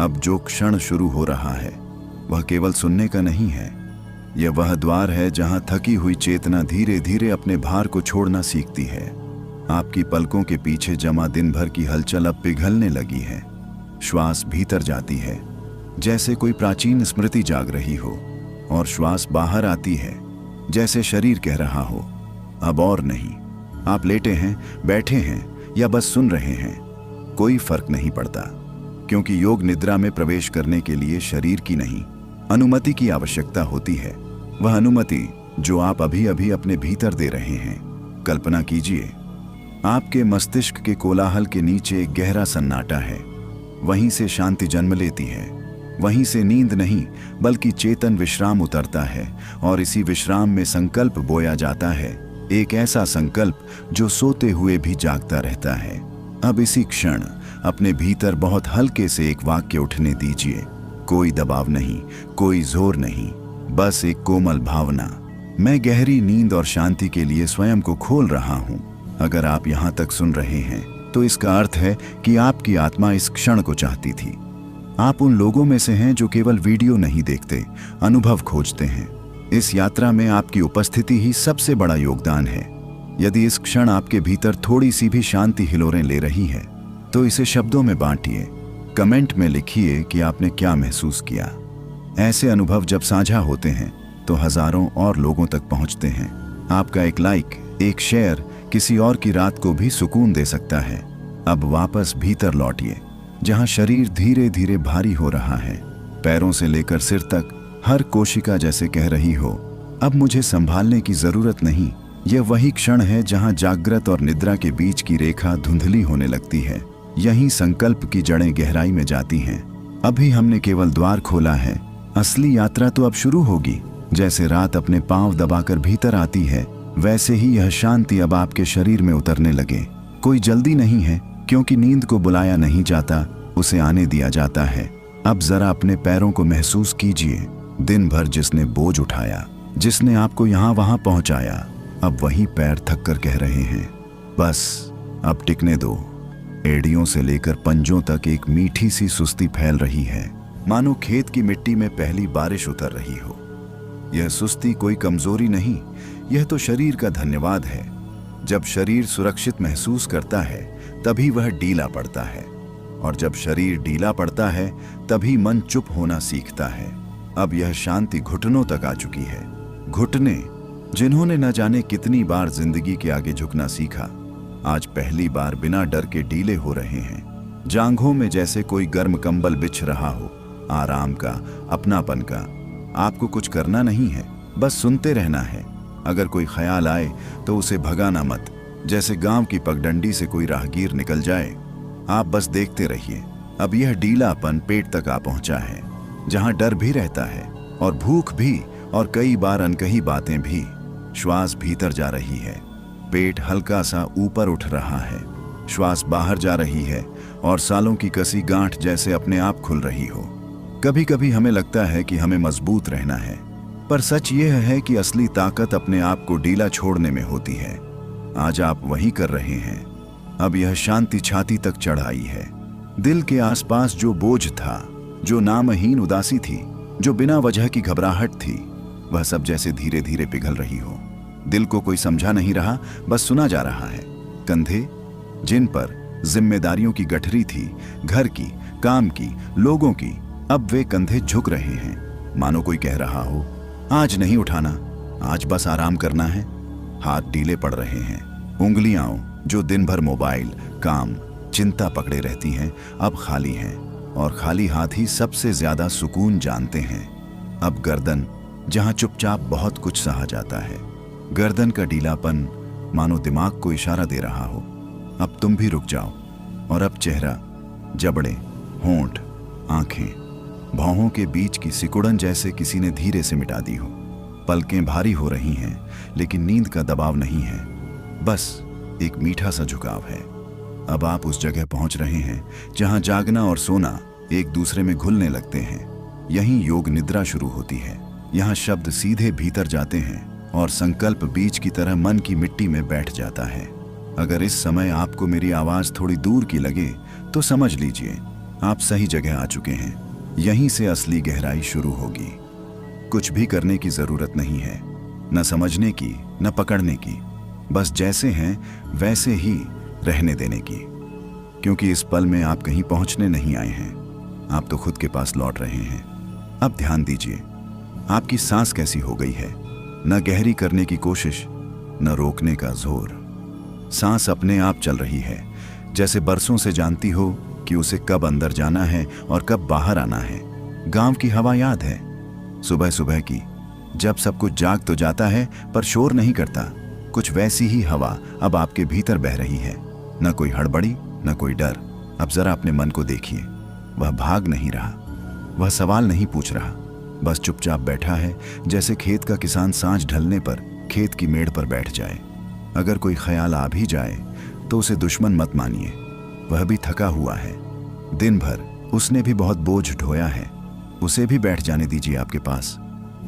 अब जो क्षण शुरू हो रहा है वह केवल सुनने का नहीं है, यह वह द्वार है जहां थकी हुई चेतना धीरे धीरे अपने भार को छोड़ना सीखती है। आपकी पलकों के पीछे जमा दिन भर की हलचल अब पिघलने लगी है। श्वास भीतर जाती है जैसे कोई प्राचीन स्मृति जाग रही हो, और श्वास बाहर आती है जैसे शरीर कह रहा हो, अब और नहीं। आप लेटे हैं, बैठे हैं या बस सुन रहे हैं, कोई फर्क नहीं पड़ता, क्योंकि योग निद्रा में प्रवेश करने के लिए शरीर की नहीं, अनुमति की आवश्यकता होती है। वह अनुमति जो आप अभी अभी अपने भीतर दे रहे हैं। कल्पना कीजिए, आपके मस्तिष्क के कोलाहल के नीचे एक गहरा सन्नाटा है। वहीं से शांति जन्म लेती है, वहीं से नींद नहीं बल्कि चेतन विश्राम उतरता है, और इसी विश्राम में संकल्प बोया जाता है, एक ऐसा संकल्प जो सोते हुए भी जागता रहता है। अब इसी क्षण अपने भीतर बहुत हल्के से एक वाक्य उठने दीजिए। कोई दबाव नहीं, कोई जोर नहीं, बस एक कोमल भावना, मैं गहरी नींद और शांति के लिए स्वयं को खोल रहा हूं। अगर आप यहां तक सुन रहे हैं तो इसका अर्थ है कि आपकी आत्मा इस क्षण को चाहती थी। आप उन लोगों में से हैं जो केवल वीडियो नहीं देखते, अनुभव खोजते हैं। इस यात्रा में आपकी उपस्थिति ही सबसे बड़ा योगदान है। यदि इस क्षण आपके भीतर थोड़ी सी भी शांति हिलोरें ले रही है तो इसे शब्दों में बांटिए। कमेंट में लिखिए कि आपने क्या महसूस किया। ऐसे अनुभव जब साझा होते हैं तो हजारों और लोगों तक पहुंचते हैं। आपका एक लाइक, एक शेयर किसी और की रात को भी सुकून दे सकता है। अब वापस भीतर लौटिए, जहां शरीर धीरे धीरे भारी हो रहा है। पैरों से लेकर सिर तक हर कोशिका जैसे कह रही हो, अब मुझे संभालने की जरूरत नहीं। यह वही क्षण है जहां जागृत और निद्रा के बीच की रेखा धुंधली होने लगती है। यहीं संकल्प की जड़ें गहराई में जाती हैं। अभी हमने केवल द्वार खोला है, असली यात्रा तो अब शुरू होगी। जैसे रात अपने पांव दबाकर भीतर आती है, वैसे ही यह शांति अब आपके शरीर में उतरने लगे। कोई जल्दी नहीं है, क्योंकि नींद को बुलाया नहीं जाता, उसे आने दिया जाता है। अब जरा अपने पैरों को महसूस कीजिए। दिन भर जिसने बोझ उठाया, जिसने आपको यहाँ वहां पहुंचाया, अब वही पैर थक कर कह रहे हैं, बस अब टिकने दो। एड़ियों से लेकर पंजों तक एक मीठी सी सुस्ती फैल रही है, मानो खेत की मिट्टी में पहली बारिश उतर रही हो। यह सुस्ती कोई कमजोरी नहीं, यह तो शरीर का धन्यवाद है। जब शरीर सुरक्षित महसूस करता है तभी वह ढीला पड़ता है, और जब शरीर ढीला पड़ता है तभी मन चुप होना सीखता है। अब यह शांति घुटनों तक आ चुकी है। घुटने जिन्होंने न जाने कितनी बार जिंदगी के आगे झुकना सीखा, आज पहली बार बिना डर के ढीले हो रहे हैं। जांघों में जैसे कोई गर्म कंबल बिछ रहा हो, आराम का, अपनापन का। आपको कुछ करना नहीं है, बस सुनते रहना है। अगर कोई ख्याल आए तो उसे भगाना मत, जैसे गांव की पगडंडी से कोई राहगीर निकल जाए। आप बस देखते रहिए। अब यह ढीलापन पेट तक आ पहुंचा है, जहां डर भी रहता है और भूख भी, और कई बार अनकही बातें भी। श्वास भीतर जा रही है, पेट हल्का सा ऊपर उठ रहा है, श्वास बाहर जा रही है, और सालों की कसी गांठ जैसे अपने आप खुल रही हो। कभी कभी हमें लगता है कि हमें मजबूत रहना है, पर सच यह है कि असली ताकत अपने आप को ढीला छोड़ने में होती है। आज आप वही कर रहे हैं। अब यह शांति छाती तक चढ़ आई है। दिल के आसपास जो बोझ था, जो नामहीन उदासी थी, जो बिना वजह की घबराहट थी, वह सब जैसे धीरे धीरे पिघल रही हो। दिल को कोई समझा नहीं रहा, बस सुना जा रहा है। कंधे जिन पर जिम्मेदारियों की गठरी थी, घर की, काम की, लोगों की, अब वे कंधे झुक रहे हैं, मानो कोई कह रहा हो, आज नहीं उठाना, आज बस आराम करना है। हाथ ढीले पड़ रहे हैं। उंगलियां जो दिन भर मोबाइल, काम, चिंता पकड़े रहती हैं, अब खाली हैं, और खाली हाथ ही सबसे ज्यादा सुकून जानते हैं। अब गर्दन, जहां चुपचाप बहुत कुछ सहा जाता है, गर्दन का ढीलापन मानो दिमाग को इशारा दे रहा हो, अब तुम भी रुक जाओ। और अब चेहरा, जबड़े, होंठ, आंखें, भौहों के बीच की सिकुड़न जैसे किसी ने धीरे से मिटा दी हो। पलकें भारी हो रही हैं, लेकिन नींद का दबाव नहीं है, बस एक मीठा सा झुकाव है। अब आप उस जगह पहुंच रहे हैं जहां जागना और सोना एक दूसरे में घुलने लगते हैं। यहीं योग निद्रा शुरू होती है। यहाँ शब्द सीधे भीतर जाते हैं और संकल्प बीज की तरह मन की मिट्टी में बैठ जाता है। अगर इस समय आपको मेरी आवाज थोड़ी दूर की लगे तो समझ लीजिए आप सही जगह आ चुके हैं। यहीं से असली गहराई शुरू होगी। कुछ भी करने की जरूरत नहीं है, न समझने की न पकड़ने की, बस जैसे हैं वैसे ही रहने देने की। क्योंकि इस पल में आप कहीं पहुंचने नहीं आए हैं, आप तो खुद के पास लौट रहे हैं। अब ध्यान दीजिए, आपकी सांस कैसी हो गई है। न गहरी करने की कोशिश, न रोकने का जोर। सांस अपने आप चल रही है, जैसे बरसों से जानती हो कि उसे कब अंदर जाना है और कब बाहर आना है। गांव की हवा याद है, सुबह सुबह की, जब सब कुछ जाग तो जाता है पर शोर नहीं करता। कुछ वैसी ही हवा अब आपके भीतर बह रही है। न कोई हड़बड़ी, न कोई डर। अब जरा अपने मन को देखिए, वह भाग नहीं रहा, वह सवाल नहीं पूछ रहा, बस चुपचाप बैठा है, जैसे खेत का किसान सांझ ढलने पर खेत की मेड़ पर बैठ जाए। अगर कोई ख्याल आ भी जाए तो उसे दुश्मन मत मानिए, वह भी थका हुआ है। दिन भर उसने भी बहुत बोझ ढोया है, उसे भी बैठ जाने दीजिए आपके पास।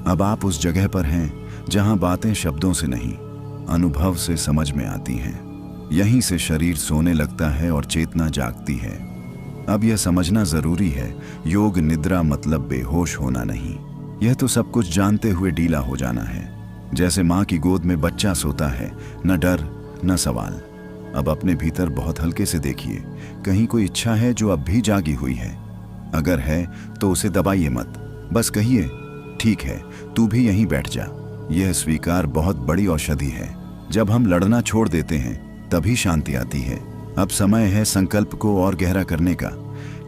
अब आप उस जगह पर हैं जहां बातें शब्दों से नहीं, अनुभव से समझ में आती हैं। यहीं से शरीर सोने लगता है और चेतना जागती है। अब यह समझना जरूरी है, योग निद्रा मतलब बेहोश होना नहीं। यह तो सब कुछ जानते हुए ढीला हो जाना है। जैसे माँ की गोद में बच्चा सोता है, न डर न सवाल। अब अपने भीतर बहुत हल्के से देखिए, कहीं कोई इच्छा है जो अब भी जागी हुई है। अगर है तो उसे दबाइए मत, बस कहिए ठीक है, तू भी यहीं बैठ जा। यह स्वीकार बहुत बड़ी औषधि है। जब हम लड़ना छोड़ देते हैं तभी शांति आती है। अब समय है संकल्प को और गहरा करने का,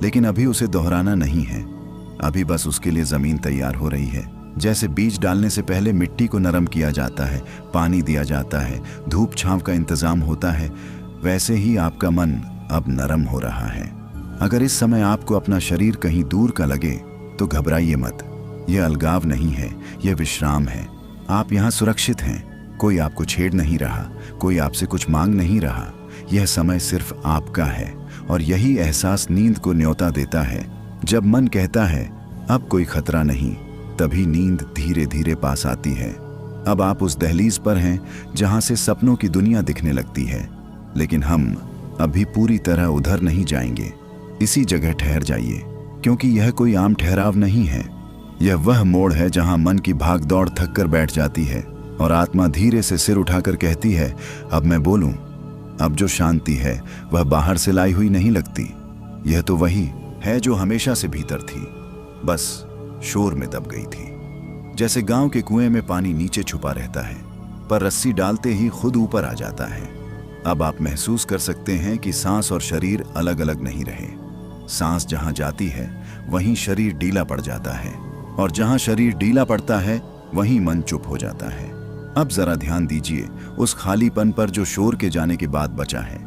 लेकिन अभी उसे दोहराना नहीं है। अभी बस उसके लिए जमीन तैयार हो रही है। जैसे बीज डालने से पहले मिट्टी को नरम किया जाता है, पानी दिया जाता है, धूप छांव का इंतजाम होता है, वैसे ही आपका मन अब नरम हो रहा है। अगर इस समय आपको अपना शरीर कहीं दूर का लगे तो घबराइए मत। यह अलगाव नहीं है, यह विश्राम है। आप यहाँ सुरक्षित हैं, कोई आपको छेड़ नहीं रहा, कोई आपसे कुछ मांग नहीं रहा। यह समय सिर्फ आपका है और यही एहसास नींद को न्योता देता है। जब मन कहता है अब कोई खतरा नहीं, तभी नींद धीरे धीरे पास आती है। अब आप उस दहलीज पर हैं जहां से सपनों की दुनिया दिखने लगती है, लेकिन हम अभी पूरी तरह उधर नहीं जाएंगे। इसी जगह ठहर जाइए, क्योंकि यह कोई आम ठहराव नहीं है। यह वह मोड़ है जहां मन की भाग दौड़ थक कर बैठ जाती है और आत्मा धीरे से सिर उठाकर कहती है अब मैं बोलूं। अब जो शांति है वह बाहर से लाई हुई नहीं लगती, यह तो वही है जो हमेशा से भीतर थी, बस शोर में दब गई थी। जैसे गांव के कुएं में पानी नीचे छुपा रहता है, पर रस्सी डालते ही खुद ऊपर आ जाता है। अब आप महसूस कर सकते हैं कि सांस और शरीर अलग अलग नहीं रहे। सांस जहां जाती है वहीं शरीर ढीला पड़ जाता है, और जहां शरीर ढीला पड़ता है वहीं मन चुप हो जाता है। अब जरा ध्यान दीजिए उस खालीपन पर जो शोर के जाने के बाद बचा है।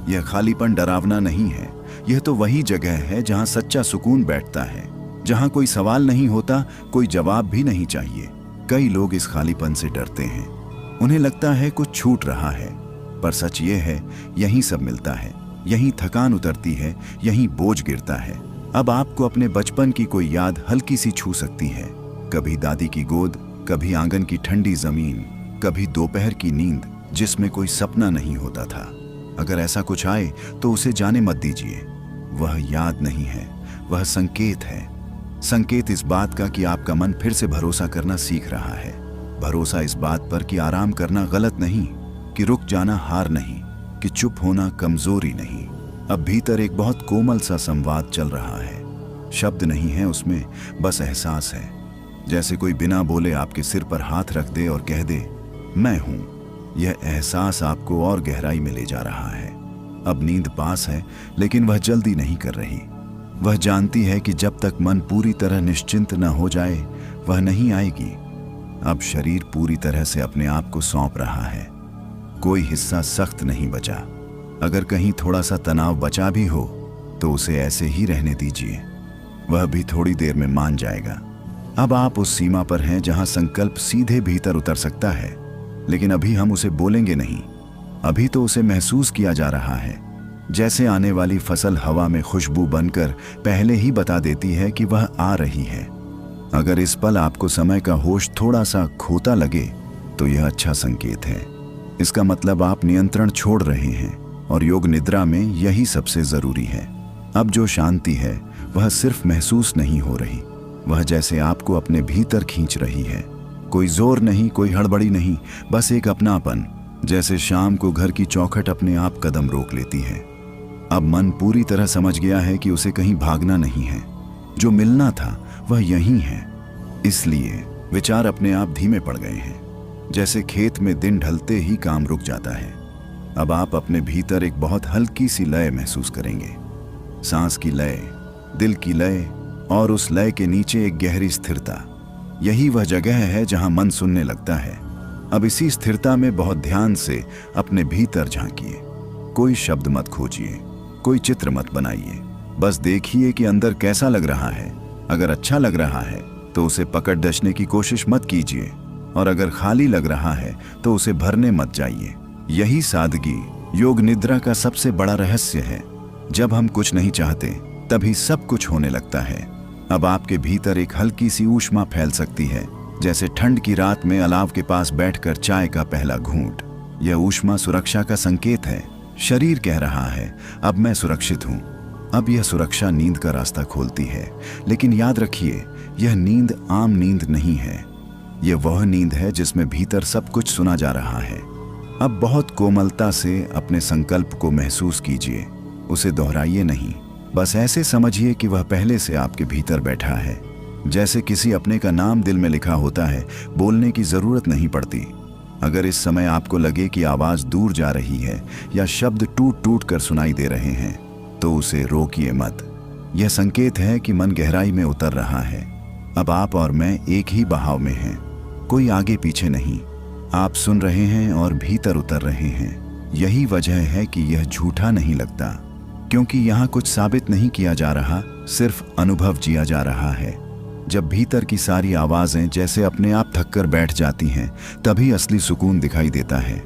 यह खालीपन डरावना नहीं है, यह तो वही जगह है जहां सच्चा सुकून बैठता है, जहां कोई सवाल नहीं होता, कोई जवाब भी नहीं चाहिए। कई लोग इस खालीपन से डरते हैं, उन्हें लगता है कुछ छूट रहा है, पर सच ये है यहीं सब मिलता है, यहीं थकान उतरती है, यहीं बोझ गिरता है। अब आपको अपने बचपन की कोई याद हल्की सी छू सकती है, कभी दादी की गोद, कभी आंगन की ठंडी जमीन, कभी दोपहर की नींद जिसमें कोई सपना नहीं होता था। अगर ऐसा कुछ आए तो उसे जाने मत दीजिए, वह याद नहीं है, वह संकेत है। संकेत इस बात का कि आपका मन फिर से भरोसा करना सीख रहा है। भरोसा इस बात पर कि आराम करना गलत नहीं, कि रुक जाना हार नहीं, कि चुप होना कमजोरी नहीं। अब भीतर एक बहुत कोमल सा संवाद चल रहा है। शब्द नहीं है उसमें, बस एहसास है। जैसे कोई बिना बोले आपके सिर पर हाथ रख दे और कह दे मैं हूं। यह एहसास आपको और गहराई में ले जा रहा है। अब नींद पास है, लेकिन वह जल्दी नहीं कर रही। वह जानती है कि जब तक मन पूरी तरह निश्चिंत न हो जाए वह नहीं आएगी। अब शरीर पूरी तरह से अपने आप को सौंप रहा है, कोई हिस्सा सख्त नहीं बचा। अगर कहीं थोड़ा सा तनाव बचा भी हो तो उसे ऐसे ही रहने दीजिए, वह भी थोड़ी देर में मान जाएगा। अब आप उस सीमा पर हैं जहां संकल्प सीधे भीतर उतर सकता है, लेकिन अभी हम उसे बोलेंगे नहीं। अभी तो उसे महसूस किया जा रहा है, जैसे आने वाली फसल हवा में खुशबू बनकर पहले ही बता देती है कि वह आ रही है। अगर इस पल आपको समय का होश थोड़ा सा खोता लगे तो यह अच्छा संकेत है। इसका मतलब आप नियंत्रण छोड़ रहे हैं, और योग निद्रा में यही सबसे जरूरी है। अब जो शांति है वह सिर्फ महसूस नहीं हो रही, वह जैसे आपको अपने भीतर खींच रही है। कोई जोर नहीं, कोई हड़बड़ी नहीं, बस एक अपनापन, जैसे शाम को घर की चौखट अपने आप कदम रोक लेती है। अब मन पूरी तरह समझ गया है कि उसे कहीं भागना नहीं है, जो मिलना था वह यहीं है। इसलिए विचार अपने आप धीमे पड़ गए हैं, जैसे खेत में दिन ढलते ही काम रुक जाता है। अब आप अपने भीतर एक बहुत हल्की सी लय महसूस करेंगे, सांस की लय, दिल की लय, और उस लय के नीचे एक गहरी स्थिरता। यही वह जगह है जहां मन सुनने लगता है। अब इसी स्थिरता में बहुत ध्यान से अपने भीतर झांकिए। कोई शब्द मत खोजिए, कोई चित्र मत बनाइए, बस देखिए कि अंदर कैसा लग रहा है। अगर अच्छा लग रहा है तो उसे पकड़ डसने की कोशिश मत कीजिए, और अगर खाली लग रहा है तो उसे भरने मत जाइए। यही सादगी योग निद्रा का सबसे बड़ा रहस्य है। जब हम कुछ नहीं चाहते तभी सब कुछ होने लगता है। अब आपके भीतर एक हल्की सी ऊष्मा फैल सकती है, जैसे ठंड की रात में अलाव के पास बैठकर चाय का पहला घूंट। यह ऊष्मा सुरक्षा का संकेत है। शरीर कह रहा है अब मैं सुरक्षित हूँ। अब यह सुरक्षा नींद का रास्ता खोलती है, लेकिन याद रखिए यह नींद आम नींद नहीं है। यह वह नींद है जिसमें भीतर सब कुछ सुना जा रहा है। अब बहुत कोमलता से अपने संकल्प को महसूस कीजिए, उसे दोहराइए नहीं, बस ऐसे समझिए कि वह पहले से आपके भीतर बैठा है। जैसे किसी अपने का नाम दिल में लिखा होता है, बोलने की जरूरत नहीं पड़ती। अगर इस समय आपको लगे कि आवाज दूर जा रही है या शब्द टूट टूट कर सुनाई दे रहे हैं, तो उसे रोकिए मत। यह संकेत है कि मन गहराई में उतर रहा है। अब आप और मैं एक ही बहाव में हैं, कोई आगे पीछे नहीं। आप सुन रहे हैं और भीतर उतर रहे हैं। यही वजह है कि यह झूठा नहीं लगता, क्योंकि यहाँ कुछ साबित नहीं किया जा रहा, सिर्फ अनुभव जिया जा रहा है। जब भीतर की सारी आवाजें जैसे अपने आप थक कर बैठ जाती हैं, तभी असली सुकून दिखाई देता है।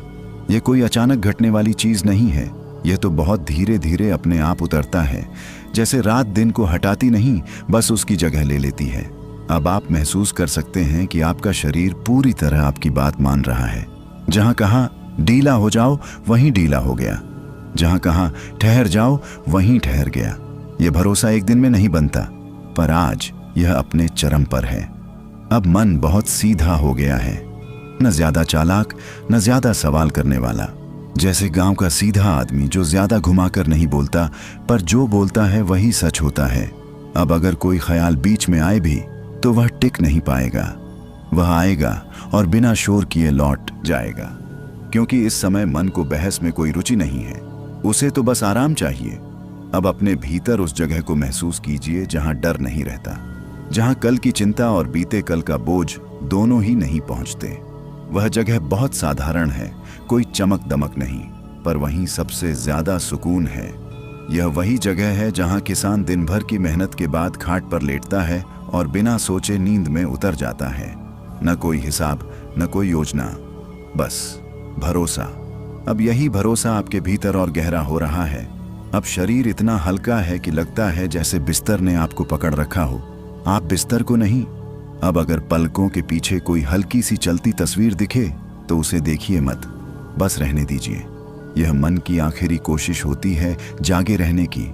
यह कोई अचानक घटने वाली चीज नहीं है, यह तो बहुत धीरे धीरे अपने आप उतरता है। जैसे रात दिन को हटाती नहीं, बस उसकी जगह ले लेती है। अब आप महसूस कर सकते हैं कि आपका शरीर पूरी तरह आपकी बात मान रहा है। जहां कहा ढीला हो जाओ वहीं ढीला हो गया, जहां कहा ठहर जाओ वहीं ठहर गया। यह भरोसा एक दिन में नहीं बनता, पर आज यह अपने चरम पर है। अब मन बहुत सीधा हो गया है, न ज्यादा चालाक न ज्यादा सवाल करने वाला। जैसे गांव का सीधा आदमी जो ज्यादा घुमाकर नहीं बोलता, पर जो बोलता है वही सच होता है। अब अगर कोई ख्याल बीच में आए भी तो वह टिक नहीं पाएगा, वह आएगा और बिना शोर किए लौट जाएगा, क्योंकि इस समय मन को बहस में कोई रुचि नहीं है, उसे तो बस आराम चाहिए। अब अपने भीतर उस जगह को महसूस कीजिए जहां डर नहीं रहता, जहां कल की चिंता और बीते कल का बोझ दोनों ही नहीं पहुंचते। वह जगह बहुत साधारण है, कोई चमक दमक नहीं, पर वहीं सबसे ज्यादा सुकून है। यह वही जगह है जहां किसान दिन भर की मेहनत के बाद खाट पर लेटता है और बिना सोचे नींद में उतर जाता है। न कोई हिसाब, न कोई योजना, बस भरोसा। अब यही भरोसा आपके भीतर और गहरा हो रहा है। अब शरीर इतना हल्का है कि लगता है जैसे बिस्तर ने आपको पकड़ रखा हो, आप बिस्तर को नहीं। अब अगर पलकों के पीछे कोई हल्की सी चलती तस्वीर दिखे तो उसे देखिए मत, बस रहने दीजिए। यह मन की आखिरी कोशिश होती है जागे रहने की।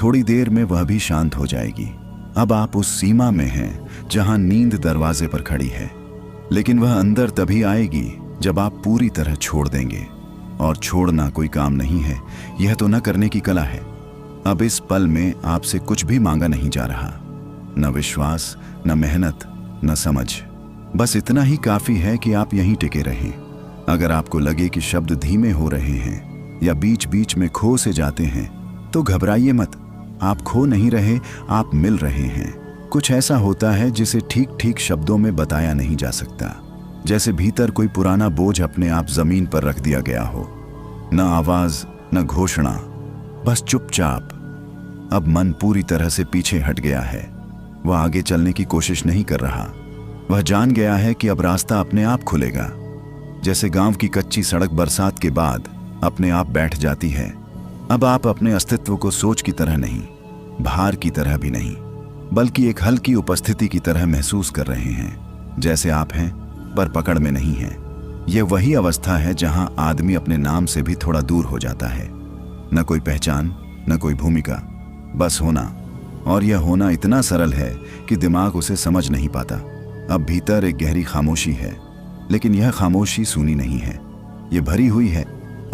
थोड़ी देर में वह भी शांत हो जाएगी। अब आप उस सीमा में हैं जहां नींद दरवाजे पर खड़ी है, लेकिन वह अंदर तभी आएगी जब आप पूरी तरह छोड़ देंगे। और छोड़ना कोई काम नहीं है, यह तो न करने की कला है। अब इस पल में आपसे कुछ भी मांगा नहीं जा रहा, न विश्वास, न मेहनत, न समझ। बस इतना ही काफी है कि आप यहीं टिके रहें। अगर आपको लगे कि शब्द धीमे हो रहे हैं या बीच बीच में खो से जाते हैं, तो घबराइए मत। आप खो नहीं रहे, आप मिल रहे हैं। कुछ ऐसा होता है जिसे ठीक ठीक शब्दों में बताया नहीं जा सकता, जैसे भीतर कोई पुराना बोझ अपने आप जमीन पर रख दिया गया हो। न आवाज, न घोषणा, बस चुपचाप। अब मन पूरी तरह से पीछे हट गया है। वह आगे चलने की कोशिश नहीं कर रहा। वह जान गया है कि अब रास्ता अपने आप खुलेगा। जैसे गांव की कच्ची सड़क बरसात के बाद अपने आप बैठ जाती है। अब आप अपने अस्तित्व को सोच की तरह नहीं, भार की तरह भी नहीं, बल्कि एक हल्की उपस्थिति की तरह महसूस कर रहे हैं। जैसे आप हैं पर पकड़ में नहीं हैं। यह वही अवस्था है जहां आदमी अपने नाम से भी थोड़ा दूर हो जाता है। न कोई पहचान, न कोई भूमिका, बस होना। और यह होना इतना सरल है कि दिमाग उसे समझ नहीं पाता। अब भीतर एक गहरी खामोशी है, लेकिन यह खामोशी सूनी नहीं है। ये भरी हुई है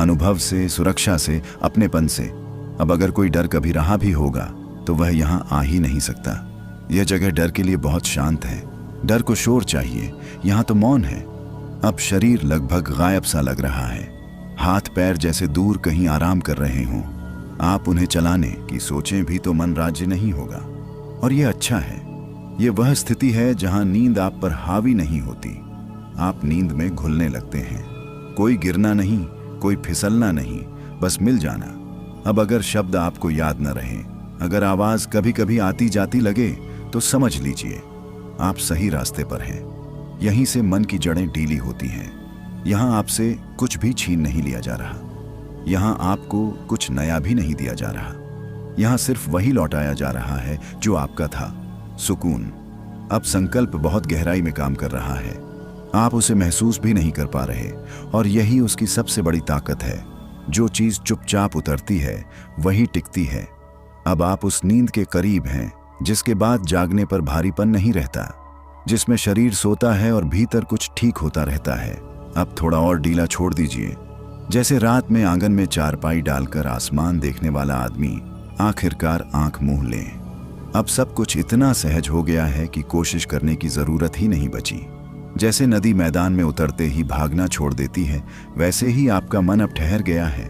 अनुभव से, सुरक्षा से, अपनेपन से। अब अगर कोई डर कभी रहा भी होगा तो वह यहाँ आ ही नहीं सकता। यह जगह डर के लिए बहुत शांत है। डर को शोर चाहिए, यहाँ तो मौन है। अब शरीर लगभग गायब सा लग रहा है। हाथ पैर जैसे दूर कहीं आराम कर रहे हों। आप उन्हें चलाने की सोचें भी तो मन राज्य नहीं होगा। और यह अच्छा है। यह वह स्थिति है जहां नींद आप पर हावी नहीं होती। आप नींद में घुलने लगते हैं। कोई गिरना नहीं, कोई फिसलना नहीं, बस मिल जाना। अब अगर शब्द आपको याद न रहे, अगर आवाज कभी कभी आती जाती लगे, तो समझ लीजिए आप सही रास्ते पर हैं। यहीं से मन की जड़ें ढीली होती हैं। यहाँ आपसे कुछ भी छीन नहीं लिया जा रहा। यहाँ आपको कुछ नया भी नहीं दिया जा रहा। यहाँ सिर्फ वही लौटाया जा रहा है जो आपका था, सुकून। अब संकल्प बहुत गहराई में काम कर रहा है। आप उसे महसूस भी नहीं कर पा रहे, और यही उसकी सबसे बड़ी ताकत है। जो चीज चुपचाप उतरती है वही टिकती है। अब आप उस नींद के करीब हैं जिसके बाद जागने पर भारीपन नहीं रहता, जिसमें शरीर सोता है और भीतर कुछ ठीक होता रहता है। अब थोड़ा और ढीला छोड़ दीजिए, जैसे रात में आंगन में चारपाई डालकर आसमान देखने वाला आदमी आखिरकार आंख मूंद ले। अब सब कुछ इतना सहज हो गया है कि कोशिश करने की जरूरत ही नहीं बची। जैसे नदी मैदान में उतरते ही भागना छोड़ देती है, वैसे ही आपका मन अब ठहर गया है।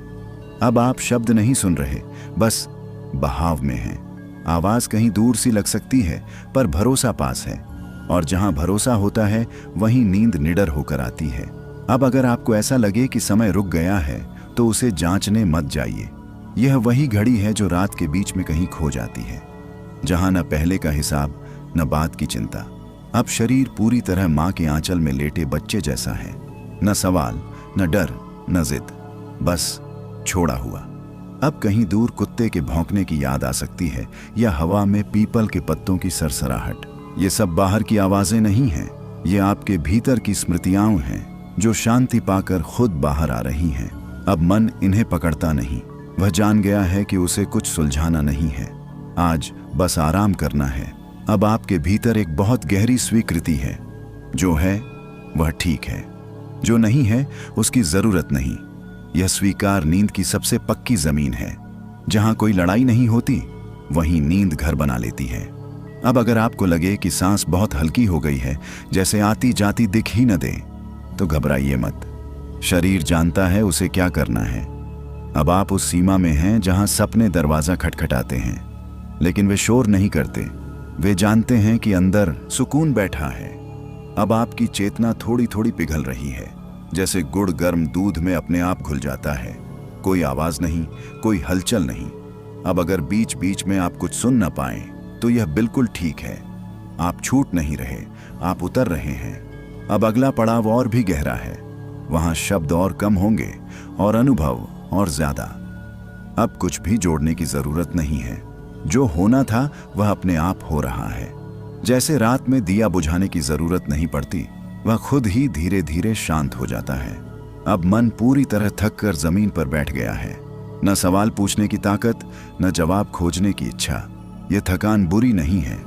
अब आप शब्द नहीं सुन रहे, बस बहाव में हैं। आवाज कहीं दूर सी लग सकती है, पर भरोसा पास है। और जहां भरोसा होता है वहीं नींद निडर होकर आती है। अब अगर आपको ऐसा लगे कि समय रुक गया है, तो उसे जांचने मत जाइए। यह वही घड़ी है जो रात के बीच में कहीं खो जाती है, जहां न पहले का हिसाब, न बाद की चिंता। अब शरीर पूरी तरह मां के आंचल में लेटे बच्चे जैसा है। न सवाल, न डर, न जिद, बस छोड़ा हुआ। अब कहीं दूर कुत्ते के भौंकने की याद आ सकती है, या हवा में पीपल के पत्तों की सरसराहट। ये सब बाहर की आवाजें नहीं हैं, ये आपके भीतर की स्मृतियां हैं जो शांति पाकर खुद बाहर आ रही हैं। अब मन इन्हें पकड़ता नहीं। वह जान गया है कि उसे कुछ सुलझाना नहीं है, आज बस आराम करना है। अब आपके भीतर एक बहुत गहरी स्वीकृति है। जो है वह ठीक है, जो नहीं है उसकी जरूरत नहीं। यह स्वीकार नींद की सबसे पक्की जमीन है। जहां कोई लड़ाई नहीं होती, वहीं नींद घर बना लेती है। अब अगर आपको लगे कि सांस बहुत हल्की हो गई है, जैसे आती जाती दिख ही न दे, तो घबराइए मत। शरीर जानता है उसे क्या करना है। अब आप उस सीमा में हैं जहां सपने दरवाजा खटखटाते हैं, लेकिन वे शोर नहीं करते। वे जानते हैं कि अंदर सुकून बैठा है। अब आपकी चेतना थोड़ी थोड़ी पिघल रही है, जैसे गुड़ गर्म दूध में अपने आप घुल जाता है। कोई आवाज नहीं, कोई हलचल नहीं। अब अगर बीच बीच में आप कुछ सुन न पाएं, तो यह बिल्कुल ठीक है। आप छूट नहीं रहे, आप उतर रहे हैं। अब अगला पड़ाव और भी गहरा है। वहां शब्द और कम होंगे और अनुभव और ज्यादा। अब कुछ भी जोड़ने की जरूरत नहीं है। जो होना था वह अपने आप हो रहा है। जैसे रात में दिया बुझाने की जरूरत नहीं पड़ती, वह खुद ही धीरे धीरे शांत हो जाता है। अब मन पूरी तरह थक कर जमीन पर बैठ गया है। न सवाल पूछने की ताकत, न जवाब खोजने की इच्छा। यह थकान बुरी नहीं है,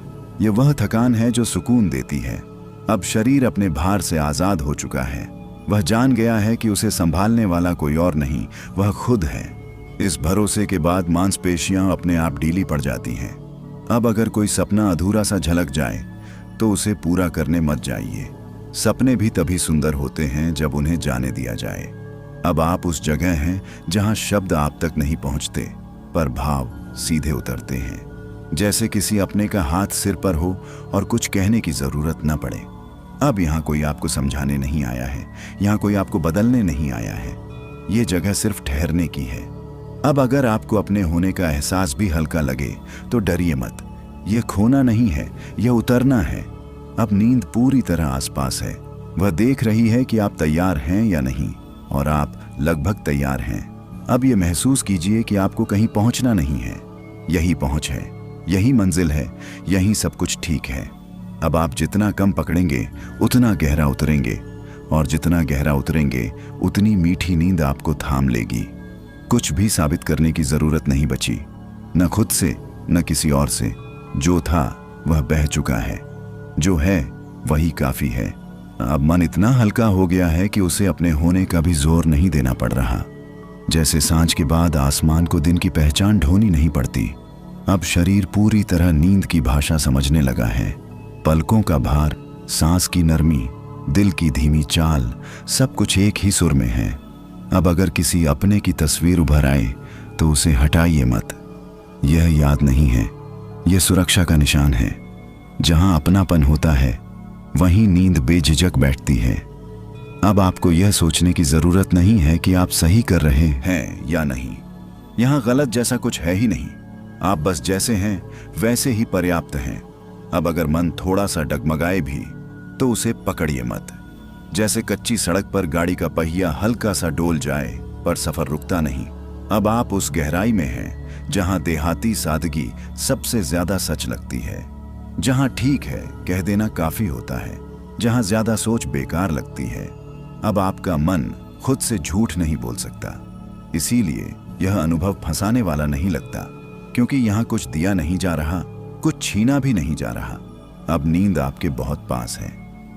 यह वह थकान है जो सुकून देती है। अब शरीर अपने भार से आजाद हो चुका है। वह जान गया है कि उसे संभालने वाला कोई और नहीं, वह खुद है। इस भरोसे के बाद मांसपेशियां अपने आप ढीली पड़ जाती हैं। अब अगर कोई सपना अधूरा सा झलक जाए, तो उसे पूरा करने मत जाइए। सपने भी तभी सुंदर होते हैं जब उन्हें जाने दिया जाए। अब आप उस जगह हैं जहां शब्द आप तक नहीं पहुंचते, पर भाव सीधे उतरते हैं। जैसे किसी अपने का हाथ सिर पर हो और कुछ कहने की जरूरत न पड़े। अब यहाँ कोई आपको समझाने नहीं आया है, यहाँ कोई आपको बदलने नहीं आया है। ये जगह सिर्फ ठहरने की है। अब अगर आपको अपने होने का एहसास भी हल्का लगे, तो डरिए मत। यह खोना नहीं है, यह उतरना है। अब नींद पूरी तरह आसपास है। वह देख रही है कि आप तैयार हैं या नहीं, और आप लगभग तैयार हैं। अब यह महसूस कीजिए कि आपको कहीं पहुंचना नहीं है। यही पहुंच है, यही मंजिल है, यही सब कुछ ठीक है। अब आप जितना कम पकड़ेंगे, उतना गहरा उतरेंगे, और जितना गहरा उतरेंगे, उतनी मीठी नींद आपको थाम लेगी। कुछ भी साबित करने की जरूरत नहीं बची, न खुद से, न किसी और से। जो था वह बह चुका है, जो है वही काफी है। अब मन इतना हल्का हो गया है कि उसे अपने होने का भी जोर नहीं देना पड़ रहा। जैसे सांझ के बाद आसमान को दिन की पहचान ढूंढनी नहीं पड़ती। अब शरीर पूरी तरह नींद की भाषा समझने लगा है। पलकों का भार, सांस की नरमी, दिल की धीमी चाल, सब कुछ एक ही सुर में है। अब अगर किसी अपने की तस्वीर उभर आए तो उसे हटाइए मत। यह याद नहीं है, यह सुरक्षा का निशान है। जहां अपनापन होता है वहीं नींद बेझिझक बैठती है। अब आपको यह सोचने की जरूरत नहीं है कि आप सही कर रहे हैं या नहीं। यहां गलत जैसा कुछ है ही नहीं। आप बस जैसे हैं वैसे ही पर्याप्त हैं। अब अगर मन थोड़ा सा डगमगाए भी तो उसे पकड़िए मत। जैसे कच्ची सड़क पर गाड़ी का पहिया हल्का सा डोल जाए पर सफर रुकता नहीं। अब आप उस गहराई में हैं जहां देहाती सादगी सबसे ज्यादा सच लगती है, जहां ठीक है कह देना काफी होता है, जहां ज्यादा सोच बेकार लगती है। अब आपका मन खुद से झूठ नहीं बोल सकता। इसीलिए यह अनुभव फंसाने वाला नहीं लगता, क्योंकि यहां कुछ दिया नहीं जा रहा, कुछ छीना भी नहीं जा रहा। अब नींद आपके बहुत पास है।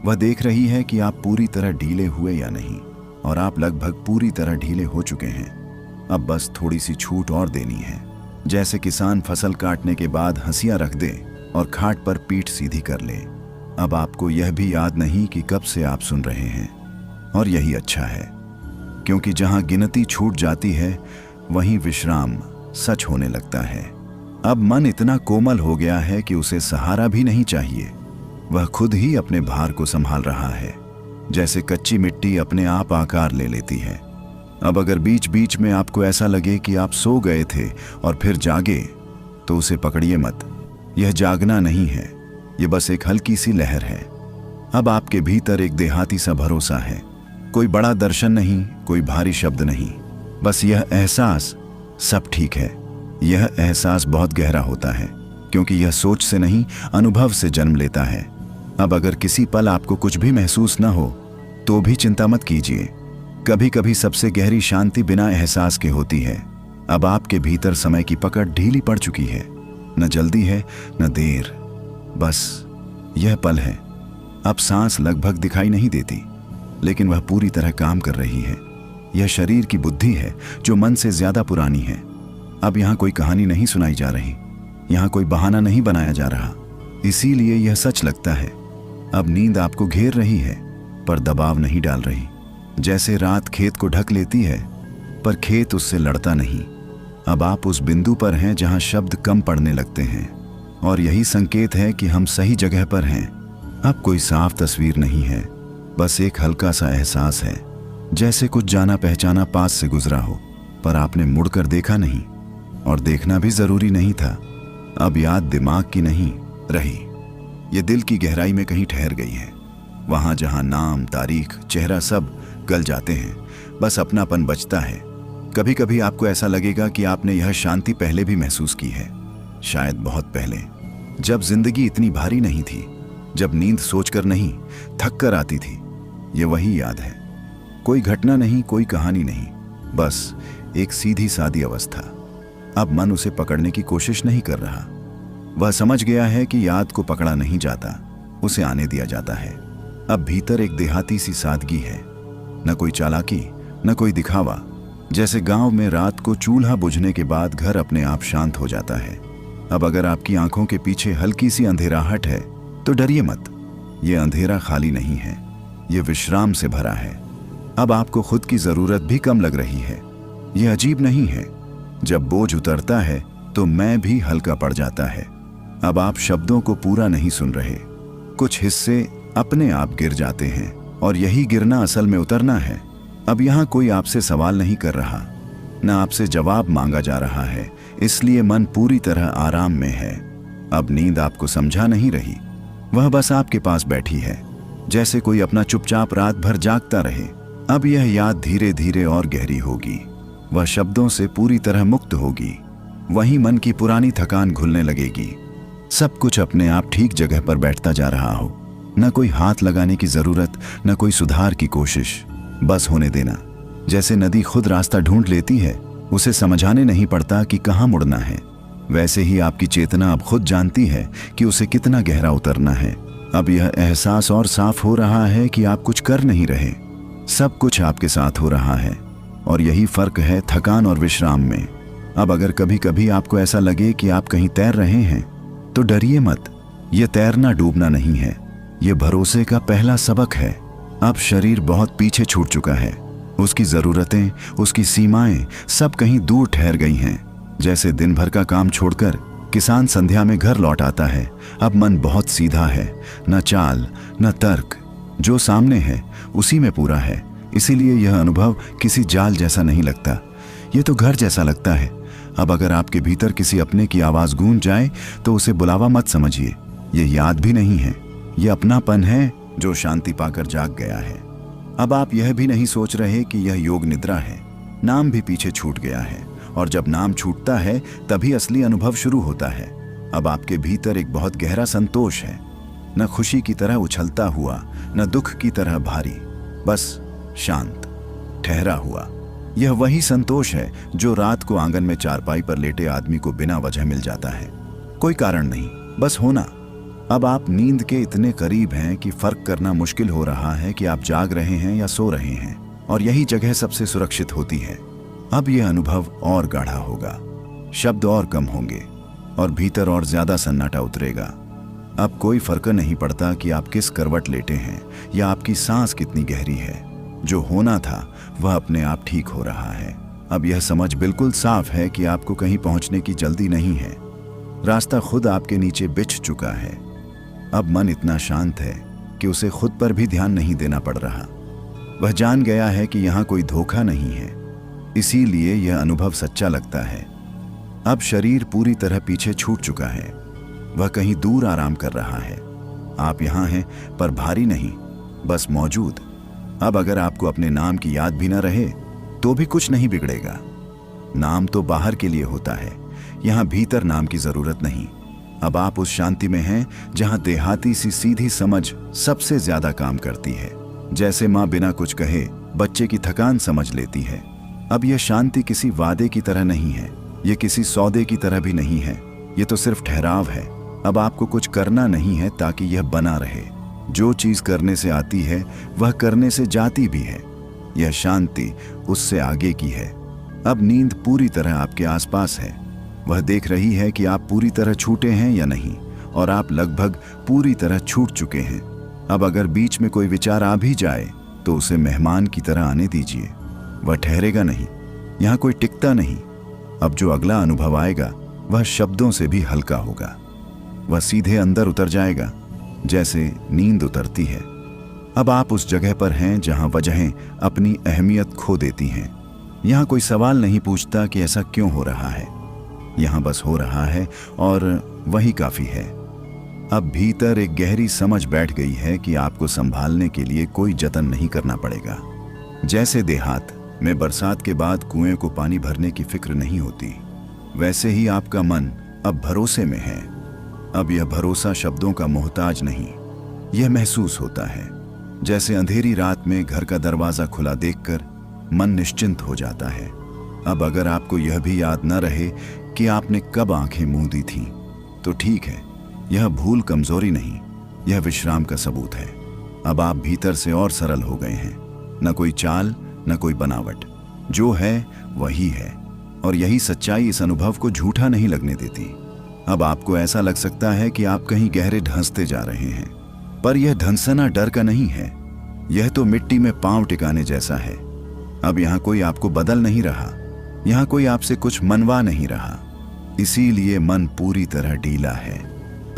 वह देख रही है कि आप पूरी तरह ढीले हुए या नहीं, और आप लगभग पूरी तरह ढीले हो चुके हैं। अब बस थोड़ी सी छूट और देनी है। जैसे किसान फसल काटने के बाद हंसिया रख दे और खाट पर पीठ सीधी कर ले। अब आपको यह भी याद नहीं कि कब से आप सुन रहे हैं, और यही अच्छा है, क्योंकि जहां गिनती छूट जाती है वहीं विश्राम सच होने लगता है। अब मन इतना कोमल हो गया है कि उसे सहारा भी नहीं चाहिए। वह खुद ही अपने भार को संभाल रहा है, जैसे कच्ची मिट्टी अपने आप आकार ले लेती है। अब अगर बीच बीच में आपको ऐसा लगे कि आप सो गए थे और फिर जागे, तो उसे पकड़िए मत। यह जागना नहीं है, यह बस एक हल्की सी लहर है। अब आपके भीतर एक देहाती सा भरोसा है। कोई बड़ा दर्शन नहीं, कोई भारी शब्द नहीं, बस यह एहसास सब ठीक है। यह एहसास बहुत गहरा होता है, क्योंकि यह सोच से नहीं अनुभव से जन्म लेता है। अब अगर किसी पल आपको कुछ भी महसूस न हो तो भी चिंता मत कीजिए। कभी कभी सबसे गहरी शांति बिना एहसास के होती है। अब आपके भीतर समय की पकड़ ढीली पड़ चुकी है। न जल्दी है न देर, बस यह पल है। अब सांस लगभग दिखाई नहीं देती, लेकिन वह पूरी तरह काम कर रही है। यह शरीर की बुद्धि है जो मन से ज्यादा पुरानी है। अब यहाँ कोई कहानी नहीं सुनाई जा रही, यहाँ कोई बहाना नहीं बनाया जा रहा। इसीलिए यह सच लगता है। अब नींद आपको घेर रही है पर दबाव नहीं डाल रही। जैसे रात खेत को ढक लेती है पर खेत उससे लड़ता नहीं। अब आप उस बिंदु पर हैं जहां शब्द कम पड़ने लगते हैं, और यही संकेत है कि हम सही जगह पर हैं। अब कोई साफ तस्वीर नहीं है, बस एक हल्का सा एहसास है, जैसे कुछ जाना पहचाना पास से गुजरा हो, पर आपने मुड़कर देखा नहीं, और देखना भी जरूरी नहीं था। अब याद दिमाग की नहीं रही, ये दिल की गहराई में कहीं ठहर गई है। वहां जहां नाम, तारीख, चेहरा सब गल जाते हैं, बस अपनापन बचता है। कभी कभी आपको ऐसा लगेगा कि आपने यह शांति पहले भी महसूस की है, शायद बहुत पहले, जब जिंदगी इतनी भारी नहीं थी, जब नींद सोचकर नहीं थक कर आती थी। ये वही याद है। कोई घटना नहीं, कोई कहानी नहीं, बस एक सीधी सादी अवस्था। अब मन उसे पकड़ने की कोशिश नहीं कर रहा। वह समझ गया है कि याद को पकड़ा नहीं जाता, उसे आने दिया जाता है। अब भीतर एक देहाती सी सादगी है, न कोई चालाकी, न कोई दिखावा। जैसे गांव में रात को चूल्हा बुझने के बाद घर अपने आप शांत हो जाता है। अब अगर आपकी आंखों के पीछे हल्की सी अंधेराहट है तो डरिए मत। ये अंधेरा खाली नहीं है, ये विश्राम से भरा है। अब आपको खुद की जरूरत भी कम लग रही है। यह अजीब नहीं है, जब बोझ उतरता है तो मैं भी हल्का पड़ जाता है। अब आप शब्दों को पूरा नहीं सुन रहे, कुछ हिस्से अपने आप गिर जाते हैं, और यही गिरना असल में उतरना है। अब यहाँ कोई आपसे सवाल नहीं कर रहा, न आपसे जवाब मांगा जा रहा है, इसलिए मन पूरी तरह आराम में है। अब नींद आपको समझा नहीं रही, वह बस आपके पास बैठी है, जैसे कोई अपना चुपचाप रात भर जागता रहे। अब यह याद धीरे धीरे और गहरी होगी, वह शब्दों से पूरी तरह मुक्त होगी। वहीं मन की पुरानी थकान घुलने लगेगी। सब कुछ अपने आप ठीक जगह पर बैठता जा रहा हो, न कोई हाथ लगाने की जरूरत, न कोई सुधार की कोशिश, बस होने देना। जैसे नदी खुद रास्ता ढूंढ लेती है, उसे समझाने नहीं पड़ता कि कहाँ मुड़ना है। वैसे ही आपकी चेतना अब खुद जानती है कि उसे कितना गहरा उतरना है। अब यह एहसास और साफ हो रहा है कि आप कुछ कर नहीं रहे, सब कुछ आपके साथ हो रहा है। और यही फर्क है थकान और विश्राम में। अब अगर कभी कभी आपको ऐसा लगे कि आप कहीं तैर रहे हैं, तो डरिए मत। यह तैरना डूबना नहीं है, यह भरोसे का पहला सबक है। अब शरीर बहुत पीछे छूट चुका है, उसकी जरूरतें, उसकी सीमाएं सब कहीं दूर ठहर गई हैं। जैसे दिन भर का काम छोड़कर किसान संध्या में घर लौट आता है, अब मन बहुत सीधा है, न चाल न तर्क, जो सामने है उसी में पूरा है। इसीलिए यह अनुभव किसी जाल जैसा नहीं लगता, ये तो घर जैसा लगता है। अब अगर आपके भीतर किसी अपने की आवाज गूंज जाए तो उसे बुलावा मत समझिए, ये याद भी नहीं है, ये अपनापन है जो शांति पाकर जाग गया है। अब आप यह भी नहीं सोच रहे कि यह योग निद्रा है, नाम भी पीछे छूट गया है। और जब नाम छूटता है तभी असली अनुभव शुरू होता है। अब आपके भीतर एक बहुत गहरा संतोष है, न खुशी की तरह उछलता हुआ, न दुख की तरह भारी, बस शांत ठहरा हुआ। यह वही संतोष है जो रात को आंगन में चारपाई पर लेटे आदमी को बिना वजह मिल जाता है, कोई कारण नहीं, बस होना। अब आप नींद के इतने करीब हैं कि फर्क करना मुश्किल हो रहा है कि आप जाग रहे हैं या सो रहे हैं, और यही जगह सबसे सुरक्षित होती है। अब यह अनुभव और गाढ़ा होगा, शब्द और कम होंगे, और भीतर और ज्यादा सन्नाटा उतरेगा। अब कोई फर्क नहीं पड़ता कि आप किस करवट लेटे हैं या आपकी सांस कितनी गहरी है। जो होना था वह अपने आप ठीक हो रहा है। अब यह समझ बिल्कुल साफ है कि आपको कहीं पहुंचने की जल्दी नहीं है, रास्ता खुद आपके नीचे बिछ चुका है। अब मन इतना शांत है कि उसे खुद पर भी ध्यान नहीं देना पड़ रहा। वह जान गया है कि यहाँ कोई धोखा नहीं है, इसीलिए यह अनुभव सच्चा लगता है। अब शरीर पूरी तरह पीछे छूट चुका है, वह कहीं दूर आराम कर रहा है। आप यहाँ हैं पर भारी नहीं, बस मौजूद। अब अगर आपको अपने नाम की याद भी न रहे तो भी कुछ नहीं बिगड़ेगा। नाम तो बाहर के लिए होता है, यहाँ भीतर नाम की जरूरत नहीं। अब आप उस शांति में हैं जहाँ देहाती सी सीधी समझ सबसे ज्यादा काम करती है। जैसे माँ बिना कुछ कहे बच्चे की थकान समझ लेती है। अब यह शांति किसी वादे की तरह नहीं है, यह किसी सौदे की तरह भी नहीं है, यह तो सिर्फ ठहराव है। अब आपको कुछ करना नहीं है ताकि यह बना रहे। जो चीज करने से आती है वह करने से जाती भी है। यह शांति उससे आगे की है। अब नींद पूरी तरह आपके आसपास है, वह देख रही है कि आप पूरी तरह छूटे हैं या नहीं, और आप लगभग पूरी तरह छूट चुके हैं। अब अगर बीच में कोई विचार आ भी जाए तो उसे मेहमान की तरह आने दीजिए, वह ठहरेगा नहीं, यहाँ कोई टिकता नहीं। अब जो अगला अनुभव आएगा वह शब्दों से भी हल्का होगा, वह सीधे अंदर उतर जाएगा जैसे नींद उतरती है। अब आप उस जगह पर हैं जहाँ वजहें अपनी अहमियत खो देती हैं। यहाँ कोई सवाल नहीं पूछता कि ऐसा क्यों हो रहा है, यहाँ बस हो रहा है और वही काफी है। अब भीतर एक गहरी समझ बैठ गई है कि आपको संभालने के लिए कोई जतन नहीं करना पड़ेगा। जैसे देहात में बरसात के बाद कुएं को पानी भरने की फिक्र नहीं होती, वैसे ही आपका मन अब भरोसे में है। अब यह भरोसा शब्दों का मोहताज नहीं, यह महसूस होता है। जैसे अंधेरी रात में घर का दरवाजा खुला देखकर मन निश्चिंत हो जाता है। अब अगर आपको यह भी याद न रहे कि आपने कब आंखें मूंद दी थीं, तो ठीक है, यह भूल कमजोरी नहीं, यह विश्राम का सबूत है। अब आप भीतर से और सरल हो गए हैं, न कोई चाल न कोई बनावट, जो है वही है। और यही सच्चाई इस अनुभव को झूठा नहीं लगने देती। अब आपको ऐसा लग सकता है कि आप कहीं गहरे ढंसते जा रहे हैं, पर यह ढंसना डर का नहीं है, यह तो मिट्टी में पांव टिकाने जैसा है। अब यहाँ कोई आपको बदल नहीं रहा, यहाँ कोई आपसे कुछ मनवा नहीं रहा, इसीलिए मन पूरी तरह ढीला है।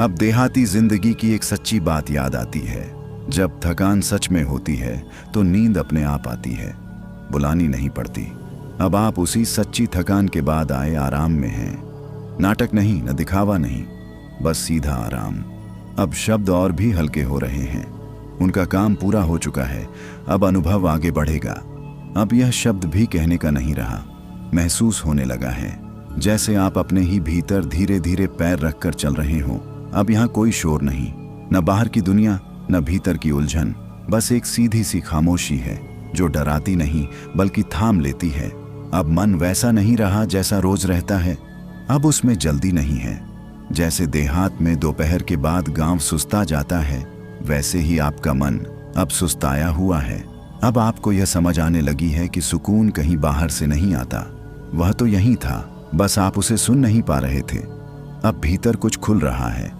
अब देहाती जिंदगी की एक सच्ची बात याद आती है, जब थकान सच में होती है तो नींद अपने आप आती है, बुलानी नहीं पड़ती। अब आप उसी सच्ची थकान के बाद आए आराम में हैं, नाटक नहीं, न दिखावा नहीं, बस सीधा आराम। अब शब्द और भी हल्के हो रहे हैं, उनका काम पूरा हो चुका है। अब अनुभव आगे बढ़ेगा। अब यह शब्द भी कहने का नहीं रहा, महसूस होने लगा है, जैसे आप अपने ही भीतर धीरे धीरे पैर रखकर चल रहे हों। अब यहाँ कोई शोर नहीं, न बाहर की दुनिया न भीतर की उलझन, बस एक सीधी सी खामोशी है जो डराती नहीं बल्कि थाम लेती है। अब मन वैसा नहीं रहा जैसा रोज रहता है, अब उसमें जल्दी नहीं है। जैसे देहात में दोपहर के बाद गांव सुस्ता जाता है, वैसे ही आपका मन अब सुस्ताया हुआ है। अब आपको यह समझ आने लगी है कि सुकून कहीं बाहर से नहीं आता, वह तो यहीं था, बस आप उसे सुन नहीं पा रहे थे। अब भीतर कुछ खुल रहा है,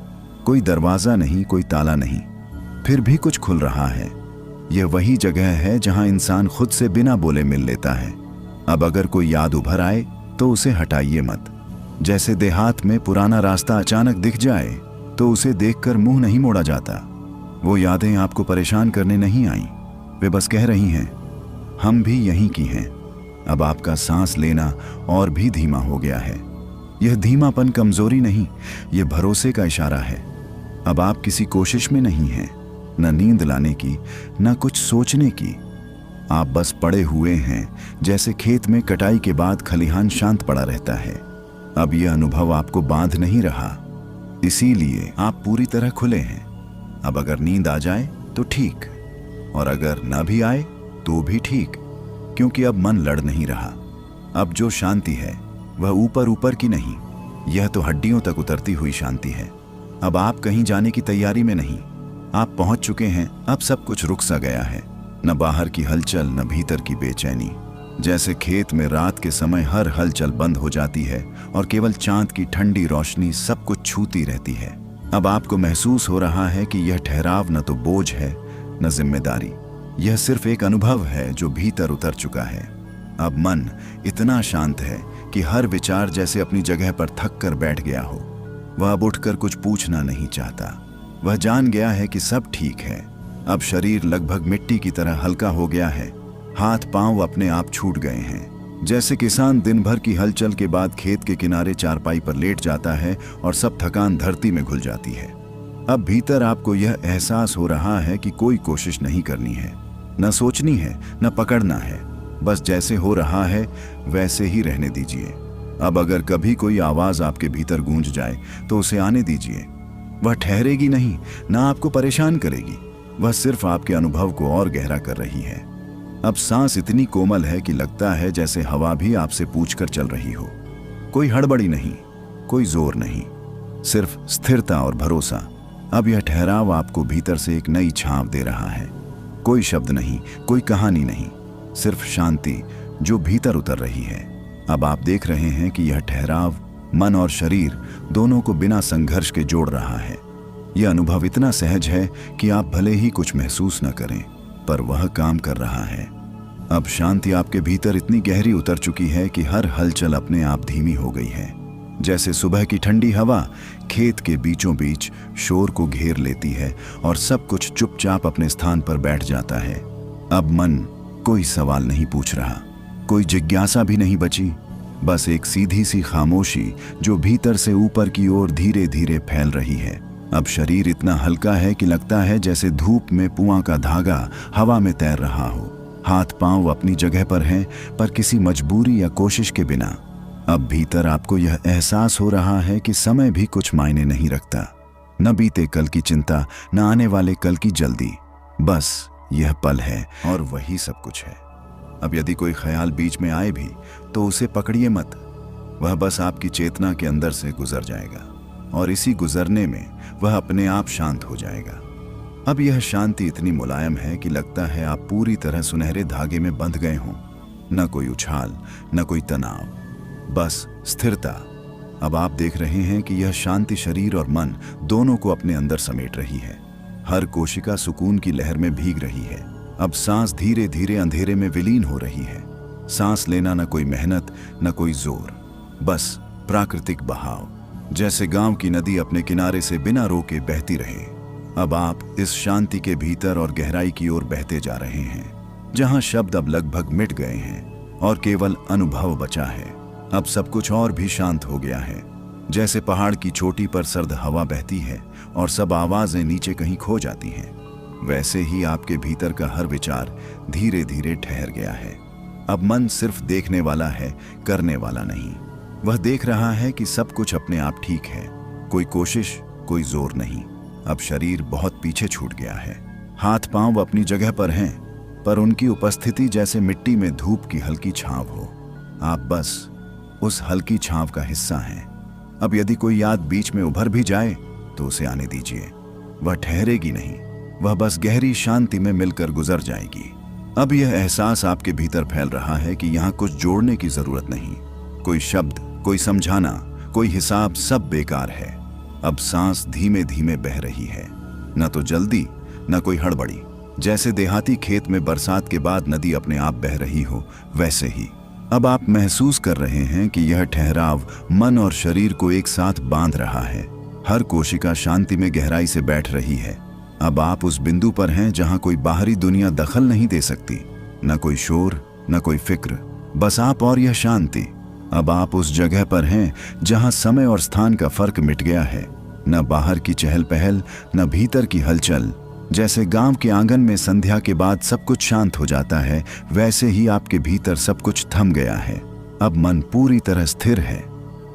कोई दरवाजा नहीं, कोई ताला नहीं, फिर भी कुछ खुल रहा है। यह वही जगह है जहां इंसान खुद से बिना बोले मिल लेता है। अब अगर कोई याद उभर आए तो उसे हटाइए मत। जैसे देहात में पुराना रास्ता अचानक दिख जाए तो उसे देखकर मुंह नहीं मोड़ा जाता। वो यादें आपको परेशान करने नहीं आईं, वे बस कह रही हैं, हम भी यहीं की हैं। अब आपका सांस लेना और भी धीमा हो गया है। यह धीमापन कमजोरी नहीं, यह भरोसे का इशारा है। अब आप किसी कोशिश में नहीं हैं, न नींद लाने की, न कुछ सोचने की। आप बस पड़े हुए हैं, जैसे खेत में कटाई के बाद खलिहान शांत पड़ा रहता है। अब यह अनुभव आपको बांध नहीं रहा, इसीलिए आप पूरी तरह खुले हैं। अब अगर नींद आ जाए तो ठीक, और अगर न भी आए तो भी ठीक, क्योंकि अब मन लड़ नहीं रहा। अब जो शांति है वह ऊपर ऊपर की नहीं, यह तो हड्डियों तक उतरती हुई शांति है। अब आप कहीं जाने की तैयारी में नहीं, आप पहुंच चुके हैं। अब सब कुछ रुक सा गया है, न बाहर की हलचल, न भीतर की बेचैनी। जैसे खेत में रात के समय हर हलचल बंद हो जाती है और केवल चांद की ठंडी रोशनी सब कुछ छूती रहती है। अब आपको महसूस हो रहा है कि यह ठहराव न तो बोझ है, न जिम्मेदारी, यह सिर्फ एक अनुभव है जो भीतर उतर चुका है। अब मन इतना शांत है कि हर विचार जैसे अपनी जगह पर थक कर बैठ गया हो। वह अब उठकर कुछ पूछना नहीं चाहता, वह जान गया है कि सब ठीक है। अब शरीर लगभग मिट्टी की तरह हल्का हो गया है, हाथ पांव अपने आप छूट गए हैं। जैसे किसान दिन भर की हलचल के बाद खेत के किनारे चारपाई पर लेट जाता है और सब थकान धरती में घुल जाती है। अब भीतर आपको यह एहसास हो रहा है कि कोई कोशिश नहीं करनी है, न सोचनी है, न पकड़ना है, बस जैसे हो रहा है वैसे ही रहने दीजिए। अब अगर कभी कोई आवाज आपके भीतर गूंज जाए तो उसे आने दीजिए। वह ठहरेगी नहीं, न आपको परेशान करेगी, वह सिर्फ आपके अनुभव को और गहरा कर रही है। अब सांस इतनी कोमल है कि लगता है जैसे हवा भी आपसे पूछकर चल रही हो। कोई हड़बड़ी नहीं, कोई जोर नहीं, सिर्फ स्थिरता और भरोसा। अब यह ठहराव आपको भीतर से एक नई छांव दे रहा है। कोई शब्द नहीं, कोई कहानी नहीं, सिर्फ शांति जो भीतर उतर रही है। अब आप देख रहे हैं कि यह ठहराव मन और शरीर दोनों को बिना संघर्ष के जोड़ रहा है। यह अनुभव इतना सहज है कि आप भले ही कुछ महसूस न करें, पर वह काम कर रहा है। अब शांति आपके भीतर इतनी गहरी उतर चुकी है कि हर हलचल अपने आप धीमी हो गई है। जैसे सुबह की ठंडी हवा खेत के बीचों बीच शोर को घेर लेती है और सब कुछ चुपचाप अपने स्थान पर बैठ जाता है। अब मन कोई सवाल नहीं पूछ रहा, कोई जिज्ञासा भी नहीं बची, बस एक सीधी सी खामोशी जो भीतर से ऊपर की ओर धीरे धीरे फैल रही है। अब शरीर इतना हल्का है कि लगता है जैसे धूप में पुआं का धागा हवा में तैर रहा हो। हाथ पांव अपनी जगह पर हैं, पर किसी मजबूरी या कोशिश के बिना। अब भीतर आपको यह एहसास हो रहा है कि समय भी कुछ मायने नहीं रखता, न बीते कल की चिंता, न आने वाले कल की जल्दी, बस यह पल है और वही सब कुछ है। अब यदि कोई ख्याल बीच में आए भी तो उसे पकड़िए मत, वह बस आपकी चेतना के अंदर से गुजर जाएगा और इसी गुजरने में वह अपने आप शांत हो जाएगा। अब यह शांति इतनी मुलायम है कि लगता है आप पूरी तरह सुनहरे धागे में बंध गए हों। न कोई उछाल, न कोई तनाव, बस स्थिरता। अब आप देख रहे हैं कि यह शांति शरीर और मन दोनों को अपने अंदर समेट रही है। हर कोशिका सुकून की लहर में भीग रही है। अब सांस धीरे धीरे अंधेरे में विलीन हो रही है। सांस लेना न कोई मेहनत, न कोई जोर, बस प्राकृतिक बहाव, जैसे गांव की नदी अपने किनारे से बिना रोके बहती रहे। अब आप इस शांति के भीतर और गहराई की ओर बहते जा रहे हैं, जहां शब्द अब लगभग मिट गए हैं और केवल अनुभव बचा है। अब सब कुछ और भी शांत हो गया है, जैसे पहाड़ की चोटी पर सर्द हवा बहती है और सब आवाजें नीचे कहीं खो जाती हैं। वैसे ही आपके भीतर का हर विचार धीरे धीरे ठहर गया है। अब मन सिर्फ देखने वाला है, करने वाला नहीं। वह देख रहा है कि सब कुछ अपने आप ठीक है, कोई कोशिश, कोई जोर नहीं। अब शरीर बहुत पीछे छूट गया है। हाथ पांव अपनी जगह पर हैं, पर उनकी उपस्थिति जैसे मिट्टी में धूप की हल्की छांव हो। आप बस उस हल्की छांव का हिस्सा हैं। अब यदि कोई याद बीच में उभर भी जाए तो उसे आने दीजिए। वह ठहरेगी नहीं, वह बस गहरी शांति में मिलकर गुजर जाएगी। अब यह एहसास आपके भीतर फैल रहा है कि यहाँ कुछ जोड़ने की जरूरत नहीं। कोई शब्द, कोई समझाना, कोई हिसाब, सब बेकार है। अब सांस धीमे धीमे बह रही है, न तो जल्दी न कोई हड़बड़ी। जैसे देहाती खेत में बरसात के बाद नदी अपने आप बह रही हो, वैसे ही अब आप महसूस कर रहे हैं कि यह ठहराव मन और शरीर को एक साथ बांध रहा है। हर कोशिका शांति में गहराई से बैठ रही है। अब आप उस बिंदु पर हैं जहां कोई बाहरी दुनिया दखल नहीं दे सकती, न कोई शोर, न कोई फिक्र, बस आप और यह शांति। अब आप उस जगह पर हैं जहां समय और स्थान का फर्क मिट गया है। न बाहर की चहल पहल, न भीतर की हलचल। जैसे गांव के आंगन में संध्या के बाद सब कुछ शांत हो जाता है, वैसे ही आपके भीतर सब कुछ थम गया है। अब मन पूरी तरह स्थिर है।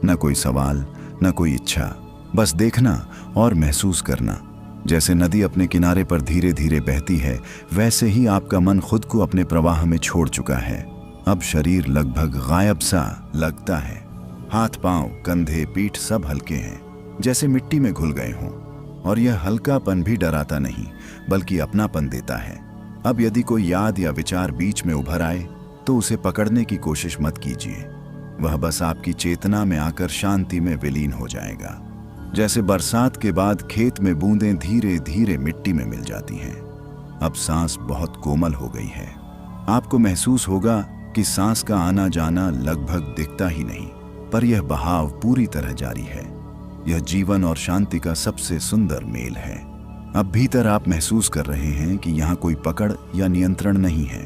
न कोई सवाल, न कोई इच्छा, बस देखना और महसूस करना। जैसे नदी अपने किनारे पर धीरे धीरे बहती है, वैसे ही आपका मन खुद को अपने प्रवाह में छोड़ चुका है। अब शरीर लगभग गायब सा लगता है। हाथ, पांव, कंधे, पीठ सब हल्के हैं, जैसे मिट्टी में घुल गए हों। और यह हल्कापन भी डराता नहीं, बल्कि अपनापन देता है। अब यदि कोई याद या विचार बीच में उभर आए तो उसे पकड़ने की कोशिश मत कीजिए। वह बस आपकी चेतना में आकर शांति में विलीन हो जाएगा। जैसे बरसात के बाद खेत में बूंदें धीरे धीरे मिट्टी में मिल जाती हैं। अब सांस बहुत कोमल हो गई है। आपको महसूस होगा कि सांस का आना जाना लगभग दिखता ही नहीं, पर यह बहाव पूरी तरह जारी है। यह जीवन और शांति का सबसे सुंदर मेल है। अब भीतर आप महसूस कर रहे हैं कि यहाँ कोई पकड़ या नियंत्रण नहीं है,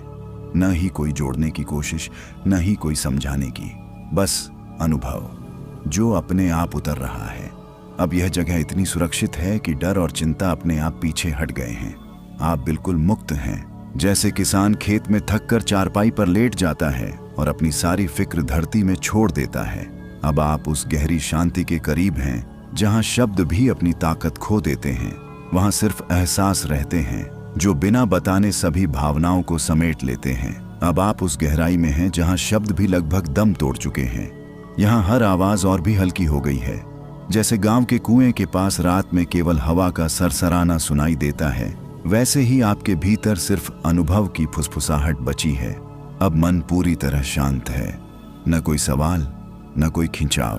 न ही कोई जोड़ने की कोशिश, न ही कोई समझाने की, बस अनुभव जो अपने आप उतर रहा है। अब यह जगह इतनी सुरक्षित है कि डर और चिंता अपने आप पीछे हट गए हैं। आप बिल्कुल मुक्त हैं। जैसे किसान खेत में थककर चारपाई पर लेट जाता है और अपनी सारी फिक्र धरती में छोड़ देता है। अब आप उस गहरी शांति के करीब हैं जहां शब्द भी अपनी ताकत खो देते हैं। वहां सिर्फ एहसास रहते हैं जो बिना बताने सभी भावनाओं को समेट लेते हैं। अब आप उस गहराई में हैं जहां शब्द भी लगभग दम तोड़ चुके हैं। यहाँ हर आवाज और भी हल्की हो गई है। जैसे गांव के कुएं के पास रात में केवल हवा का सरसराना सुनाई देता है, वैसे ही आपके भीतर सिर्फ अनुभव की फुसफुसाहट बची है। अब मन पूरी तरह शांत है। न कोई सवाल, न कोई खिंचाव।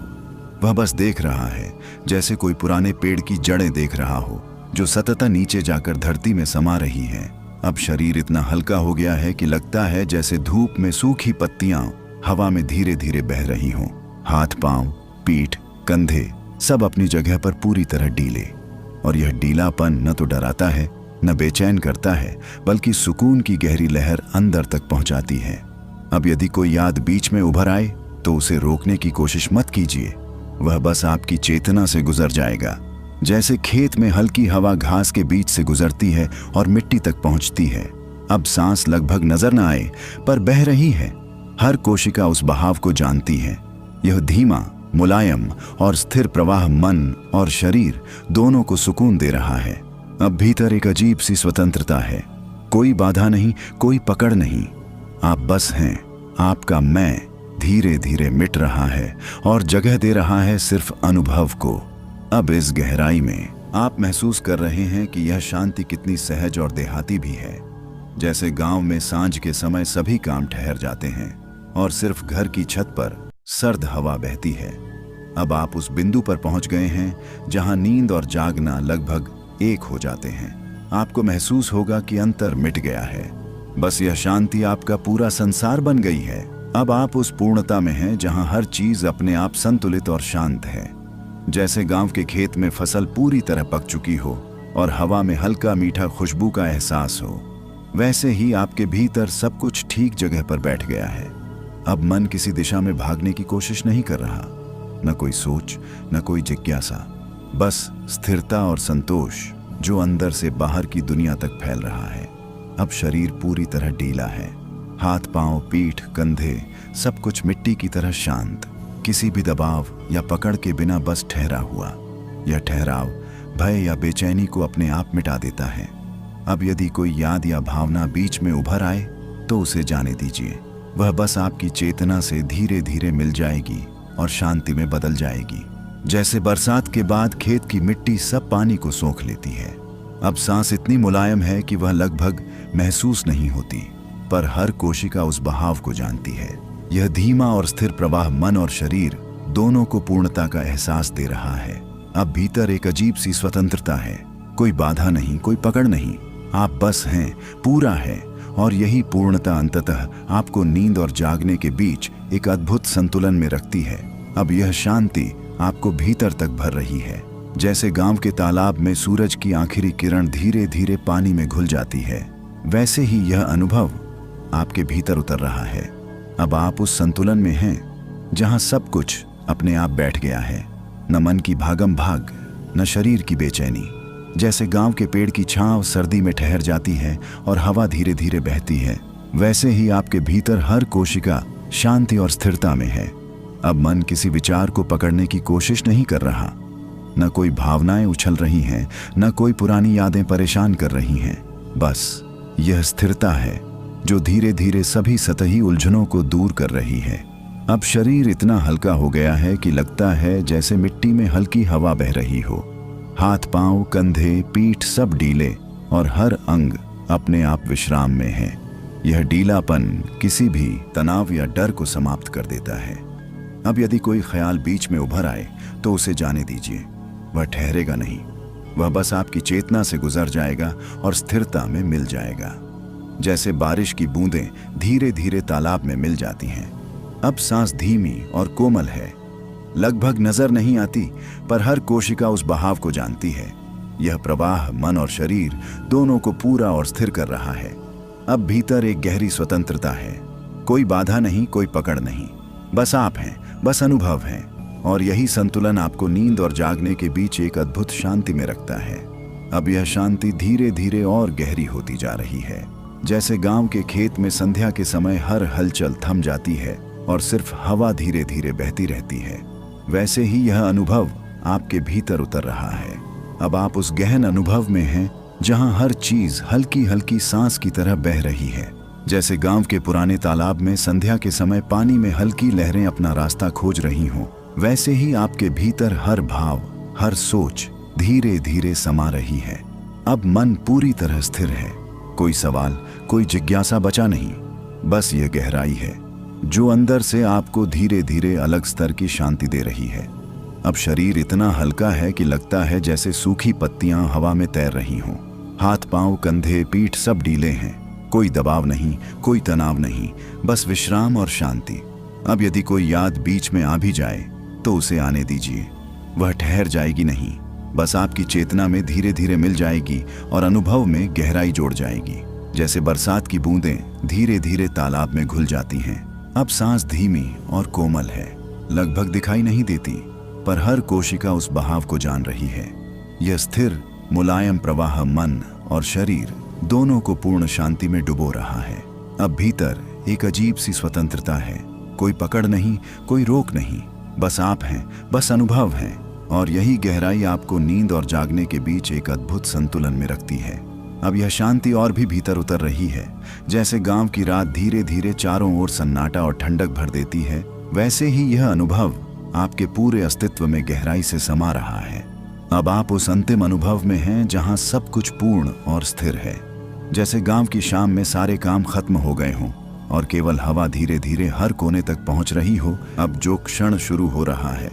वह बस देख रहा है, जैसे कोई पुराने पेड़ की जड़ें देख रहा हो जो सतत नीचे जाकर धरती में समा रही हैं। अब शरीर इतना हल्का हो गया है कि लगता है जैसे धूप में सूखी पत्तियां हवा में धीरे धीरे बह रही हों। हाथ, पांव, पीठ, कंधे सब अपनी जगह पर पूरी तरह ढीले। और यह ढीलापन न तो डराता है, न बेचैन करता है, बल्कि सुकून की गहरी लहर अंदर तक पहुंचाती है। अब यदि कोई याद बीच में उभर आए तो उसे रोकने की कोशिश मत कीजिए। वह बस आपकी चेतना से गुजर जाएगा। जैसे खेत में हल्की हवा घास के बीच से गुजरती है और मिट्टी तक पहुंचती है। अब सांस लगभग नजर न आए, पर बह रही है। हर कोशिका उस बहाव को जानती है। यह धीमा, मुलायम और स्थिर प्रवाह मन और शरीर दोनों को सुकून दे रहा है। अब भीतर एक अजीब सी स्वतंत्रता है। कोई बाधा नहीं, कोई पकड़ नहीं। आप बस हैं। आपका मैं धीरे धीरे मिट रहा है और जगह दे रहा है सिर्फ अनुभव को। अब इस गहराई में आप महसूस कर रहे हैं कि यह शांति कितनी सहज और देहाती भी है। जैसे गांव में सांझ के समय सभी काम ठहर जाते हैं और सिर्फ घर की छत पर सर्द हवा बहती है। अब आप उस बिंदु पर पहुंच गए हैं जहां नींद और जागना लगभग एक हो जाते हैं। आपको महसूस होगा कि अंतर मिट गया है। बस यह शांति आपका पूरा संसार बन गई है। अब आप उस पूर्णता में हैं जहां हर चीज अपने आप संतुलित और शांत है। जैसे गांव के खेत में फसल पूरी तरह पक चुकी हो और हवा में हल्का मीठा खुशबू का एहसास हो, वैसे ही आपके भीतर सब कुछ ठीक जगह पर बैठ गया है। अब मन किसी दिशा में भागने की कोशिश नहीं कर रहा, न कोई सोच, न कोई जिज्ञासा, बस स्थिरता और संतोष जो अंदर से बाहर की दुनिया तक फैल रहा है। अब शरीर पूरी तरह ढीला है। हाथ, पांव, पीठ, कंधे सब कुछ मिट्टी की तरह शांत, किसी भी दबाव या पकड़ के बिना बस ठहरा हुआ। यह ठहराव भय या बेचैनी को अपने आप मिटा देता है। अब यदि कोई याद या भावना बीच में उभर आए तो उसे जाने दीजिए। वह बस आपकी चेतना से धीरे धीरे मिल जाएगी और शांति में बदल जाएगी। जैसे बरसात के बाद खेत की मिट्टी सब पानी को सोख लेती है। अब सांस इतनी मुलायम है कि वह लगभग महसूस नहीं होती, पर हर कोशिका उस बहाव को जानती है। यह धीमा और स्थिर प्रवाह मन और शरीर दोनों को पूर्णता का एहसास दे रहा है। अब भीतर एक अजीब सी स्वतंत्रता है, कोई बाधा नहीं, कोई पकड़ नहीं, आप बस हैं, पूरा है। और यही पूर्णता अंततः आपको नींद और जागने के बीच एक अद्भुत संतुलन में रखती है। अब यह शांति आपको भीतर तक भर रही है। जैसे गांव के तालाब में सूरज की आखिरी किरण धीरे धीरे पानी में घुल जाती है, वैसे ही यह अनुभव आपके भीतर उतर रहा है। अब आप उस संतुलन में हैं जहां सब कुछ अपने आप बैठ गया है, न मन की भागम भाग, न शरीर की बेचैनी। जैसे गांव के पेड़ की छांव सर्दी में ठहर जाती है और हवा धीरे धीरे बहती है, वैसे ही आपके भीतर हर कोशिका शांति और स्थिरता में है। अब मन किसी विचार को पकड़ने की कोशिश नहीं कर रहा, न कोई भावनाएं उछल रही हैं, न कोई पुरानी यादें परेशान कर रही हैं। बस यह स्थिरता है जो धीरे धीरे सभी सतही उलझनों को दूर कर रही है। अब शरीर इतना हल्का हो गया है कि लगता है जैसे मिट्टी में हल्की हवा बह रही हो। हाथ पांव, कंधे, पीठ सब ढीले और हर अंग अपने आप विश्राम में है। यह ढीलापन किसी भी तनाव या डर को समाप्त कर देता है। अब यदि कोई ख्याल बीच में उभर आए तो उसे जाने दीजिए, वह ठहरेगा नहीं, वह बस आपकी चेतना से गुजर जाएगा और स्थिरता में मिल जाएगा। जैसे बारिश की बूंदें धीरे धीरे तालाब में मिल जाती हैं। अब सांस धीमी और कोमल है, लगभग नजर नहीं आती, पर हर कोशिका उस बहाव को जानती है। यह प्रवाह मन और शरीर दोनों को पूरा और स्थिर कर रहा है। अब भीतर एक गहरी स्वतंत्रता है, कोई बाधा नहीं, कोई पकड़ नहीं, बस आप हैं, बस अनुभव हैं। और यही संतुलन आपको नींद और जागने के बीच एक अद्भुत शांति में रखता है। अब यह शांति धीरे धीरे और गहरी होती जा रही है। जैसे गांव के खेत में संध्या के समय हर हलचल थम जाती है और सिर्फ हवा धीरे धीरे बहती रहती है, वैसे ही यह अनुभव आपके भीतर उतर रहा है। अब आप उस गहन अनुभव में हैं जहां हर चीज हल्की हल्की सांस की तरह बह रही है। जैसे गांव के पुराने तालाब में संध्या के समय पानी में हल्की लहरें अपना रास्ता खोज रही हों, वैसे ही आपके भीतर हर भाव, हर सोच धीरे धीरे समा रही है। अब मन पूरी तरह स्थिर है, कोई सवाल, कोई जिज्ञासा बचा नहीं, बस यह गहराई है जो अंदर से आपको धीरे धीरे अलग स्तर की शांति दे रही है। अब शरीर इतना हल्का है कि लगता है जैसे सूखी पत्तियां हवा में तैर रही हों। हाथ पांव, कंधे, पीठ सब ढीले हैं, कोई दबाव नहीं, कोई तनाव नहीं, बस विश्राम और शांति। अब यदि कोई याद बीच में आ भी जाए तो उसे आने दीजिए, वह ठहर जाएगी नहीं, बस आपकी चेतना में धीरे धीरे मिल जाएगी और अनुभव में गहराई जोड़ जाएगी। जैसे बरसात की बूंदें धीरे धीरे तालाब में घुल जाती हैं। अब सांस धीमी और कोमल है, लगभग दिखाई नहीं देती, पर हर कोशिका उस बहाव को जान रही है। यह स्थिर मुलायम प्रवाह मन और शरीर दोनों को पूर्ण शांति में डुबो रहा है। अब भीतर एक अजीब सी स्वतंत्रता है, कोई पकड़ नहीं, कोई रोक नहीं, बस आप हैं, बस अनुभव हैं। और यही गहराई आपको नींद और जागने के बीच एक अद्भुत संतुलन में रखती है। अब यह शांति और भी भीतर उतर रही है। जैसे गांव की रात धीरे धीरे चारों ओर सन्नाटा और ठंडक भर देती है, वैसे ही यह अनुभव आपके पूरे अस्तित्व में गहराई से समा रहा है। अब आप उस अंतिम अनुभव में हैं जहां सब कुछ पूर्ण और स्थिर है। जैसे गांव की शाम में सारे काम खत्म हो गए हों और केवल हवा धीरे धीरे हर कोने तक पहुंच रही हो। अब जो क्षण शुरू हो रहा है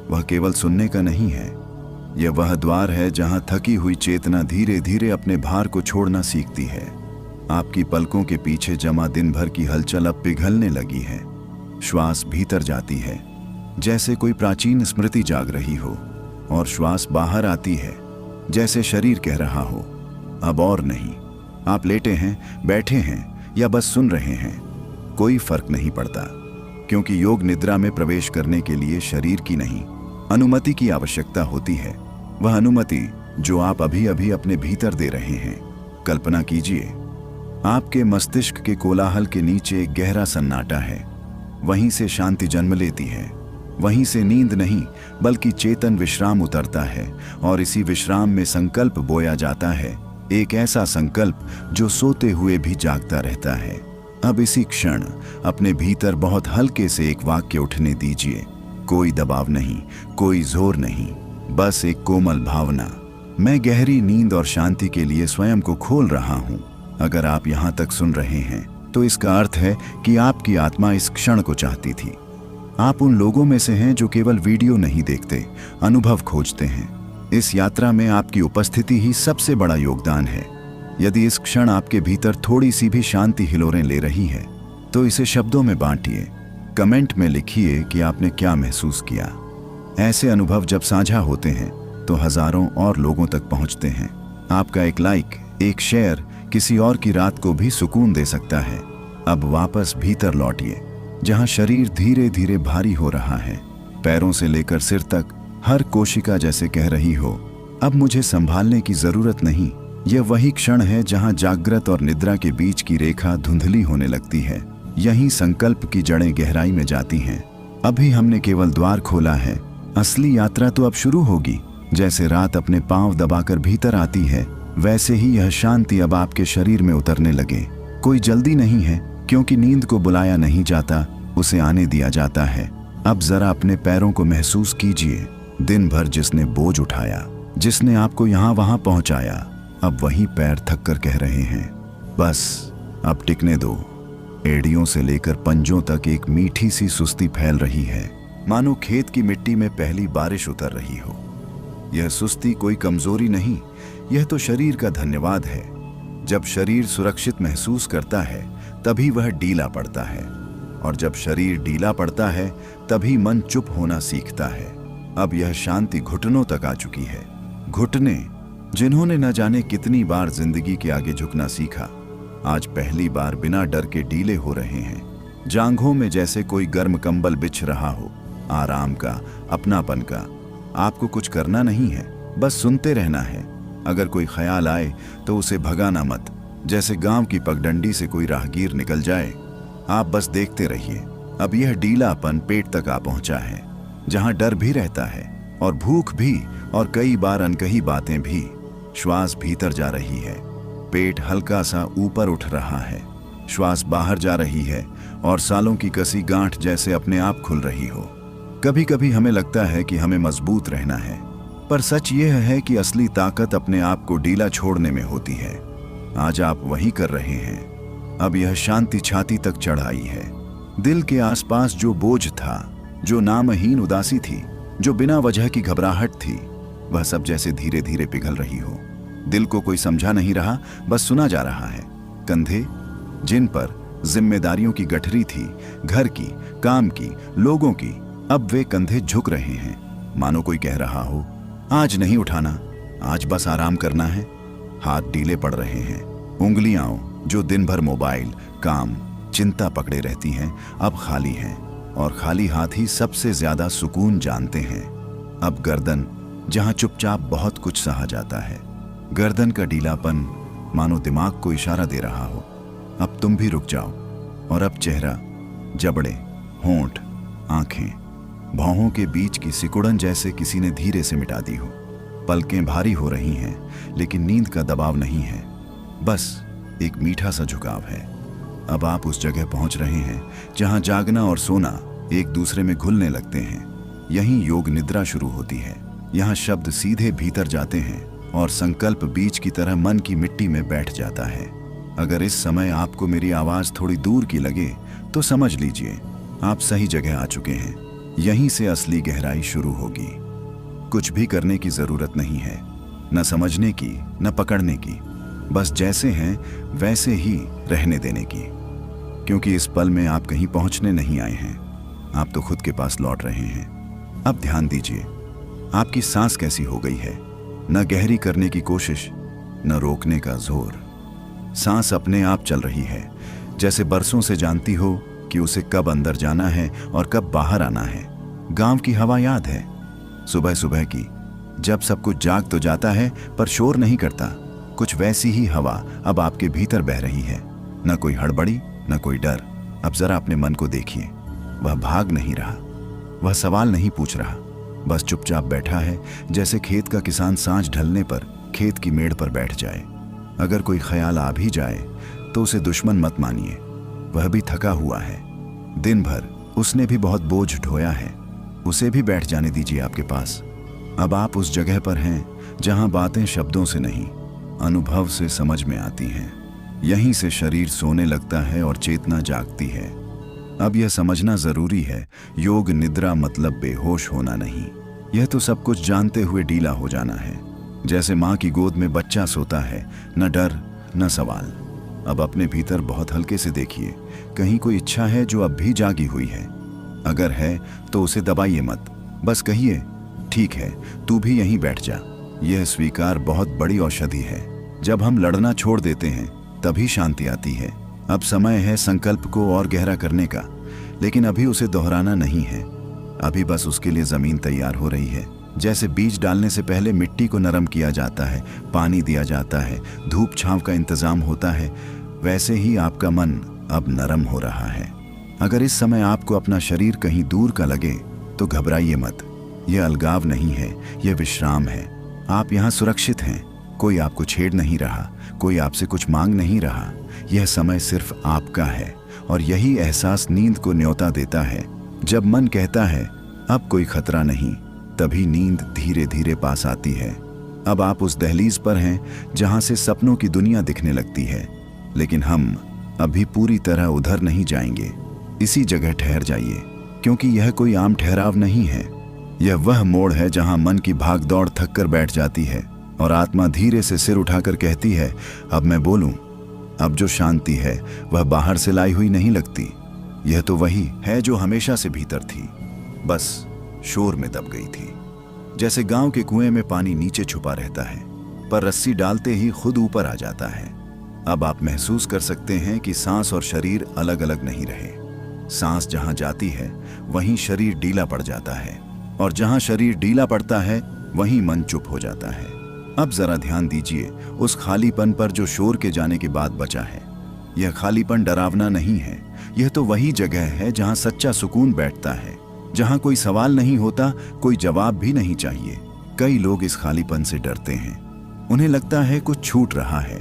वह केवल सुनने का नहीं है, यह वह द्वार है जहां थकी हुई चेतना धीरे धीरे अपने भार को छोड़ना सीखती है। आपकी पलकों के पीछे जमा दिन भर की हलचल अब पिघलने लगी है। श्वास भीतर जाती है जैसे कोई प्राचीन स्मृति जाग रही हो, और श्वास बाहर आती है जैसे शरीर कह रहा हो अब और नहीं। आप लेटे हैं, बैठे हैं या बस सुन रहे हैं, कोई फर्क नहीं पड़ता, क्योंकि योग निद्रा में प्रवेश करने के लिए शरीर की नहीं, अनुमति की आवश्यकता होती है। वह अनुमति जो आप अभी अभी अपने भीतर दे रहे हैं। कल्पना कीजिए, आपके मस्तिष्क के कोलाहल के नीचे एक गहरा सन्नाटा है, वहीं से शांति जन्म लेती है, वहीं से नींद नहीं बल्कि चेतन विश्राम उतरता है। और इसी विश्राम में संकल्प बोया जाता है, एक ऐसा संकल्प जो सोते हुए भी जागता रहता है। अब इसी क्षण अपने भीतर बहुत हल्के से एक वाक्य उठने दीजिए, कोई दबाव नहीं, कोई जोर नहीं, बस एक कोमल भावना। मैं गहरी नींद और शांति के लिए स्वयं को खोल रहा हूँ। अगर आप यहाँ तक सुन रहे हैं तो इसका अर्थ है कि आपकी आत्मा इस क्षण को चाहती थी। आप उन लोगों में से हैं जो केवल वीडियो नहीं देखते, अनुभव खोजते हैं। इस यात्रा में आपकी उपस्थिति ही सबसे बड़ा योगदान है। यदि इस क्षण आपके भीतर थोड़ी सी भी शांति हिलोरें ले रही है तो इसे शब्दों में बांटिए। कमेंट में लिखिए कि आपने क्या महसूस किया। ऐसे अनुभव जब साझा होते हैं तो हजारों और लोगों तक पहुंचते हैं। आपका एक लाइक, एक शेयर किसी और की रात को भी सुकून दे सकता है। अब वापस भीतर लौटिए, जहां शरीर धीरे धीरे भारी हो रहा है। पैरों से लेकर सिर तक हर कोशिका जैसे कह रही हो, अब मुझे संभालने की जरूरत नहीं। यह वही क्षण है जहां जागृत और निद्रा के बीच की रेखा धुंधली होने लगती है। यहीं संकल्प की जड़ें गहराई में जाती हैं। अभी हमने केवल द्वार खोला है, असली यात्रा तो अब शुरू होगी। जैसे रात अपने पांव दबाकर भीतर आती है, वैसे ही यह शांति अब आपके शरीर में उतरने लगे। कोई जल्दी नहीं है, क्योंकि नींद को बुलाया नहीं जाता, उसे आने दिया जाता है। अब जरा अपने पैरों को महसूस कीजिए। दिन भर जिसने बोझ उठाया, जिसने आपको यहाँ वहां पहुंचाया, अब वही पैर थक कर कह रहे हैं, बस अब टिकने दो। एड़ियों से लेकर पंजों तक एक मीठी सी सुस्ती फैल रही है, मानो खेत की मिट्टी में पहली बारिश उतर रही हो। यह सुस्ती कोई कमजोरी नहीं, यह तो शरीर का धन्यवाद है। जब शरीर सुरक्षित महसूस करता है तभी वह ढीला पड़ता है, और जब शरीर ढीला पड़ता है तभी मन चुप होना सीखता है। अब यह शांति घुटनों तक आ चुकी है। घुटने जिन्होंने न जाने कितनी बार जिंदगी के आगे झुकना सीखा, आज पहली बार बिना डर के ढीले हो रहे हैं। जांघों में जैसे कोई गर्म कंबल बिछ रहा हो, आराम का, अपनापन का। आपको कुछ करना नहीं है, बस सुनते रहना है। अगर कोई ख्याल आए तो उसे भगाना मत। जैसे गांव की पगडंडी से कोई राहगीर निकल जाए, आप बस देखते रहिए। अब यह ढीलापन पेट तक आ पहुंचा है, जहां डर भी रहता है और भूख भी, और कई बार अनकही बातें भी। श्वास भीतर जा रही है, पेट हल्का सा ऊपर उठ रहा है, श्वास बाहर जा रही है और सालों की कसी गांठ जैसे अपने आप खुल रही हो। कभी कभी हमें लगता है कि हमें मजबूत रहना है, पर सच यह है कि असली ताकत अपने आप को ढीला छोड़ने में होती है। आज आप वही कर रहे हैं। अब यह शांति छाती तक चढ़ आई है। दिल के आसपास जो बोझ था, जो नामहीन उदासी थी, जो बिना वजह की घबराहट थी, वह सब जैसे धीरे धीरे पिघल रही हो। दिल को कोई समझा नहीं रहा, बस सुना जा रहा है। कंधे जिन पर जिम्मेदारियों की गठरी थी, घर की, काम की, लोगों की, अब वे कंधे झुक रहे हैं। मानो कोई कह रहा हो, आज नहीं उठाना, आज बस आराम करना है। हाथ ढीले पड़ रहे हैं। उंगलियां जो दिन भर मोबाइल, काम, चिंता पकड़े रहती हैं, अब खाली हैं, और खाली हाथ ही सबसे ज्यादा सुकून जानते हैं। अब गर्दन, जहां चुपचाप बहुत कुछ सहा जाता है, गर्दन का ढीलापन मानो दिमाग को इशारा दे रहा हो, अब तुम भी रुक जाओ। और अब चेहरा, जबड़े, होंठ, आंखें, भौहों के बीच की सिकुड़न जैसे किसी ने धीरे से मिटा दी हो। पलकें भारी हो रही हैं, लेकिन नींद का दबाव नहीं है, बस एक मीठा सा झुकाव है। अब आप उस जगह पहुंच रहे हैं जहां जागना और सोना एक दूसरे में घुलने लगते हैं। यहीं योग निद्रा शुरू होती है। यहाँ शब्द सीधे भीतर जाते हैं और संकल्प बीज की तरह मन की मिट्टी में बैठ जाता है। अगर इस समय आपको मेरी आवाज थोड़ी दूर की लगे तो समझ लीजिए आप सही जगह आ चुके हैं। यहीं से असली गहराई शुरू होगी। कुछ भी करने की जरूरत नहीं है, न समझने की, न पकड़ने की, बस जैसे हैं वैसे ही रहने देने की। क्योंकि इस पल में आप कहीं पहुंचने नहीं आए हैं, आप तो खुद के पास लौट रहे हैं। अब ध्यान दीजिए, आपकी सांस कैसी हो गई है। न गहरी करने की कोशिश, न रोकने का जोर। सांस अपने आप चल रही है, जैसे बरसों से जानती हो कि उसे कब अंदर जाना है और कब बाहर आना है। गांव की हवा याद है, सुबह सुबह की, जब सब कुछ जाग तो जाता है पर शोर नहीं करता। कुछ वैसी ही हवा अब आपके भीतर बह रही है। न कोई हड़बड़ी, न कोई डर। अब जरा अपने मन को देखिए, वह भाग नहीं रहा, वह सवाल नहीं पूछ रहा, बस चुपचाप बैठा है, जैसे खेत का किसान सांझ ढलने पर खेत की मेड़ पर बैठ जाए। अगर कोई ख्याल आ भी जाए तो उसे दुश्मन मत मानिए, वह भी थका हुआ है। दिन भर उसने भी बहुत बोझ ढोया है। उसे भी बैठ जाने दीजिए आपके पास। अब आप उस जगह पर हैं जहां बातें शब्दों से नहीं, अनुभव से समझ में आती हैं। यहीं से शरीर सोने लगता है और चेतना जागती है। अब यह समझना जरूरी है, योग निद्रा मतलब बेहोश होना नहीं। यह तो सब कुछ जानते हुए ढीला हो जाना है। जैसे माँ की गोद में बच्चा सोता है, न डर न सवाल। अब अपने भीतर बहुत हल्के से देखिए, कहीं कोई इच्छा है जो अब भी जागी हुई है? अगर है तो उसे दबाइए मत, बस कहिए ठीक है, तू भी यहीं बैठ जा। यह स्वीकार बहुत बड़ी औषधि है। जब हम लड़ना छोड़ देते हैं तभी शांति आती है। अब समय है संकल्प को और गहरा करने का, लेकिन अभी उसे दोहराना नहीं है। अभी बस उसके लिए जमीन तैयार हो रही है। जैसे बीज डालने से पहले मिट्टी को नरम किया जाता है, पानी दिया जाता है, धूप छांव का इंतजाम होता है, वैसे ही आपका मन अब नरम हो रहा है। अगर इस समय आपको अपना शरीर कहीं दूर का लगे तो घबराइए मत। यह अलगाव नहीं है, यह विश्राम है। आप यहाँ सुरक्षित हैं। कोई आपको छेड़ नहीं रहा, कोई आपसे कुछ मांग नहीं रहा। यह समय सिर्फ आपका है और यही एहसास नींद को न्योता देता है। जब मन कहता है अब कोई खतरा नहीं, तभी नींद धीरे धीरे पास आती है। अब आप उस दहलीज पर हैं जहां से सपनों की दुनिया दिखने लगती है, लेकिन हम अभी पूरी तरह उधर नहीं जाएंगे। इसी जगह ठहर जाइए, क्योंकि यह कोई आम ठहराव नहीं है। यह वह मोड़ है जहां मन की भाग दौड़ थक कर बैठ जाती है और आत्मा धीरे से सिर उठाकर कहती है अब मैं बोलूं। अब जो शांति है वह बाहर से लाई हुई नहीं लगती। यह तो वही है जो हमेशा से भीतर थी, बस शोर में दब गई थी। जैसे गांव के कुएं में पानी नीचे छुपा रहता है, पर रस्सी डालते ही खुद ऊपर आ जाता है। अब आप महसूस कर सकते हैं कि सांस और शरीर अलग अलग नहीं रहे। सांस जहां जाती है वहीं शरीर ढीला पड़ जाता है, और जहां शरीर ढीला पड़ता है वहीं मन चुप हो जाता है। अब जरा ध्यान दीजिए उस खालीपन पर जो शोर के जाने के बाद बचा है। यह खालीपन डरावना नहीं है, यह तो वही जगह है जहां सच्चा सुकून बैठता है, जहां कोई सवाल नहीं होता, कोई जवाब भी नहीं चाहिए। कई लोग इस खालीपन से डरते हैं। उन्हें लगता है कुछ छूट रहा है,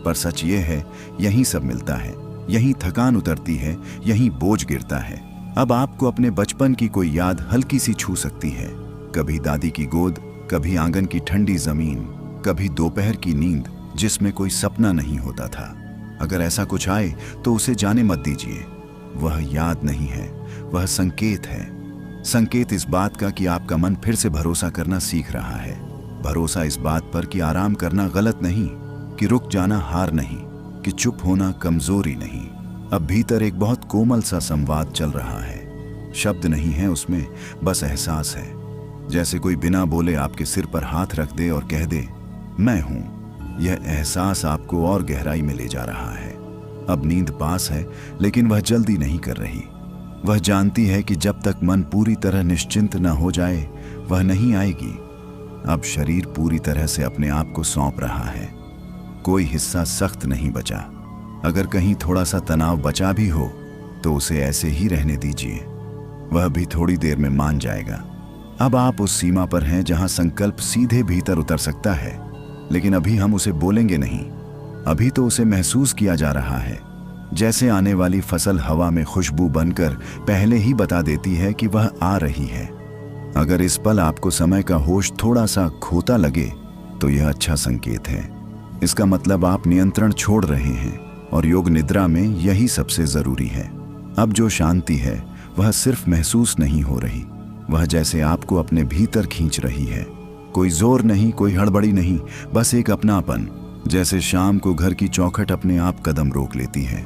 पर सच ये है यहीं सब मिलता है। यहीं थकान उतरती है, यहीं बोझ गिरता है। अब आपको अपने बचपन की कोई याद हल्की सी छू सकती है। कभी दादी की गोद, कभी आंगन की ठंडी जमीन, कभी दोपहर की नींद जिसमें कोई सपना नहीं होता था। अगर ऐसा कुछ आए तो उसे जाने मत दीजिए। वह याद नहीं है, वह संकेत है। संकेत इस बात का कि आपका मन फिर से भरोसा करना सीख रहा है। भरोसा इस बात पर कि आराम करना गलत नहीं, कि रुक जाना हार नहीं, कि चुप होना कमजोरी नहीं। अब भीतर एक बहुत कोमल सा संवाद चल रहा है। शब्द नहीं है उसमें, बस एहसास है। जैसे कोई बिना बोले आपके सिर पर हाथ रख दे और कह दे मैं हूं। यह एहसास आपको और गहराई में ले जा रहा है। अब नींद पास है, लेकिन वह जल्दी नहीं कर रही। वह जानती है कि जब तक मन पूरी तरह निश्चिंत न हो जाए वह नहीं आएगी। अब शरीर पूरी तरह से अपने आप को सौंप रहा है। कोई हिस्सा सख्त नहीं बचा। अगर कहीं थोड़ा सा तनाव बचा भी हो तो उसे ऐसे ही रहने दीजिए, वह भी थोड़ी देर में मान जाएगा। अब आप उस सीमा पर हैं जहां संकल्प सीधे भीतर उतर सकता है, लेकिन अभी हम उसे बोलेंगे नहीं। अभी तो उसे महसूस किया जा रहा है, जैसे आने वाली फसल हवा में खुशबू बनकर पहले ही बता देती है कि वह आ रही है। अगर इस पल आपको समय का होश थोड़ा सा खोता लगे तो यह अच्छा संकेत है। इसका मतलब आप नियंत्रण छोड़ रहे हैं, और योग निद्रा में यही सबसे जरूरी है। अब जो शांति है वह सिर्फ महसूस नहीं हो रही, वह जैसे आपको अपने भीतर खींच रही है। कोई जोर नहीं, कोई हड़बड़ी नहीं, बस एक अपनापन। जैसे शाम को घर की चौखट अपने आप कदम रोक लेती है।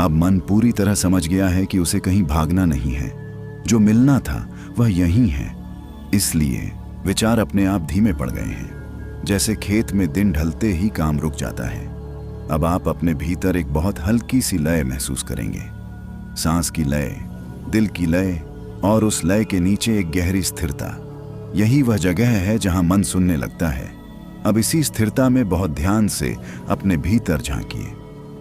अब मन पूरी तरह समझ गया है कि उसे कहीं भागना नहीं है। जो मिलना था वह यहीं है। इसलिए विचार अपने आप धीमे पड़ गए हैं। जैसे खेत में दिन ढलते ही काम रुक जाता है। अब आप अपने भीतर एक बहुत हल्की सी लय महसूस करेंगे। सांस की लय, दिल की लय, और उस लय के नीचे एक गहरी स्थिरता। यही वह जगह है जहां मन सुनने लगता है। अब इसी स्थिरता में बहुत ध्यान से अपने भीतर झांकिए।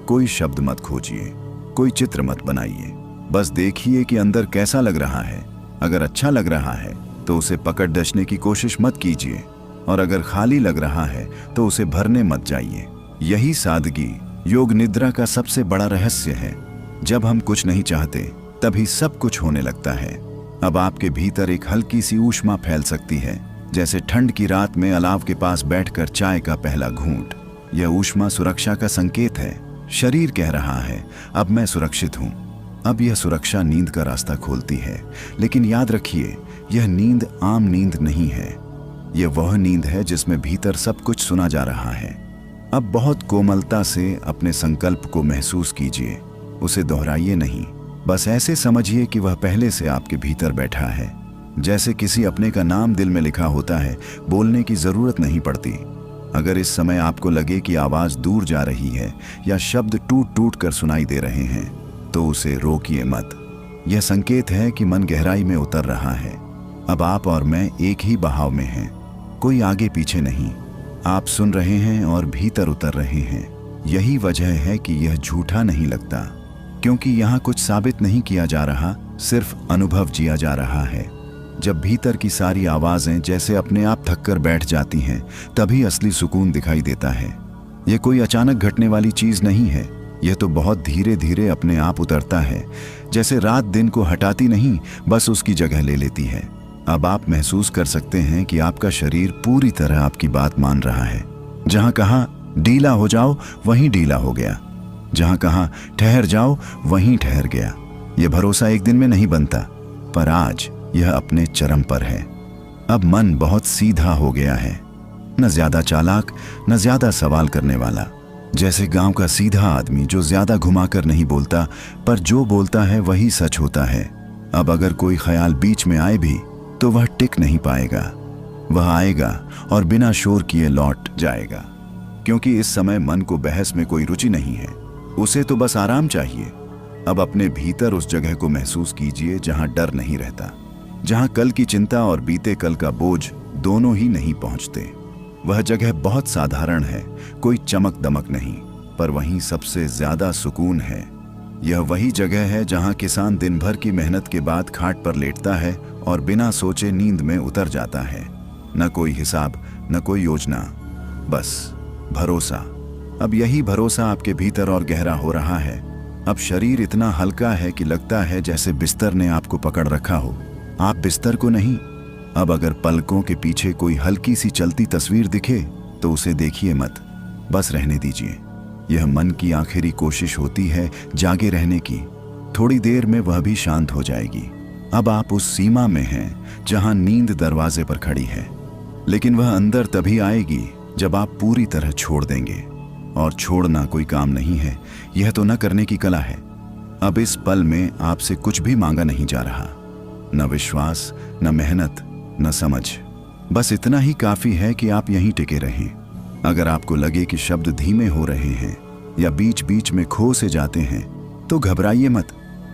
कोई शब्द मत खोजिए, कोई चित्र मत बनाइए, बस देखिए कि अंदर कैसा लग रहा है। अगर अच्छा लग रहा है तो उसे पकड़ डसने की कोशिश मत कीजिए, और अगर खाली लग रहा है तो उसे भरने मत जाइए। यही सादगी योग निद्रा का सबसे बड़ा रहस्य है। जब हम कुछ नहीं चाहते तभी सब कुछ होने लगता है। अब आपके भीतर एक हल्की सी ऊष्मा फैल सकती है, जैसे ठंड की रात में अलाव के पास बैठकर चाय का पहला घूंट। यह ऊष्मा सुरक्षा का संकेत है। शरीर कह रहा है, अब मैं सुरक्षित हूं। अब यह सुरक्षा नींद का रास्ता खोलती है। लेकिन याद रखिए, यह नींद आम नींद नहीं है। यह वह नींद है जिसमें भीतर सब कुछ सुना जा रहा है। अब बहुत कोमलता से अपने संकल्प को महसूस कीजिए। उसे दोहराइए नहीं, बस ऐसे समझिए कि वह पहले से आपके भीतर बैठा है। जैसे किसी अपने का नाम दिल में लिखा होता है, बोलने की जरूरत नहीं पड़ती। अगर इस समय आपको लगे कि आवाज दूर जा रही है या शब्द टूट टूट कर सुनाई दे रहे हैं, तो उसे रोकिए मत। यह संकेत है कि मन गहराई में उतर रहा है। अब आप और मैं एक ही बहाव में हैं, कोई आगे पीछे नहीं। आप सुन रहे हैं और भीतर उतर रहे हैं। यही वजह है कि यह झूठा नहीं लगता, क्योंकि यहाँ कुछ साबित नहीं किया जा रहा, सिर्फ अनुभव जिया जा रहा है। जब भीतर की सारी आवाजें जैसे अपने आप थक कर बैठ जाती हैं, तभी असली सुकून दिखाई देता है। यह कोई अचानक घटने वाली चीज नहीं है। यह तो बहुत धीरे धीरे अपने आप उतरता है, जैसे रात दिन को हटाती नहीं, बस उसकी जगह ले लेती है। अब आप महसूस कर सकते हैं कि आपका शरीर पूरी तरह आपकी बात मान रहा है। जहां कहा ढीला हो जाओ, वहीं ढीला हो गया। जहां कहा ठहर जाओ, वहीं ठहर गया। यह भरोसा एक दिन में नहीं बनता, पर आज यह अपने चरम पर है। अब मन बहुत सीधा हो गया है, न ज्यादा चालाक, न ज्यादा सवाल करने वाला। जैसे गांव का सीधा आदमी जो ज्यादा घुमाकर नहीं बोलता, पर जो बोलता है वही सच होता है। अब अगर कोई ख्याल बीच में आए भी, तो वह टिक नहीं पाएगा। वह आएगा और बिना शोर किए लौट जाएगा, क्योंकि इस समय मन को बहस में कोई रुचि नहीं है। उसे तो बस आराम चाहिए। अब अपने भीतर उस जगह को महसूस कीजिए जहां डर नहीं रहता, जहां कल की चिंता और बीते कल का बोझ दोनों ही नहीं पहुंचते। वह जगह बहुत साधारण है, कोई चमक दमक नहीं, पर वहीं सबसे ज्यादा सुकून है। यह वही जगह है जहां किसान दिन भर की मेहनत के बाद खाट पर लेटता है और बिना सोचे नींद में उतर जाता है। न कोई हिसाब, न कोई योजना, बस भरोसा। अब यही भरोसा आपके भीतर और गहरा हो रहा है। अब शरीर इतना हल्का है कि लगता है जैसे बिस्तर ने आपको पकड़ रखा हो, आप बिस्तर को नहीं। अब अगर पलकों के पीछे कोई हल्की सी चलती तस्वीर दिखे, तो उसे देखिए मत, बस रहने दीजिए। यह मन की आखिरी कोशिश होती है जागे रहने की। थोड़ी देर में वह भी शांत हो जाएगी। अब आप उस सीमा में हैं जहां नींद दरवाजे पर खड़ी है, लेकिन वह अंदर तभी आएगी जब आप पूरी तरह छोड़ देंगे। और छोड़ना कोई काम नहीं है, यह तो न करने की कला है। अब इस पल में आपसे कुछ भी मांगा नहीं जा रहा, न विश्वास, न मेहनत, न समझ। बस इतना ही काफी है कि आप यहीं टिके रहें। अगर आपको लगे कि शब्द धीमे हो रहे हैं या बीच बीच में खो से जाते हैं, तो घबराइए मत।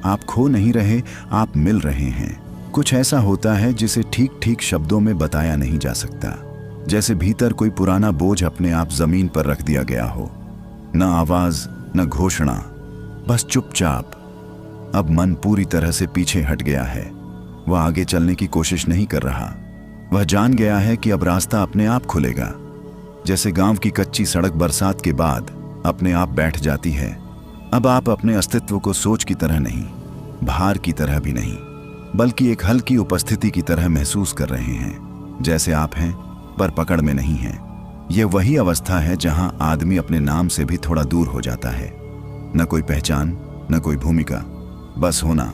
आप खो नहीं रहे, आप मिल रहे हैं। कुछ ऐसा होता है जिसे ठीक ठीक शब्दों में बताया नहीं जा सकता, जैसे भीतर कोई पुराना बोझ अपने आप जमीन पर रख दिया गया हो। न आवाज, न घोषणा, बस चुपचाप। अब मन पूरी तरह से पीछे हट गया है। वह आगे चलने की कोशिश नहीं कर रहा। वह जान गया है कि अब रास्ता अपने आप खुलेगा। जैसे गांव की कच्ची सड़क बरसात के बाद अपने आप बैठ जाती है। अब आप अपने अस्तित्व को सोच की तरह नहीं, भार की तरह भी नहीं, बल्कि एक हल्की उपस्थिति की तरह महसूस कर रहे हैं। जैसे आप हैं, पर पकड़ में नहीं हैं। यह वही अवस्था है जहां आदमी अपने नाम से भी थोड़ा दूर हो जाता है। न कोई पहचान, न कोई भूमिका, बस होना।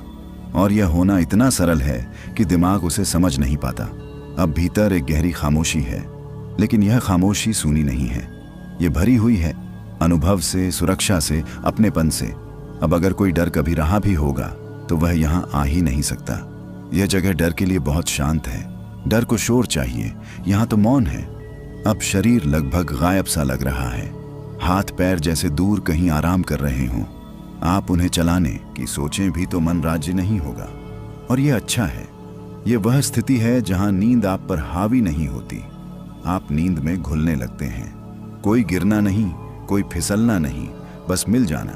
और यह होना इतना सरल है कि दिमाग उसे समझ नहीं पाता। अब भीतर एक गहरी खामोशी है, लेकिन यह खामोशी सूनी नहीं है। यह भरी हुई है अनुभव से, सुरक्षा से, अपनेपन से। अब अगर कोई डर कभी रहा भी होगा, तो वह यहाँ आ ही नहीं सकता। यह जगह डर के लिए बहुत शांत है। डर को शोर चाहिए, यहाँ तो मौन है। अब शरीर लगभग गायब सा लग रहा है। हाथ पैर जैसे दूर कहीं आराम कर रहे हों। आप उन्हें चलाने की सोचें भी तो मन राज्य नहीं होगा। और यह अच्छा है। यह वह स्थिति है जहां नींद आप पर हावी नहीं होती। आप नींद में घुलने लगते हैं। कोई गिरना नहीं, कोई फिसलना नहीं, बस मिल जाना।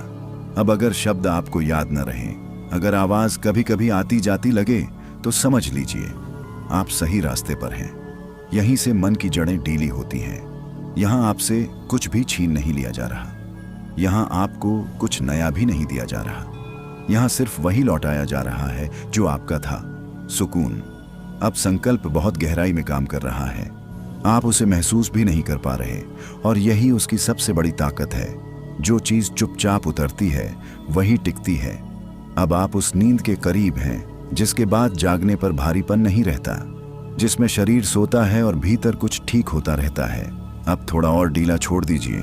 अब अगर शब्द आपको याद न रहे, अगर आवाज कभी कभी आती जाती लगे, तो समझ लीजिए आप सही रास्ते पर हैं। यहीं से मन की जड़ें ढीली होती हैं। यहाँ आपसे कुछ भी छीन नहीं लिया जा रहा। यहाँ आपको कुछ नया भी नहीं दिया जा रहा। यहाँ सिर्फ वही लौटाया जा रहा है जो आपका था। सुकून। अब संकल्प बहुत गहराई में काम कर रहा है, आप उसे महसूस भी नहीं कर पा रहे, और यही उसकी सबसे बड़ी ताकत है। जो चीज चुपचाप उतरती है वही टिकती है। अब आप उस नींद के करीब हैं जिसके बाद जागने पर भारीपन नहीं रहता, जिसमें शरीर सोता है और भीतर कुछ ठीक होता रहता है। अब थोड़ा और ढीला छोड़ दीजिए,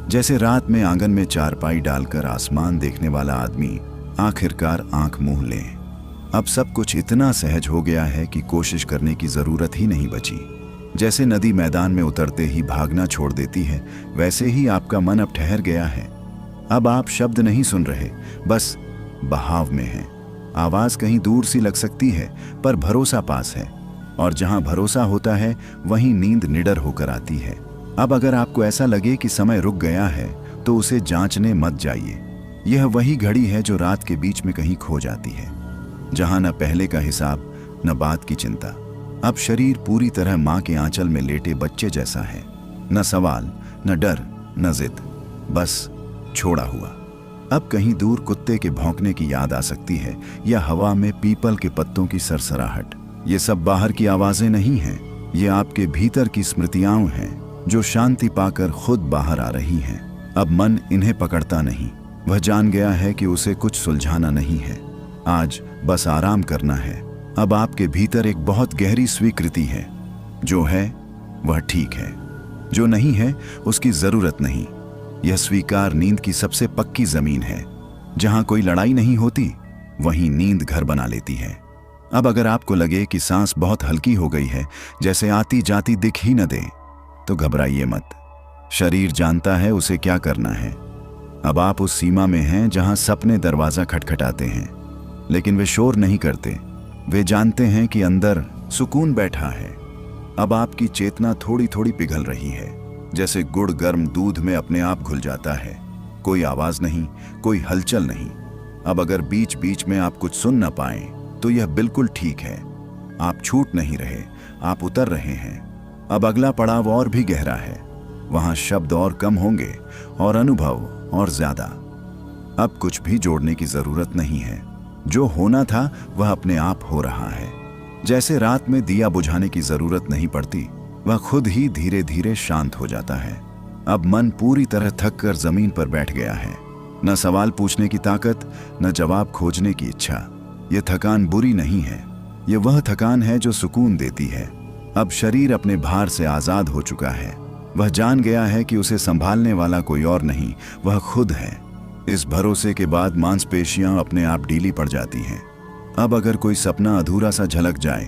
जैसे रात में आंगन में चारपाई डालकर आसमान देखने वाला आदमी आखिरकार आंख मूंद ले। अब सब कुछ इतना सहज हो गया है कि कोशिश करने की जरूरत ही नहीं बची। जैसे नदी मैदान में उतरते ही भागना छोड़ देती है, वैसे ही आपका मन अब ठहर गया है। अब आप शब्द नहीं सुन रहे, बस बहाव में हैं। आवाज कहीं दूर सी लग सकती है, पर भरोसा पास है, और जहां भरोसा होता है वहीं नींद निडर होकर आती है। अब अगर आपको ऐसा लगे कि समय रुक गया है तो उसे जांचने मत जाइए। यह वही घड़ी है जो रात के बीच में कहीं खो जाती है, जहां न पहले का हिसाब न बाद की चिंता। अब शरीर पूरी तरह मां के आंचल में लेटे बच्चे जैसा है, न सवाल, न डर, न जिद, बस छोड़ा हुआ। अब कहीं दूर कुत्ते के भौंकने की याद आ सकती है, या हवा में पीपल के पत्तों की सरसराहट। ये सब बाहर की आवाजें नहीं हैं, ये आपके भीतर की स्मृतियां हैं जो शांति पाकर खुद बाहर आ रही हैं। अब मन इन्हें पकड़ता नहीं, वह जान गया है कि उसे कुछ सुलझाना नहीं है, आज बस आराम करना है। अब आपके भीतर एक बहुत गहरी स्वीकृति है, जो है वह ठीक है, जो नहीं है उसकी जरूरत नहीं। यह स्वीकार नींद की सबसे पक्की जमीन है। जहां कोई लड़ाई नहीं होती वहीं नींद घर बना लेती है। अब अगर आपको लगे कि सांस बहुत हल्की हो गई है, जैसे आती जाती दिख ही न दे, तो घबराइए मत। शरीर जानता है उसे क्या करना है। अब आप उस सीमा में हैं जहां सपने दरवाजा खटखटाते हैं, लेकिन वे शोर नहीं करते। वे जानते हैं कि अंदर सुकून बैठा है। अब आपकी चेतना थोड़ी थोड़ी पिघल रही है, जैसे गुड़ गर्म दूध में अपने आप घुल जाता है। कोई आवाज नहीं, कोई हलचल नहीं। अब अगर बीच बीच में आप कुछ सुन न पाएं, तो यह बिल्कुल ठीक है। आप छूट नहीं रहे, आप उतर रहे हैं। अब अगला पड़ाव और भी गहरा है, वहां शब्द और कम होंगे और अनुभव और ज्यादा। अब कुछ भी जोड़ने की जरूरत नहीं है, जो होना था वह अपने आप हो रहा है। जैसे रात में दिया बुझाने की जरूरत नहीं पड़ती, वह खुद ही धीरे धीरे शांत हो जाता है। अब मन पूरी तरह थक कर जमीन पर बैठ गया है। न सवाल पूछने की ताकत, न जवाब खोजने की इच्छा। यह थकान बुरी नहीं है, यह वह थकान है जो सुकून देती है। अब शरीर अपने भार से आजाद हो चुका है। वह जान गया है कि उसे संभालने वाला कोई और नहीं, वह खुद है। इस भरोसे के बाद मांसपेशियां अपने आप ढीली पड़ जाती हैं। अब अगर कोई सपना अधूरा सा झलक जाए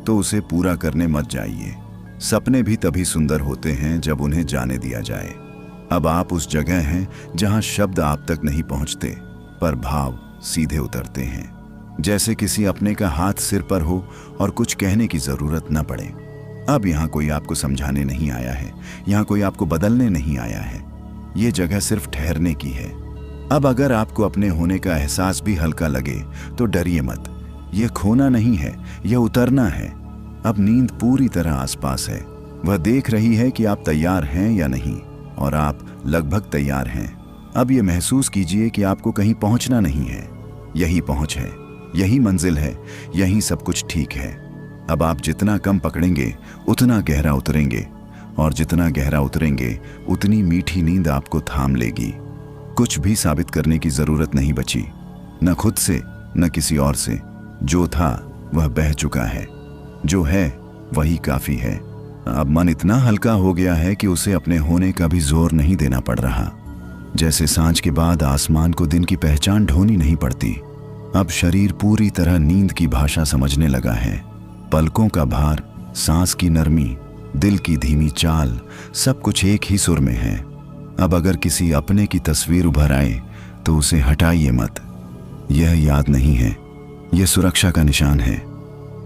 तो उसे पूरा करने मत जाइए। सपने भी तभी सुंदर होते हैं जब उन्हें जाने दिया जाए। अब आप उस जगह हैं जहां शब्द आप तक नहीं पहुंचते, पर भाव सीधे उतरते हैं। जैसे किसी अपने का हाथ सिर पर हो और कुछ कहने की जरूरत न पड़े। अब यहाँ कोई आपको समझाने नहीं आया है, यहाँ कोई आपको बदलने नहीं आया है। ये जगह सिर्फ ठहरने की है। अब अगर आपको अपने होने का एहसास भी हल्का लगे तो डरिए मत। यह खोना नहीं है, यह उतरना है। अब नींद पूरी तरह आसपास है। वह देख रही है कि आप तैयार हैं या नहीं, और आप लगभग तैयार हैं। अब यह महसूस कीजिए कि आपको कहीं पहुंचना नहीं है। यही पहुंच है, यही मंजिल है, यही सब कुछ ठीक है। अब आप जितना कम पकड़ेंगे उतना गहरा उतरेंगे, और जितना गहरा उतरेंगे उतनी मीठी नींद आपको थाम लेगी। कुछ भी साबित करने की जरूरत नहीं बची, न खुद से न किसी और से। जो था वह बह चुका है, जो है वही काफी है। अब मन इतना हल्का हो गया है कि उसे अपने होने का भी जोर नहीं देना पड़ रहा। जैसे सांझ के बाद आसमान को दिन की पहचान ढोनी नहीं पड़ती। अब शरीर पूरी तरह नींद की भाषा समझने लगा है। पलकों का भार, सांस की नरमी, दिल की धीमी चाल, सब कुछ एक ही सुर में है। अब अगर किसी अपने की तस्वीर उभर आए तो उसे हटाइए मत। यह याद नहीं है, यह सुरक्षा का निशान है।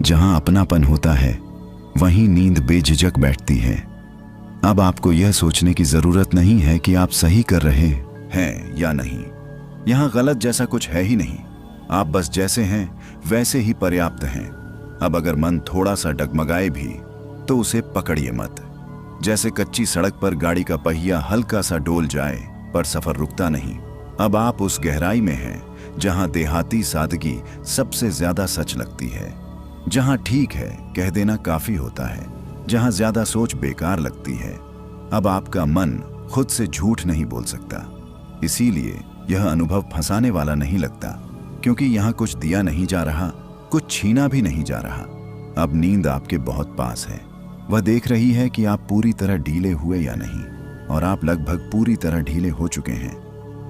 जहां अपनापन होता है वहीं नींद बेझिझक बैठती है। अब आपको यह सोचने की जरूरत नहीं है कि आप सही कर रहे हैं या नहीं। यहां गलत जैसा कुछ है ही नहीं। आप बस जैसे हैं वैसे ही पर्याप्त हैं। अब अगर मन थोड़ा सा डगमगाए भी तो उसे पकड़िए मत। जैसे कच्ची सड़क पर गाड़ी का पहिया हल्का सा डोल जाए पर सफर रुकता नहीं। अब आप उस गहराई में हैं जहां देहाती सादगी सबसे ज्यादा सच लगती है। जहां ठीक है कह देना काफी होता है, जहां ज्यादा सोच बेकार लगती है। अब आपका मन खुद से झूठ नहीं बोल सकता। इसीलिए यह अनुभव फंसाने वाला नहीं लगता, क्योंकि यहाँ कुछ दिया नहीं जा रहा, कुछ छीना भी नहीं जा रहा। अब नींद आपके बहुत पास है। वह देख रही है कि आप पूरी तरह ढीले हुए या नहीं, और आप लगभग पूरी तरह ढीले हो चुके हैं।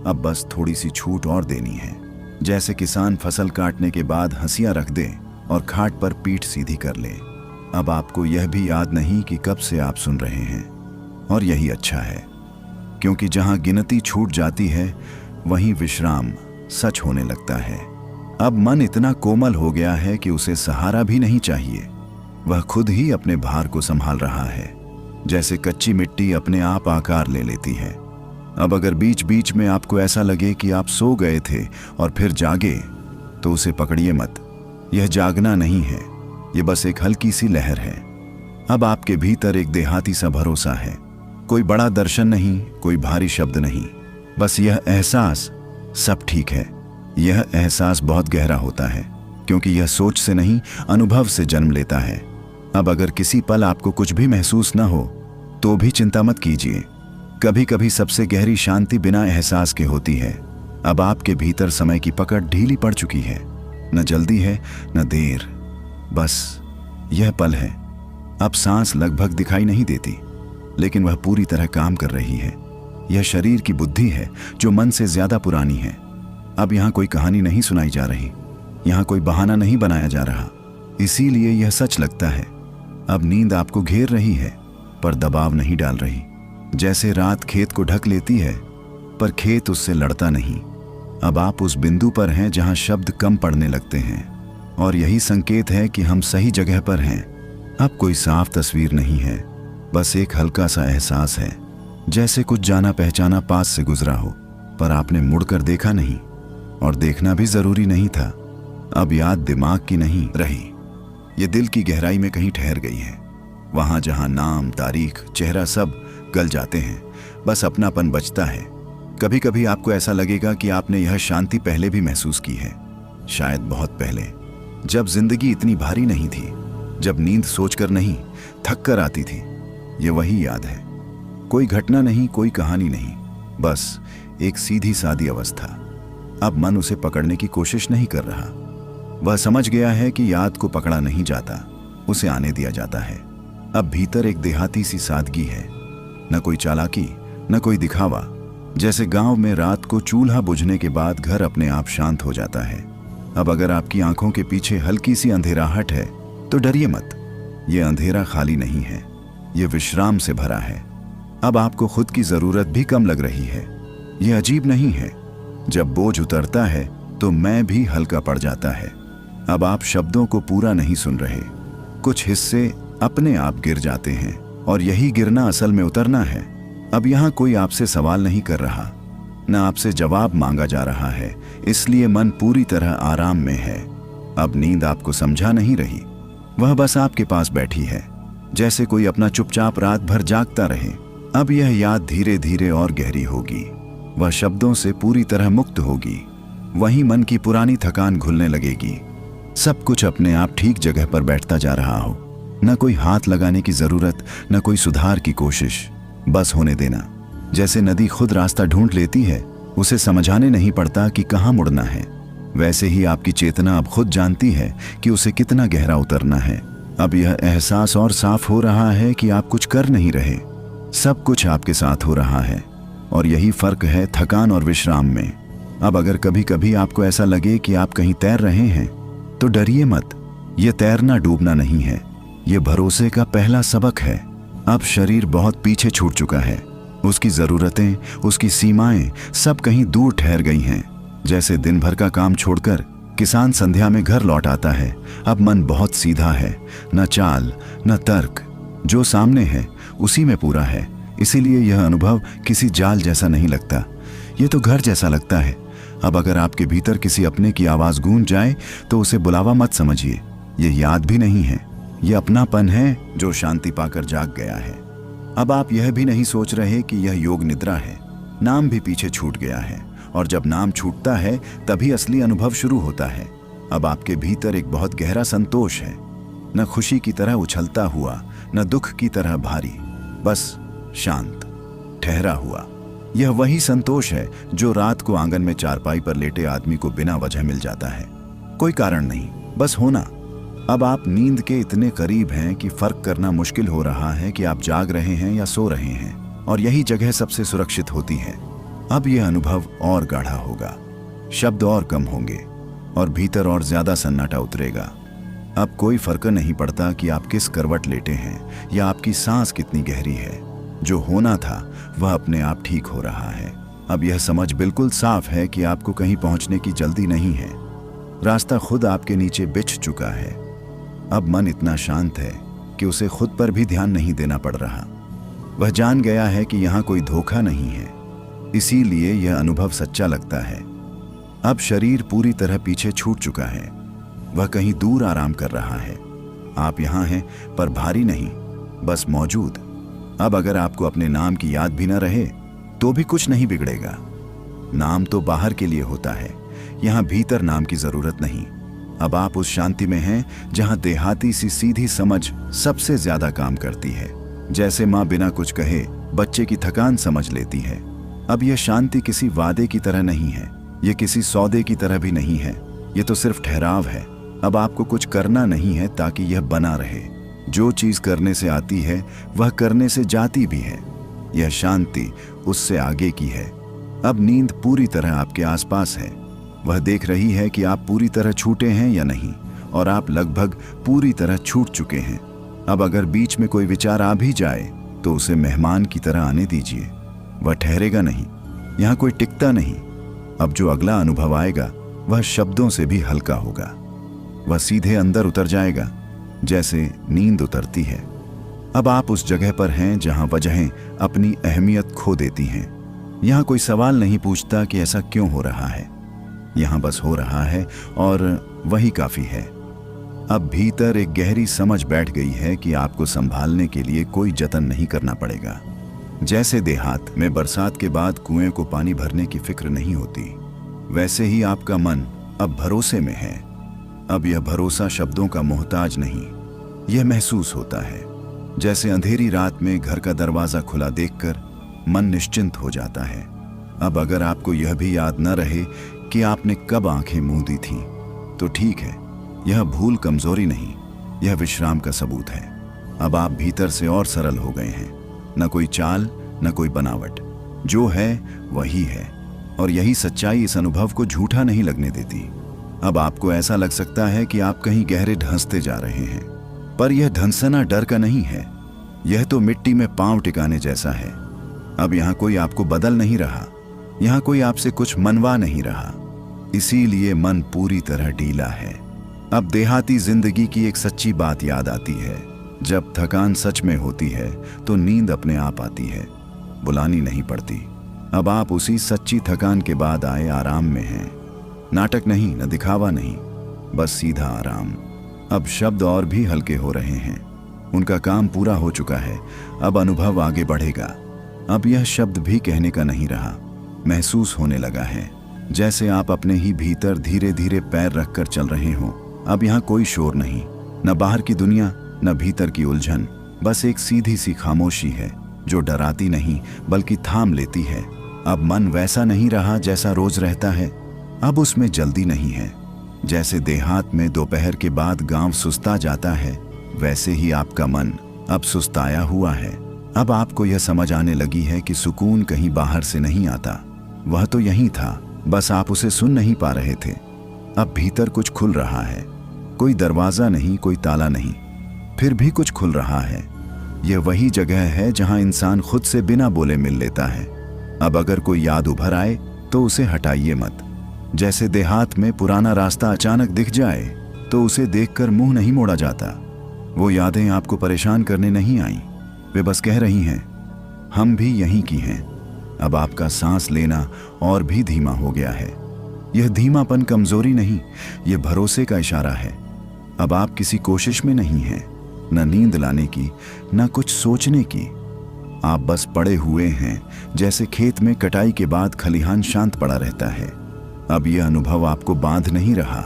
अब बस थोड़ी सी छूट और देनी है, जैसे किसान फसल काटने के बाद हंसियां रख दे और खाट पर पीठ सीधी कर ले। अब आपको यह भी याद नहीं कि कब से आप सुन रहे हैं, और यही अच्छा है, क्योंकि जहां गिनती छूट जाती है वहीं विश्राम सच होने लगता है। अब मन इतना कोमल हो गया है कि उसे सहारा भी नहीं चाहिए। वह खुद ही अपने भार को संभाल रहा है, जैसे कच्ची मिट्टी अपने आप आकार ले लेती है। अब अगर बीच बीच में आपको ऐसा लगे कि आप सो गए थे और फिर जागे, तो उसे पकड़िए मत। यह जागना नहीं है, यह बस एक हल्की सी लहर है। अब आपके भीतर एक देहाती सा भरोसा है। कोई बड़ा दर्शन नहीं, कोई भारी शब्द नहीं, बस यह एहसास सब ठीक है। यह एहसास बहुत गहरा होता है, क्योंकि यह सोच से नहीं, अनुभव से जन्म लेता है। अब अगर किसी पल आपको कुछ भी महसूस न हो, तो भी चिंता मत कीजिए। कभी कभी सबसे गहरी शांति बिना एहसास के होती है। अब आपके भीतर समय की पकड़ ढीली पड़ चुकी है। न जल्दी है न देर, बस यह पल है। अब सांस लगभग दिखाई नहीं देती, लेकिन वह पूरी तरह काम कर रही है। यह शरीर की बुद्धि है जो मन से ज्यादा पुरानी है। अब यहाँ कोई कहानी नहीं सुनाई जा रही, यहाँ कोई बहाना नहीं बनाया जा रहा। इसीलिए यह सच लगता है। अब नींद आपको घेर रही है, पर दबाव नहीं डाल रही। जैसे रात खेत को ढक लेती है, पर खेत उससे लड़ता नहीं। अब आप उस बिंदु पर हैं जहां शब्द कम पड़ने लगते हैं, और यही संकेत है कि हम सही जगह पर हैं। अब कोई साफ तस्वीर नहीं है, बस एक हल्का सा एहसास है, जैसे कुछ जाना पहचाना पास से गुजरा हो, पर आपने मुड़कर देखा नहीं, और देखना भी जरूरी नहीं था। अब याद दिमाग की नहीं रही, ये दिल की गहराई में कहीं ठहर गई है। वहां जहां नाम, तारीख, चेहरा सब गल जाते हैं, बस अपनापन बचता है। कभी कभी आपको ऐसा लगेगा कि आपने यह शांति पहले भी महसूस की है, शायद बहुत पहले, जब जिंदगी इतनी भारी नहीं थी, जब नींद सोचकर नहीं थक कर आती थी। ये वही याद है, कोई घटना नहीं, कोई कहानी नहीं, बस एक सीधी सादी अवस्था। अब मन उसे पकड़ने की कोशिश नहीं कर रहा। वह समझ गया है कि याद को पकड़ा नहीं जाता, उसे आने दिया जाता है। अब भीतर एक देहाती सी सादगी है, न कोई चालाकी, न कोई दिखावा। जैसे गांव में रात को चूल्हा बुझने के बाद घर अपने आप शांत हो जाता है। अब अगर आपकी आंखों के पीछे हल्की सी अंधेराहट है, तो डरिए मत। यह अंधेरा खाली नहीं है, यह विश्राम से भरा है। अब आपको खुद की जरूरत भी कम लग रही है। यह अजीब नहीं है, जब बोझ उतरता है तो मैं भी हल्का पड़ जाता है। अब आप शब्दों को पूरा नहीं सुन रहे, कुछ हिस्से अपने आप गिर जाते हैं, और यही गिरना असल में उतरना है। अब यहाँ कोई आपसे सवाल नहीं कर रहा, न आपसे जवाब मांगा जा रहा है, इसलिए मन पूरी तरह आराम में है। अब नींद आपको समझा नहीं रही, वह बस आपके पास बैठी है, जैसे कोई अपना चुपचाप रात भर जागता रहे। अब यह याद धीरे धीरे और गहरी होगी, वह शब्दों से पूरी तरह मुक्त होगी। वहीं मन की पुरानी थकान घुलने लगेगी। सब कुछ अपने आप ठीक जगह पर बैठता जा रहा हो, न कोई हाथ लगाने की जरूरत, न कोई सुधार की कोशिश, बस होने देना। जैसे नदी खुद रास्ता ढूंढ लेती है, उसे समझाने नहीं पड़ता कि कहाँ मुड़ना है, वैसे ही आपकी चेतना अब खुद जानती है कि उसे कितना गहरा उतरना है। अब यह एहसास और साफ हो रहा है कि आप कुछ कर नहीं रहे, सब कुछ आपके साथ हो रहा है, और यही फर्क है थकान और विश्राम में। अब अगर कभी कभी आपको ऐसा लगे कि आप कहीं तैर रहे हैं, तो डरिए मत। यह तैरना डूबना नहीं है, यह भरोसे का पहला सबक है। अब शरीर बहुत पीछे छूट चुका है, उसकी जरूरतें, उसकी सीमाएं सब कहीं दूर ठहर गई हैं। जैसे दिन भर का काम छोड़कर किसान संध्या में घर लौट आता है, अब मन बहुत सीधा है, न चाल न तर्क, जो सामने है उसी में पूरा है। इसीलिए यह अनुभव किसी जाल जैसा नहीं लगता, ये तो घर जैसा लगता है। अब अगर आपके भीतर किसी अपने की आवाज गूंज जाए, तो उसे बुलावा मत समझिए, ये याद भी नहीं है, ये अपनापन है जो शांति पाकर जाग गया है। अब आप यह भी नहीं सोच रहे कि यह योग निद्रा है, नाम भी पीछे छूट गया है, और जब नाम छूटता है तभी असली अनुभव शुरू होता है। अब आपके भीतर एक बहुत गहरा संतोष है, न खुशी की तरह उछलता हुआ, न दुख की तरह भारी, बस शांत, ठहरा हुआ। यह वही संतोष है जो रात को आंगन में चारपाई पर लेटे आदमी को बिना वजह मिल जाता है। कोई कारण नहीं, बस होना। अब आप नींद के इतने करीब हैं कि फर्क करना मुश्किल हो रहा है कि आप जाग रहे हैं या सो रहे हैं, और यही जगह सबसे सुरक्षित होती है। अब यह अनुभव और गाढ़ा होगा, शब्द और कम होंगे, और भीतर और ज्यादा सन्नाटा उतरेगा। अब कोई फर्क नहीं पड़ता कि आप किस करवट लेटे हैं या आपकी सांस कितनी गहरी है। जो होना था वह अपने आप ठीक हो रहा है। अब यह समझ बिल्कुल साफ है कि आपको कहीं पहुंचने की जल्दी नहीं है। रास्ता खुद आपके नीचे बिछ चुका है। अब मन इतना शांत है कि उसे खुद पर भी ध्यान नहीं देना पड़ रहा। वह जान गया है कि यहाँ कोई धोखा नहीं है, इसीलिए यह अनुभव सच्चा लगता है। अब शरीर पूरी तरह पीछे छूट चुका है, वह कहीं दूर आराम कर रहा है। आप यहाँ हैं पर भारी नहीं, बस मौजूद। अब अगर आपको अपने नाम की याद भी न रहे तो भी कुछ नहीं बिगड़ेगा। नाम तो बाहर के लिए होता है, यहाँ भीतर नाम की जरूरत नहीं। अब आप उस शांति में हैं जहाँ देहाती सी सीधी समझ सबसे ज्यादा काम करती है। जैसे माँ बिना कुछ कहे बच्चे की थकान समझ लेती है। अब यह शांति किसी वादे की तरह नहीं है, यह किसी सौदे की तरह भी नहीं है, यह तो सिर्फ ठहराव है। अब आपको कुछ करना नहीं है ताकि यह बना रहे। जो चीज करने से आती है वह करने से जाती भी है। यह शांति उससे आगे की है। अब नींद पूरी तरह आपके आसपास है। वह देख रही है कि आप पूरी तरह छूटे हैं या नहीं, और आप लगभग पूरी तरह छूट चुके हैं। अब अगर बीच में कोई विचार आ भी जाए तो उसे मेहमान की तरह आने दीजिए। वह ठहरेगा नहीं, यहाँ कोई टिकता नहीं। अब जो अगला अनुभव आएगा वह शब्दों से भी हल्का होगा। वह सीधे अंदर उतर जाएगा जैसे नींद उतरती है। अब आप उस जगह पर हैं जहां वजहें अपनी अहमियत खो देती हैं। यहाँ कोई सवाल नहीं पूछता कि ऐसा क्यों हो रहा है, यहाँ बस हो रहा है और वही काफी है। अब भीतर एक गहरी समझ बैठ गई है कि आपको संभालने के लिए कोई जतन नहीं करना पड़ेगा। जैसे देहात में बरसात के बाद कुएं को पानी भरने की फिक्र नहीं होती, वैसे ही आपका मन अब भरोसे में है। अब यह भरोसा शब्दों का मोहताज नहीं, यह महसूस होता है। जैसे अंधेरी रात में घर का दरवाजा खुला देखकर मन निश्चिंत हो जाता है। अब अगर आपको यह भी याद न रहे कि आपने कब आंखें मूंद दी थीं, तो ठीक है, यह भूल कमजोरी नहीं, यह विश्राम का सबूत है। अब आप भीतर से और सरल हो गए हैं, न कोई चाल न कोई बनावट, जो है वही है, और यही सच्चाई इस अनुभव को झूठा नहीं लगने देती। अब आपको ऐसा लग सकता है कि आप कहीं गहरे ढंसते जा रहे हैं, पर यह ढंसना डर का नहीं है, यह तो मिट्टी में पांव टिकाने जैसा है। अब यहाँ कोई आपको बदल नहीं रहा, यहाँ कोई आपसे कुछ मनवा नहीं रहा, इसीलिए मन पूरी तरह ढीला है। अब देहाती जिंदगी की एक सच्ची बात याद आती है, जब थकान सच में होती है तो नींद अपने आप आती है, बुलानी नहीं पड़ती। अब आप उसी सच्ची थकान के बाद आए आराम में हैं, नाटक नहीं, न दिखावा नहीं, बस सीधा आराम। अब शब्द और भी हल्के हो रहे हैं, उनका काम पूरा हो चुका है। अब अनुभव आगे बढ़ेगा। अब यह शब्द भी कहने का नहीं रहा, महसूस होने लगा है, जैसे आप अपने ही भीतर धीरे धीरे पैर रखकर चल रहे हों। अब यहाँ कोई शोर नहीं, न बाहर की दुनिया न भीतर की उलझन, बस एक सीधी सी खामोशी है जो डराती नहीं बल्कि थाम लेती है। अब मन वैसा नहीं रहा जैसा रोज रहता है, अब उसमें जल्दी नहीं है। जैसे देहात में दोपहर के बाद गांव सुस्ता जाता है, वैसे ही आपका मन अब सुस्ताया हुआ है। अब आपको यह समझ आने लगी है कि सुकून कहीं बाहर से नहीं आता, वह तो यहीं था, बस आप उसे सुन नहीं पा रहे थे। अब भीतर कुछ खुल रहा है, कोई दरवाजा नहीं, कोई ताला नहीं, फिर भी कुछ खुल रहा है। यह वही जगह है जहां इंसान खुद से बिना बोले मिल लेता है। अब अगर कोई याद उभर आए तो उसे हटाइए मत। जैसे देहात में पुराना रास्ता अचानक दिख जाए तो उसे देखकर मुंह नहीं मोड़ा जाता। वो यादें आपको परेशान करने नहीं आई, वे बस कह रही हैं हम भी यहीं की हैं। अब आपका सांस लेना और भी धीमा हो गया है। यह धीमापन कमजोरी नहीं, यह भरोसे का इशारा है। अब आप किसी कोशिश में नहीं हैं, न नींद लाने की न कुछ सोचने की। आप बस पड़े हुए हैं, जैसे खेत में कटाई के बाद खलिहान शांत पड़ा रहता है। अब यह अनुभव आपको बांध नहीं रहा,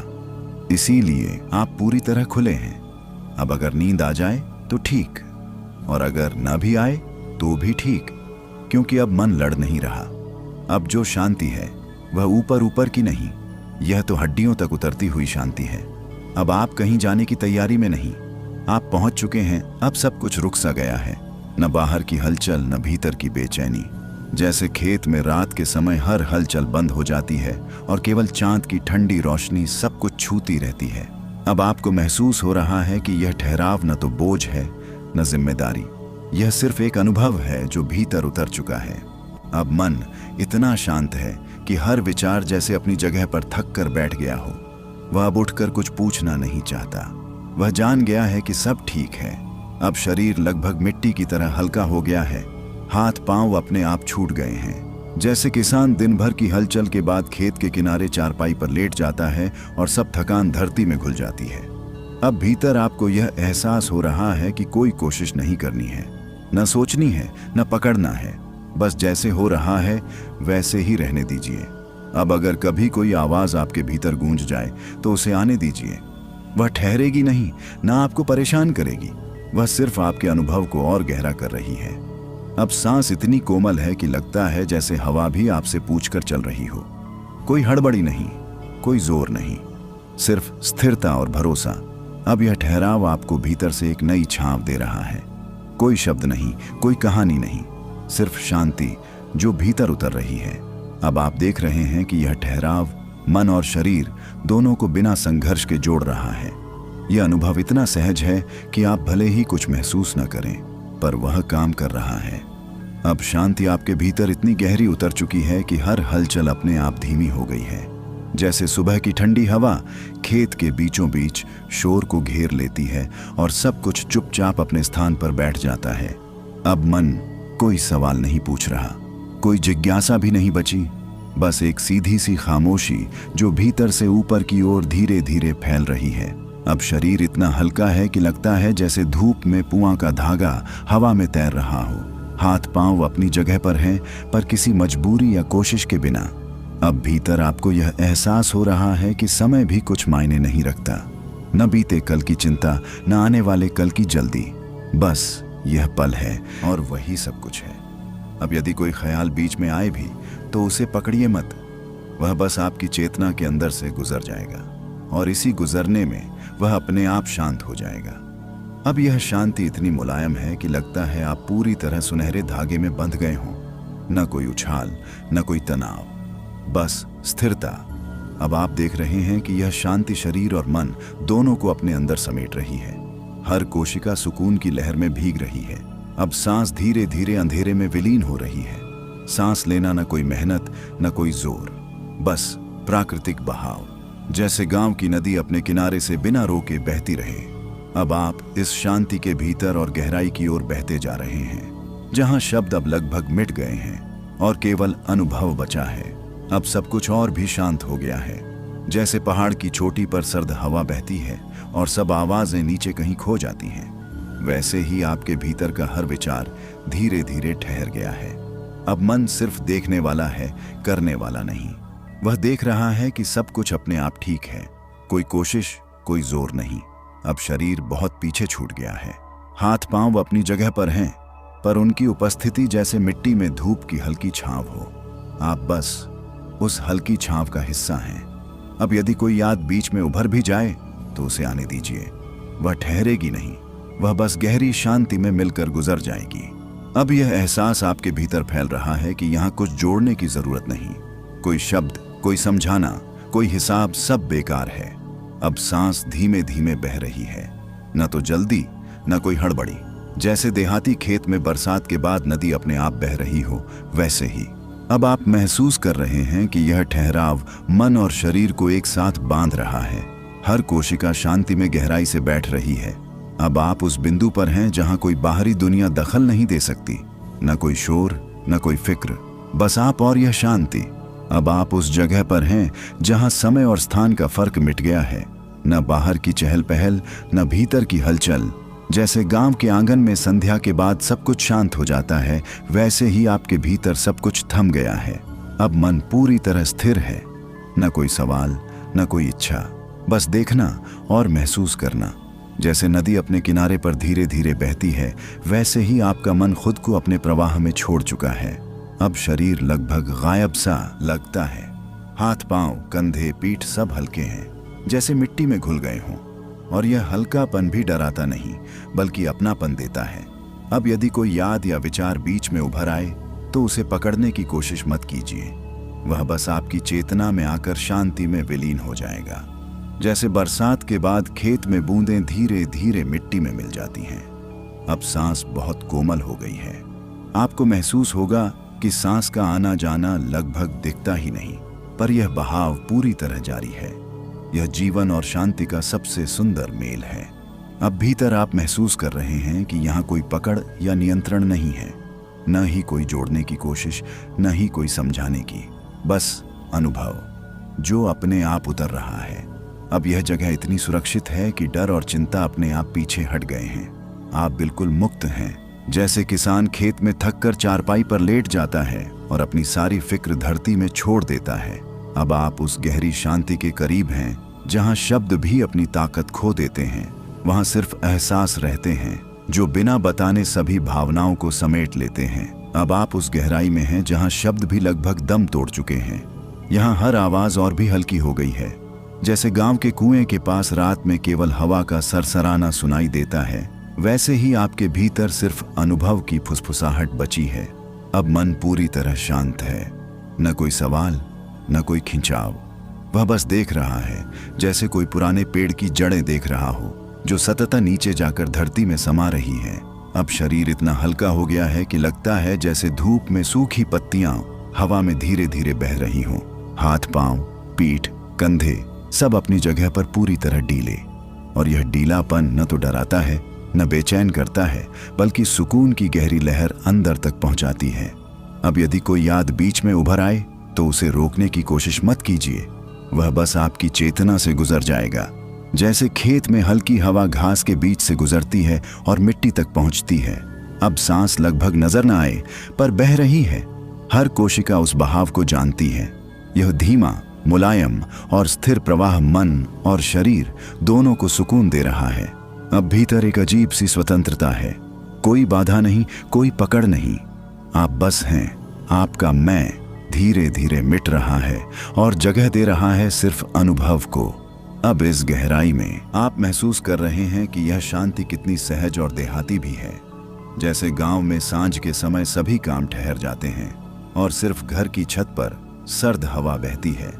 इसीलिए आप पूरी तरह खुले हैं। अब अगर नींद आ जाए तो ठीक, और अगर ना भी आए तो भी ठीक, क्योंकि अब मन लड़ नहीं रहा। अब जो शांति है वह ऊपर ऊपर की नहीं, यह तो हड्डियों तक उतरती हुई शांति है। अब आप कहीं जाने की तैयारी में नहीं, आप पहुंच चुके हैं। अब सब कुछ रुक सा गया है, न बाहर की हलचल न भीतर की बेचैनी। जैसे खेत में रात के समय हर हलचल बंद हो जाती है और केवल चांद की ठंडी रोशनी सब कुछ छूती रहती है। अब आपको महसूस हो रहा है कि यह ठहराव न तो बोझ है न जिम्मेदारी, यह सिर्फ एक अनुभव है जो भीतर उतर चुका है। अब मन इतना शांत है कि हर विचार जैसे अपनी जगह पर थक कर बैठ गया हो। वह अब उठकर कुछ पूछना नहीं चाहता, वह जान गया है कि सब ठीक है। अब शरीर लगभग मिट्टी की तरह हल्का हो गया है, हाथ पांव अपने आप छूट गए हैं। जैसे किसान दिन भर की हलचल के बाद खेत के किनारे चारपाई पर लेट जाता है और सब थकान धरती में घुल जाती है। अब भीतर आपको यह एहसास हो रहा है कि कोई कोशिश नहीं करनी है, न सोचनी है न पकड़ना है, बस जैसे हो रहा है वैसे ही रहने दीजिए। अब अगर कभी कोई आवाज आपके भीतर गूंज जाए तो उसे आने दीजिए। वह ठहरेगी नहीं, ना आपको परेशान करेगी, वह सिर्फ आपके अनुभव को और गहरा कर रही है। अब सांस इतनी कोमल है कि लगता है जैसे हवा भी आपसे पूछकर चल रही हो। कोई हड़बड़ी नहीं, कोई जोर नहीं, सिर्फ स्थिरता और भरोसा। अब यह ठहराव आपको भीतर से एक नई छांव दे रहा है। कोई शब्द नहीं, कोई कहानी नहीं, सिर्फ शांति जो भीतर उतर रही है। अब आप देख रहे हैं कि यह ठहराव मन और शरीर दोनों को बिना संघर्ष के जोड़ रहा है। यह अनुभव इतना सहज है कि आप भले ही कुछ महसूस न करें, पर वह काम कर रहा है। अब शांति आपके भीतर इतनी गहरी उतर चुकी है कि हर हलचल अपने आप धीमी हो गई है। जैसे सुबह की ठंडी हवा खेत के बीचों बीच शोर को घेर लेती है और सब कुछ चुपचाप अपने स्थान पर बैठ जाता है। अब मन कोई सवाल नहीं पूछ रहा, कोई जिज्ञासा भी नहीं बची, बस एक सीधी सी खामोशी जो भीतर से ऊपर की ओर धीरे धीरे फैल रही है। अब शरीर इतना हल्का है कि लगता है जैसे धूप में पुआं का धागा हवा में तैर रहा हो। हाथ पांव अपनी जगह पर हैं, पर किसी मजबूरी या कोशिश के बिना। अब भीतर आपको यह एहसास हो रहा है कि समय भी कुछ मायने नहीं रखता, न बीते कल की चिंता, न आने वाले कल की जल्दी। बस यह पल है और वही सब कुछ है। अब यदि कोई ख्याल बीच में आए भी तो उसे पकड़िए मत, वह बस आपकी चेतना के अंदर से गुजर जाएगा और इसी गुजरने में वह अपने आप शांत हो जाएगा। अब यह शांति इतनी मुलायम है कि लगता है आप पूरी तरह सुनहरे धागे में बंध गए हों। न कोई उछाल, न कोई तनाव, बस स्थिरता। अब आप देख रहे हैं कि यह शांति शरीर और मन दोनों को अपने अंदर समेट रही है। हर कोशिका सुकून की लहर में भीग रही है। अब सांस धीरे धीरे अंधेरे में विलीन हो रही है। सांस लेना न कोई मेहनत न कोई जोर, बस प्राकृतिक बहाव, जैसे गांव की नदी अपने किनारे से बिना रोके बहती रहे। अब आप इस शांति के भीतर और गहराई की ओर बहते जा रहे हैं, जहां शब्द अब लगभग मिट गए हैं और केवल अनुभव बचा है। अब सब कुछ और भी शांत हो गया है, जैसे पहाड़ की चोटी पर सर्द हवा बहती है और सब आवाजें नीचे कहीं खो जाती हैं। वैसे ही आपके भीतर का हर विचार धीरे धीरे ठहर गया है। अब मन सिर्फ देखने वाला है, करने वाला नहीं। वह देख रहा है कि सब कुछ अपने आप ठीक है, कोई कोशिश, कोई जोर नहीं। अब शरीर बहुत पीछे छूट गया है। हाथ पांव अपनी जगह पर हैं, पर उनकी उपस्थिति जैसे मिट्टी में धूप की हल्की छांव हो। आप बस उस हल्की छांव का हिस्सा हैं। अब यदि कोई याद बीच में उभर भी जाए तो उसे आने दीजिए, वह ठहरेगी नहीं, वह बस गहरी शांति में मिलकर गुजर जाएगी। अब यह एहसास आपके भीतर फैल रहा है कि यहाँ कुछ जोड़ने की जरूरत नहीं। कोई शब्द, कोई समझाना, कोई हिसाब, सब बेकार है। अब सांस धीमे धीमे बह रही है, न तो जल्दी न कोई हड़बड़ी। जैसे देहाती खेत में बरसात के बाद नदी अपने आप बह रही हो, वैसे ही अब आप महसूस कर रहे हैं कि यह ठहराव मन और शरीर को एक साथ बांध रहा है। हर कोशिका शांति में गहराई से बैठ रही है। अब आप उस बिंदु पर हैं जहां कोई बाहरी दुनिया दखल नहीं दे सकती, न कोई शोर, न कोई फिक्र, बस आप और यह शांति। अब आप उस जगह पर हैं जहां समय और स्थान का फर्क मिट गया है, न बाहर की चहल पहल, न भीतर की हलचल। जैसे गांव के आंगन में संध्या के बाद सब कुछ शांत हो जाता है, वैसे ही आपके भीतर सब कुछ थम गया है। अब मन पूरी तरह स्थिर है, न कोई सवाल, न कोई इच्छा, बस देखना और महसूस करना। जैसे नदी अपने किनारे पर धीरे धीरे बहती है, वैसे ही आपका मन खुद को अपने प्रवाह में छोड़ चुका है। अब शरीर लगभग गायब सा लगता है। हाथ पांव कंधे पीठ सब हल्के हैं, जैसे मिट्टी में घुल गए हों। और यह हल्कापन भी डराता नहीं बल्कि अपनापन देता है। अब यदि कोई याद या विचार बीच में उभर आए तो उसे पकड़ने की कोशिश मत कीजिए। वह बस आपकी चेतना में आकर शांति में विलीन हो जाएगा। जैसे बरसात के बाद खेत में बूंदें धीरे धीरे मिट्टी में मिल जाती हैं। अब सांस बहुत कोमल हो गई है। आपको महसूस होगा कि सांस का आना जाना लगभग दिखता ही नहीं, पर यह बहाव पूरी तरह जारी है। यह जीवन और शांति का सबसे सुंदर मेल है। अब भीतर आप महसूस कर रहे हैं कि यहाँ कोई पकड़ या नियंत्रण नहीं है, न ही कोई जोड़ने की कोशिश, न ही कोई समझाने की, बस अनुभव जो अपने आप उतर रहा है। अब यह जगह इतनी सुरक्षित है कि डर और चिंता अपने आप पीछे हट गए हैं। आप बिल्कुल मुक्त हैं। जैसे किसान खेत में थककर चारपाई पर लेट जाता है और अपनी सारी फिक्र धरती में छोड़ देता है। अब आप उस गहरी शांति के करीब हैं जहां शब्द भी अपनी ताकत खो देते हैं। वहां सिर्फ एहसास रहते हैं जो बिना बताने सभी भावनाओं को समेट लेते हैं। अब आप उस गहराई में हैं जहां शब्द भी लगभग दम तोड़ चुके हैं। यहाँ हर आवाज और भी हल्की हो गई है। जैसे गांव के कुएं के पास रात में केवल हवा का सरसराना सुनाई देता है, वैसे ही आपके भीतर सिर्फ अनुभव की फुसफुसाहट बची है। अब मन पूरी तरह शांत है। न कोई सवाल, न कोई खिंचाव। वह बस देख रहा है, जैसे कोई पुराने पेड़ की जड़ें देख रहा हो जो सतत नीचे जाकर धरती में समा रही है। अब शरीर इतना हल्का हो गया है कि लगता है जैसे धूप में सूखी पत्तियां हवा में धीरे धीरे बह रही हों। हाथ पांव पीठ कंधे सब अपनी जगह पर पूरी तरह ढीले। और यह ढीलापन न तो डराता है न बेचैन करता है, बल्कि सुकून की गहरी लहर अंदर तक पहुंचाती है। अब यदि कोई याद बीच में उभर आए तो उसे रोकने की कोशिश मत कीजिए। वह बस आपकी चेतना से गुजर जाएगा। जैसे खेत में हल्की हवा घास के बीच से गुजरती है और मिट्टी तक पहुंचती है। अब सांस लगभग नजर न आए पर बह रही है। हर कोशिका उस बहाव को जानती है। यह धीमा मुलायम और स्थिर प्रवाह मन और शरीर दोनों को सुकून दे रहा है। अब भीतर एक अजीब सी स्वतंत्रता है। कोई बाधा नहीं, कोई पकड़ नहीं। आप बस हैं। आपका मैं धीरे धीरे मिट रहा है और जगह दे रहा है सिर्फ अनुभव को। अब इस गहराई में आप महसूस कर रहे हैं कि यह शांति कितनी सहज और देहाती भी है। जैसे गांव में सांझ के समय सभी काम ठहर जाते हैं और सिर्फ घर की छत पर सर्द हवा बहती है।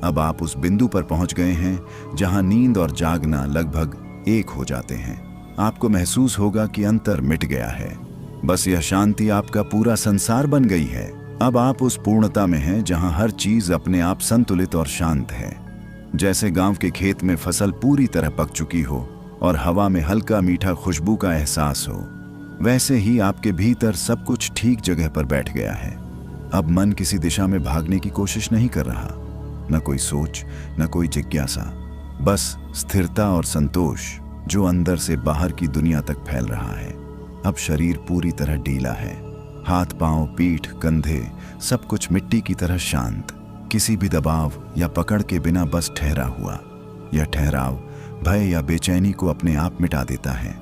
अब आप उस बिंदु पर पहुंच गए हैं जहां नींद और जागना लगभग एक हो जाते हैं। आपको महसूस होगा कि अंतर मिट गया है। बस यह शांति आपका पूरा संसार बन गई है। अब आप उस पूर्णता में हैं जहां हर चीज अपने आप संतुलित और शांत है। जैसे गांव के खेत में फसल पूरी तरह पक चुकी हो और हवा में हल्का मीठा खुशबू का एहसास हो, वैसे ही आपके भीतर सब कुछ ठीक जगह पर बैठ गया है। अब मन किसी दिशा में भागने की कोशिश नहीं कर रहा, न कोई सोच, न कोई जिज्ञासा, बस स्थिरता और संतोष जो अंदर से बाहर की दुनिया तक फैल रहा है। अब शरीर पूरी तरह ढीला है। हाथ पांव पीठ कंधे सब कुछ मिट्टी की तरह शांत, किसी भी दबाव या पकड़ के बिना बस ठहरा हुआ। यह ठहराव भय या बेचैनी को अपने आप मिटा देता है।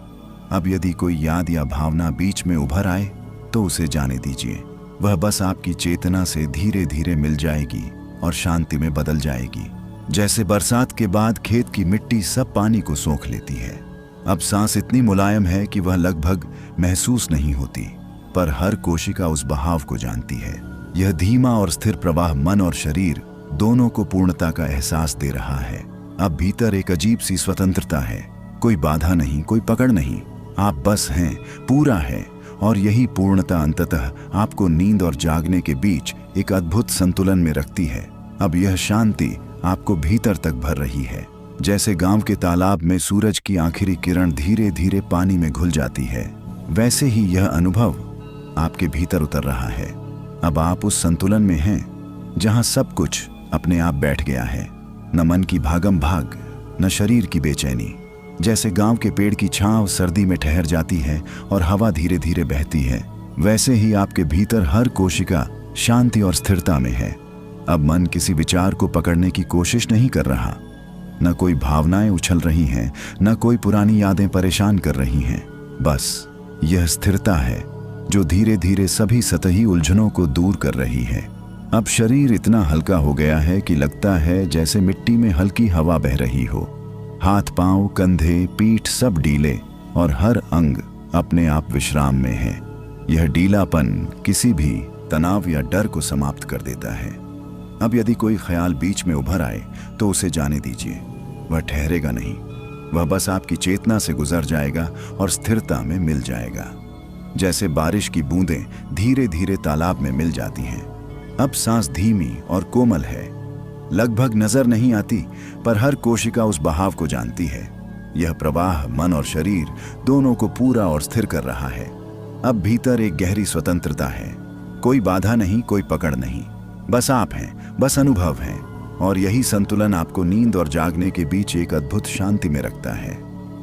अब यदि कोई याद या भावना बीच में उभर आए तो उसे जाने दीजिए। वह बस आपकी चेतना से धीरे धीरे मिल जाएगी और शांति में बदल जाएगी। जैसे बरसात के बाद खेत की मिट्टी सब पानी को सोख लेती है। अब सांस इतनी मुलायम है कि वह लगभग महसूस नहीं होती, पर हर कोशिका उस बहाव को जानती है। यह धीमा और स्थिर प्रवाह मन और शरीर दोनों को पूर्णता का एहसास दे रहा है। अब भीतर एक अजीब सी स्वतंत्रता है। कोई बाधा नहीं, कोई पकड़ नहीं। आप बस हैं, पूरा है। और यही पूर्णता अंततः आपको नींद और जागने के बीच एक अद्भुत संतुलन में रखती है। अब यह शांति आपको भीतर तक भर रही है। जैसे गांव के तालाब में सूरज की आखिरी किरण धीरे धीरे पानी में घुल जाती है, वैसे ही यह अनुभव आपके भीतर उतर रहा है। अब आप उस संतुलन में हैं जहां सब कुछ अपने आप बैठ गया है। न मन की भागम भाग, न शरीर की बेचैनी। जैसे गांव के पेड़ की छांव सर्दी में ठहर जाती है और हवा धीरे धीरे बहती है, वैसे ही आपके भीतर हर कोशिका शांति और स्थिरता में है। अब मन किसी विचार को पकड़ने की कोशिश नहीं कर रहा, न कोई भावनाएं उछल रही हैं, न कोई पुरानी यादें परेशान कर रही हैं। बस यह स्थिरता है जो धीरे धीरे सभी सतही उलझनों को दूर कर रही है। अब शरीर इतना हल्का हो गया है कि लगता है जैसे मिट्टी में हल्की हवा बह रही हो। हाथ पांव, कंधे, पीठ सब ढीले और हर अंग अपने आप विश्राम में है। यह ढीलापन किसी भी तनाव या डर को समाप्त कर देता है। अब यदि कोई ख्याल बीच में उभर आए तो उसे जाने दीजिए। वह ठहरेगा नहीं, वह बस आपकी चेतना से गुजर जाएगा और स्थिरता में मिल जाएगा। जैसे बारिश की बूंदें धीरे धीरे तालाब में मिल जाती हैं। अब सांस धीमी और कोमल है, लगभग नजर नहीं आती, पर हर कोशिका उस बहाव को जानती है। यह प्रवाह मन और शरीर दोनों को पूरा और स्थिर कर रहा है। अब भीतर एक गहरी स्वतंत्रता है, कोई बाधा नहीं, कोई पकड़ नहीं, बस आप हैं, बस अनुभव हैं। और यही संतुलन आपको नींद और जागने के बीच एक अद्भुत शांति में रखता है।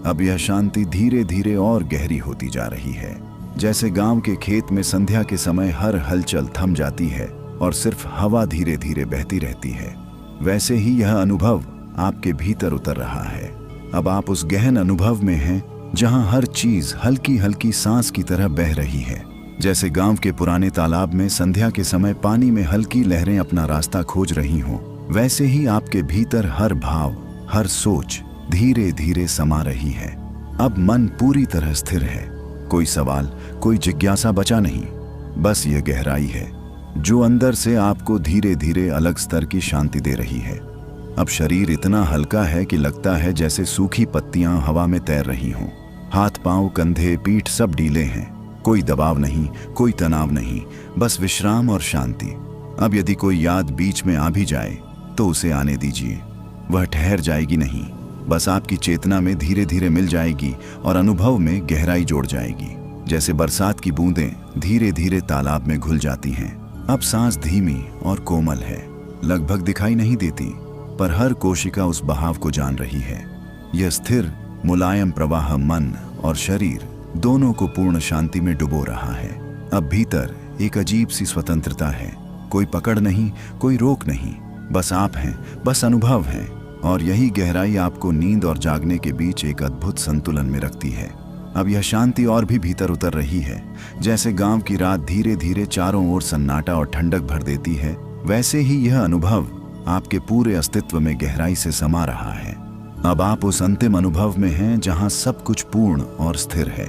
अब यह शांति धीरे धीरे और गहरी होती जा रही है। जैसे गांव के खेत में संध्या के समय हर हलचल थम जाती है और सिर्फ हवा धीरे धीरे बहती रहती है, वैसे ही यह अनुभव आपके भीतर उतर रहा है। अब आप उस गहन अनुभव में हैं जहां हर चीज हल्की हल्की सांस की तरह बह रही है। जैसे गांव के पुराने तालाब में संध्या के समय पानी में हल्की लहरें अपना रास्ता खोज रही हों, वैसे ही आपके भीतर हर भाव, हर सोच धीरे धीरे समा रही है। अब मन पूरी तरह स्थिर है, कोई सवाल, कोई जिज्ञासा बचा नहीं, बस यह गहराई है जो अंदर से आपको धीरे धीरे अलग स्तर की शांति दे रही है। अब शरीर इतना हल्का है कि लगता है जैसे सूखी पत्तियां हवा में तैर रही हों। हाथ पांव, कंधे, पीठ सब ढीले हैं, कोई दबाव नहीं, कोई तनाव नहीं, बस विश्राम और शांति। अब यदि कोई याद बीच में आ भी जाए तो उसे आने दीजिए, वह ठहर जाएगी नहीं, बस आपकी चेतना में धीरे धीरे मिल जाएगी और अनुभव में गहराई जोड़ जाएगी। जैसे बरसात की बूंदें धीरे धीरे तालाब में घुल जाती हैं। अब सांस धीमी और कोमल है, लगभग दिखाई नहीं देती, पर हर कोशिका उस बहाव को जान रही है। यह स्थिर मुलायम प्रवाह मन और शरीर दोनों को पूर्ण शांति में डुबो रहा है। अब भीतर एक अजीब सी स्वतंत्रता है, कोई पकड़ नहीं, कोई रोक नहीं, बस आप हैं, बस अनुभव हैं। और यही गहराई आपको नींद और जागने के बीच एक अद्भुत संतुलन में रखती है। अब यह शांति और भी भीतर उतर रही है। जैसे गांव की रात धीरे धीरे चारों ओर सन्नाटा और ठंडक भर देती है, वैसे ही यह अनुभव आपके पूरे अस्तित्व में गहराई से समा रहा है। अब आप उस अंतिम अनुभव में हैं जहां सब कुछ पूर्ण और स्थिर है।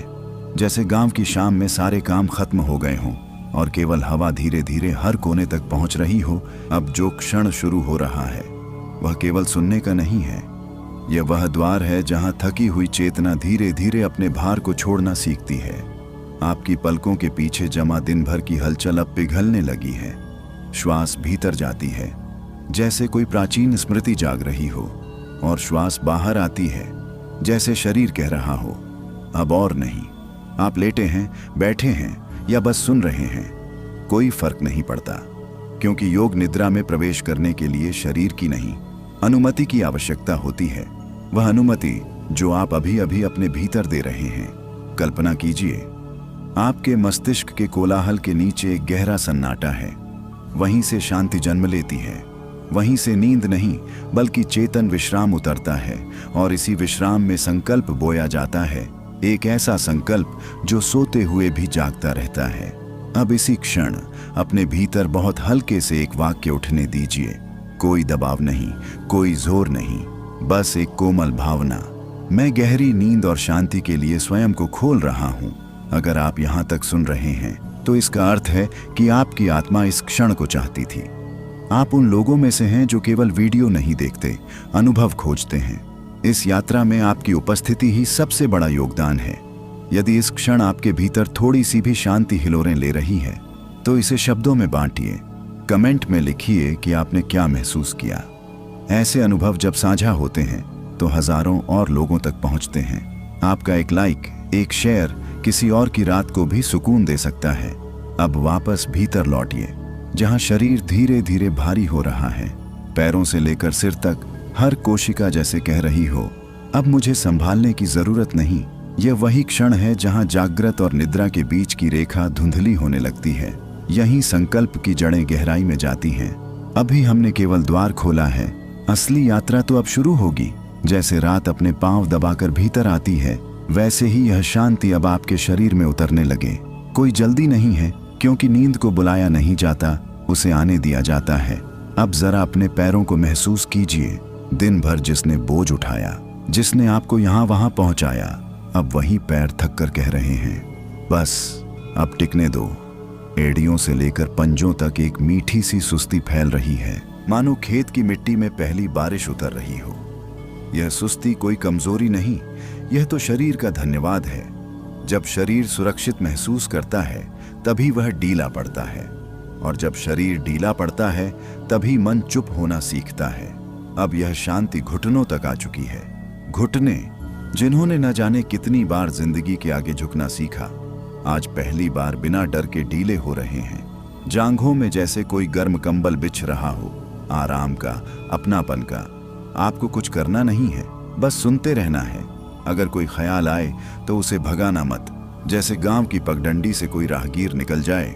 जैसे गांव की शाम में सारे काम खत्म हो गए हों और केवल हवा धीरे धीरे हर कोने तक पहुंच रही हो। अब जो क्षण शुरू हो रहा है वह केवल सुनने का नहीं है, यह वह द्वार है जहां थकी हुई चेतना धीरे धीरे अपने भार को छोड़ना सीखती है। आपकी पलकों के पीछे जमा दिन भर की हलचल अब पिघलने लगी है। श्वास भीतर जाती है जैसे कोई प्राचीन स्मृति जाग रही हो, और श्वास बाहर आती है जैसे शरीर कह रहा हो अब और नहीं। आप लेटे हैं, बैठे हैं या बस सुन रहे हैं, कोई फर्क नहीं पड़ता, क्योंकि योग निद्रा में प्रवेश करने के लिए शरीर की नहीं, अनुमति की आवश्यकता होती है। वह अनुमति जो आप अभी अभी अपने भीतर दे रहे हैं। कल्पना कीजिए, आपके मस्तिष्क के कोलाहल के नीचे एक गहरा सन्नाटा है, वहीं से शांति जन्म लेती है, वहीं से नींद नहीं बल्कि चेतन विश्राम उतरता है। और इसी विश्राम में संकल्प बोया जाता है, एक ऐसा संकल्प जो सोते हुए भी जागता रहता है। अब इसी क्षण अपने भीतर बहुत हल्के से एक वाक्य उठने दीजिए, कोई दबाव नहीं, कोई जोर नहीं, बस एक कोमल भावना, मैं गहरी नींद और शांति के लिए स्वयं को खोल रहा हूं। अगर आप यहां तक सुन रहे हैं तो इसका अर्थ है कि आपकी आत्मा इस क्षण को चाहती थी। आप उन लोगों में से हैं जो केवल वीडियो नहीं देखते, अनुभव खोजते हैं। इस यात्रा में आपकी उपस्थिति ही सबसे बड़ा योगदान है। यदि इस क्षण आपके भीतर थोड़ी सी भी शांति हिलोरें ले रही है तो इसे शब्दों में बांटिए, कमेंट में लिखिए कि आपने क्या महसूस किया। ऐसे अनुभव जब साझा होते हैं तो हजारों और लोगों तक पहुंचते हैं। आपका एक लाइक, एक शेयर किसी और की रात को भी सुकून दे सकता है। अब वापस भीतर लौटिए, जहां शरीर धीरे धीरे भारी हो रहा है, पैरों से लेकर सिर तक हर कोशिका जैसे कह रही हो अब मुझे संभालने की जरूरत नहीं। यह वही क्षण है जहां जागृत और निद्रा के बीच की रेखा धुंधली होने लगती है। यहीं संकल्प की जड़ें गहराई में जाती हैं। अभी हमने केवल द्वार खोला है, असली यात्रा तो अब शुरू होगी। जैसे रात अपने पांव दबाकर भीतर आती है, वैसे ही यह शांति अब आपके शरीर में उतरने लगे। कोई जल्दी नहीं है, क्योंकि नींद को बुलाया नहीं जाता, उसे आने दिया जाता है। अब जरा अपने पैरों को महसूस कीजिए। दिन भर जिसने बोझ उठाया, जिसने आपको यहाँ वहां पहुंचाया, अब वही पैर थक कर कह रहे हैं, बस अब टिकने दो। एड़ियों से लेकर पंजों तक एक मीठी सी सुस्ती फैल रही है, मानो खेत की मिट्टी में पहली बारिश उतर रही हो। यह सुस्ती कोई कमजोरी नहीं, यह तो शरीर का धन्यवाद है। जब शरीर सुरक्षित महसूस करता है, तभी वह ढीला पड़ता है, और जब शरीर ढीला पड़ता है, तभी मन चुप होना सीखता है। अब यह शांति घुटनों तक आ चुकी है। घुटने, जिन्होंने न जाने कितनी बार जिंदगी के आगे झुकना सीखा, आज पहली बार बिना डर के ढीले हो रहे हैं। जांघों में जैसे कोई गर्म कंबल बिछ रहा हो, आराम का, अपनापन का। आपको कुछ करना नहीं है, बस सुनते रहना है। अगर कोई ख्याल आए तो उसे भगाना मत। जैसे गांव की पगडंडी से कोई राहगीर निकल जाए,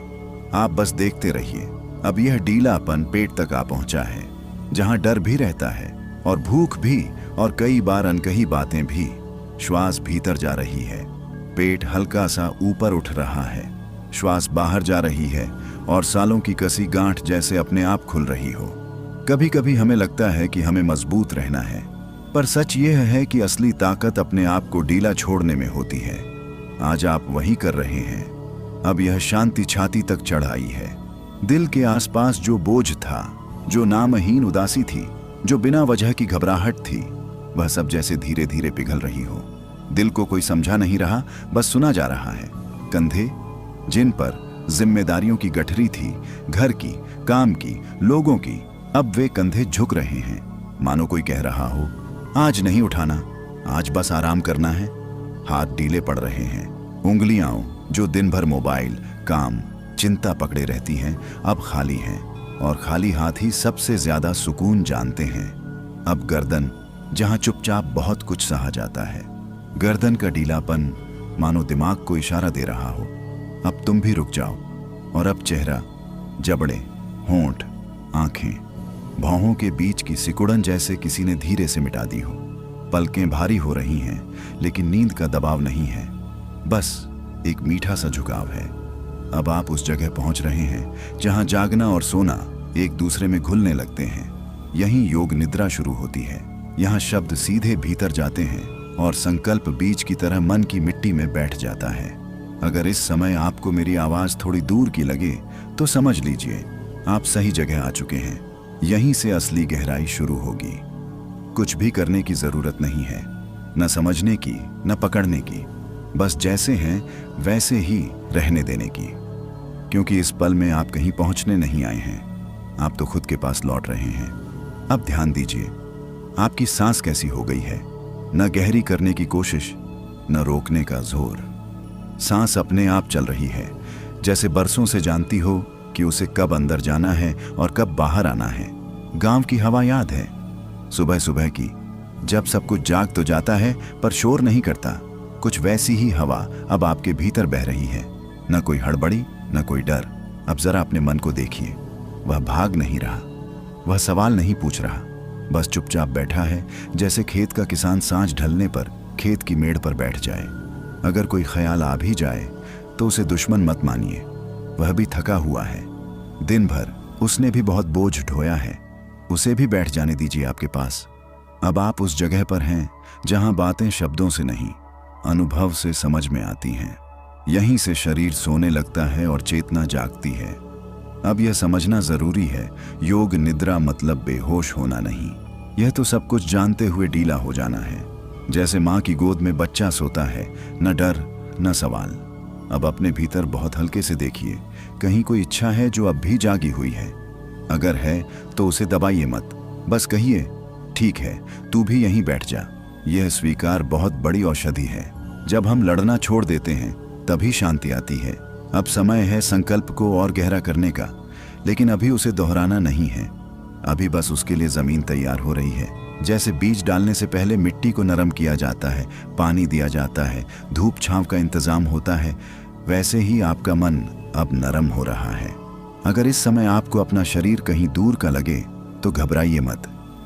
आप बस देखते रहिए। अब यह ढीलापन पेट तक आ पहुंचा है, जहां डर भी रहता है और भूख भी, और कई बार अनकही बातें भी। श्वास भीतर जा रही है, पेट हल्का सा ऊपर उठ रहा है, श्वास बाहर जा रही है, और सालों की कसी गांठ जैसे अपने आप खुल रही हो। कभी कभी हमें लगता है कि हमें मजबूत रहना है, पर सच यह है कि असली ताकत अपने आप को ढीला छोड़ने में होती है। आज आप वही कर रहे हैं। अब यह शांति छाती तक चढ़ आई है। दिल के आसपास जो बोझ था, जो नामहीन उदासी थी, जो बिना वजह की घबराहट थी, वह सब जैसे धीरे धीरे पिघल रही हो। दिल को कोई समझा नहीं रहा, बस सुना जा रहा है। कंधे, जिन पर जिम्मेदारियों की गठरी थी, घर की, काम की, लोगों की, अब वे कंधे झुक रहे हैं, मानो कोई कह रहा हो, आज नहीं उठाना, आज बस आराम करना है। हाथ ढीले पड़ रहे हैं। उंगलियां जो दिन भर मोबाइल, काम, चिंता पकड़े रहती हैं, अब खाली हैं, और खाली हाथ ही सबसे ज्यादा सुकून जानते हैं। अब गर्दन, जहां चुपचाप बहुत कुछ सहा जाता है, गर्दन का ढीलापन मानो दिमाग को इशारा दे रहा हो, अब तुम भी रुक जाओ। और अब चेहरा, जबड़े, होंठ, आंखें, भौहों के बीच की सिकुड़न जैसे किसी ने धीरे से मिटा दी हो। पलकें भारी हो रही हैं, लेकिन नींद का दबाव नहीं है, बस एक मीठा सा झुकाव है। अब आप उस जगह पहुंच रहे हैं जहां जागना और सोना एक दूसरे में घुलने लगते हैं। यहीं योग निद्रा शुरू होती है। यहाँ शब्द सीधे भीतर जाते हैं और संकल्प बीज की तरह मन की मिट्टी में बैठ जाता है। अगर इस समय आपको मेरी आवाज थोड़ी दूर की लगे तो समझ लीजिए आप सही जगह आ चुके हैं। यहीं से असली गहराई शुरू होगी। कुछ भी करने की जरूरत नहीं है, न समझने की, न पकड़ने की, बस जैसे हैं वैसे ही रहने देने की। क्योंकि इस पल में आप कहीं पहुंचने नहीं आए हैं, आप तो खुद के पास लौट रहे हैं। अब ध्यान दीजिए, आपकी सांस कैसी हो गई है। न गहरी करने की कोशिश, न रोकने का जोर। सांस अपने आप चल रही है, जैसे बरसों से जानती हो कि उसे कब अंदर जाना है और कब बाहर आना है। गांव की हवा याद है, सुबह सुबह की, जब सब कुछ जाग तो जाता है पर शोर नहीं करता। कुछ वैसी ही हवा अब आपके भीतर बह रही है। न कोई हड़बड़ी, न कोई डर। अब जरा अपने मन को देखिए, वह भाग नहीं रहा, वह सवाल नहीं पूछ रहा, बस चुपचाप बैठा है, जैसे खेत का किसान सांझ ढलने पर खेत की मेड़ पर बैठ जाए। अगर कोई ख्याल आ भी जाए तो उसे दुश्मन मत मानिए, वह भी थका हुआ है। दिन भर उसने भी बहुत बोझ ढोया है, उसे भी बैठ जाने दीजिए आपके पास। अब आप उस जगह पर हैं जहां बातें शब्दों से नहीं, अनुभव से समझ में आती हैं। यहीं से शरीर सोने लगता है और चेतना जागती है। अब यह समझना जरूरी है, योग निद्रा मतलब बेहोश होना नहीं, यह तो सब कुछ जानते हुए ढीला हो जाना है। जैसे माँ की गोद में बच्चा सोता है, न डर न सवाल। अब अपने भीतर बहुत हल्के से देखिए, कहीं कोई इच्छा है जो अब भी जागी हुई है। अगर है तो उसे दबाइए मत, बस कहिए, ठीक है, तू भी यहीं बैठ जा। यह स्वीकार बहुत बड़ी औषधि है। जब हम लड़ना छोड़ देते हैं तभी शांति आती है। अब समय है संकल्प को और गहरा करने का, लेकिन अभी उसे दोहराना नहीं है। अभी बस उसके लिए जमीन तैयार हो रही है। जैसे बीज डालने से पहले मिट्टी को नरम किया जाता है, पानी दिया जाता है, धूप छांव का इंतजाम होता है, वैसे ही आपका मन अब नरम हो रहा है। अगर इस समय आपको अपना शरीर कहीं दूर का लगे तो घबराइए मत,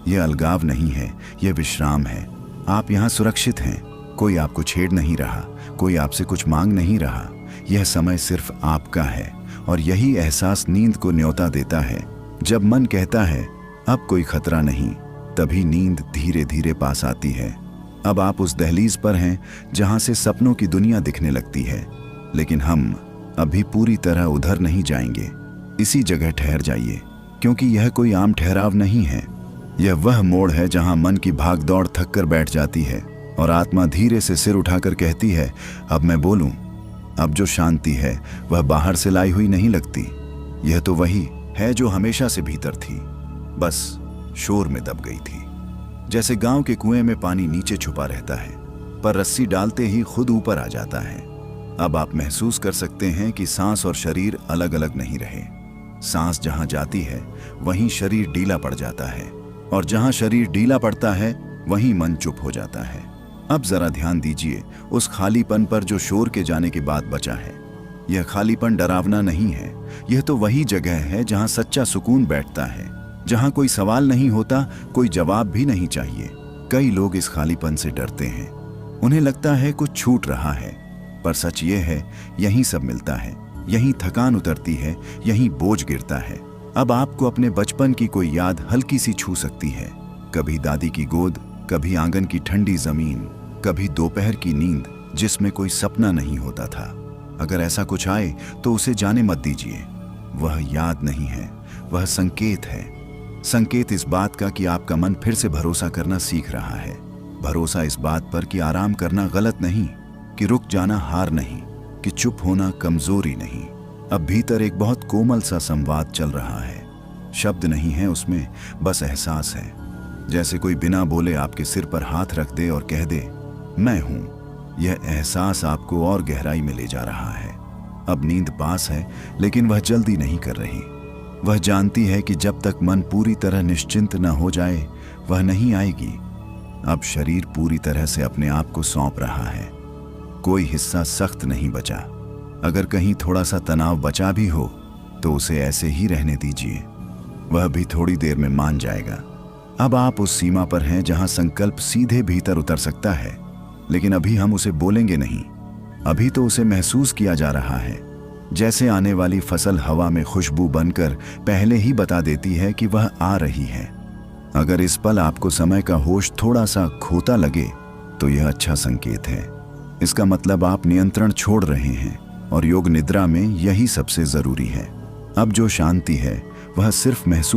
यह अलगाव नहीं है, यह विश्राम है। आप यहाँ सुरक्षित हैं, कोई आपको छेड़ नहीं रहा, कोई आपसे कुछ मांग नहीं रहा। यह समय सिर्फ आपका है और यही एहसास नींद को न्योता देता है। जब मन कहता है अब कोई खतरा नहीं, तभी नींद धीरे धीरे पास आती है। अब आप उस दहलीज पर हैं जहां से सपनों की दुनिया दिखने लगती है, लेकिन हम अभी पूरी तरह उधर नहीं जाएंगे। इसी जगह ठहर जाइए, क्योंकि यह कोई आम ठहराव नहीं है। यह वह मोड़ है जहां मन की भाग दौड़ थक कर बैठ जाती है और आत्मा धीरे से सिर उठाकर कहती है अब मैं बोलूं। अब जो शांति है वह बाहर से लाई हुई नहीं लगती, यह तो वही है जो हमेशा से भीतर थी, बस शोर में दब गई थी। जैसे गांव के कुएं में पानी नीचे छुपा रहता है, पर रस्सी डालते ही खुद ऊपर आ जाता है। अब आप महसूस कर सकते हैं कि सांस और शरीर अलग अलग नहीं रहे। सांस जहां जाती है वहीं शरीर ढीला पड़ जाता है, और जहां शरीर ढीला पड़ता है वहीं मन चुप हो जाता है। अब जरा ध्यान दीजिए उस खालीपन पर जो शोर के जाने के बाद बचा है। यह खालीपन डरावना नहीं है, यह तो वही जगह है जहां सच्चा सुकून बैठता है, जहां कोई सवाल नहीं होता, कोई जवाब भी नहीं चाहिए। कई लोग इस खालीपन से डरते हैं, उन्हें लगता है कुछ छूट रहा है, पर सच ये है यहीं सब मिलता है, यहीं थकान उतरती है, यहीं बोझ गिरता है। अब आपको अपने बचपन की कोई याद हल्की सी छू सकती है, कभी दादी की गोद, कभी आंगन की ठंडी जमीन, कभी दोपहर की नींद जिसमें कोई सपना नहीं होता था। अगर ऐसा कुछ आए तो उसे जाने मत दीजिए। वह याद नहीं है, वह संकेत है। संकेत इस बात का कि आपका मन फिर से भरोसा करना सीख रहा है। भरोसा इस बात पर कि आराम करना गलत नहीं, कि रुक जाना हार नहीं, कि चुप होना कमजोरी नहीं। अब भीतर एक बहुत कोमल सा संवाद चल रहा है। शब्द नहीं है उसमें, बस एहसास है। जैसे कोई बिना बोले आपके सिर पर हाथ रख दे और कह दे मैं हूं। यह एहसास आपको और गहराई में ले जा रहा है। अब नींद पास है, लेकिन वह जल्दी नहीं कर रही। वह जानती है कि जब तक मन पूरी तरह निश्चिंत न हो जाए वह नहीं आएगी। अब शरीर पूरी तरह से अपने आप को सौंप रहा है। कोई हिस्सा सख्त नहीं बचा। अगर कहीं थोड़ा सा तनाव बचा भी हो तो उसे ऐसे ही रहने दीजिए, वह भी थोड़ी देर में मान जाएगा। अब आप उस सीमा पर हैं जहां संकल्प सीधे भीतर उतर सकता है, लेकिन अभी हम उसे बोलेंगे नहीं। अभी तो उसे महसूस किया जा रहा है, जैसे आने वाली फसल हवा में खुशबू बनकर पहले ही बता देती है कि वह आ रही है। अगर इस पल आपको समय का होश थोड़ा सा खोता लगे तो यह अच्छा संकेत है। इसका मतलब आप नियंत्रण छोड़ रहे हैं, और योग निद्रा में यही सबसे जरूरी है। अब जो शांति है वह सिर्फ महसूस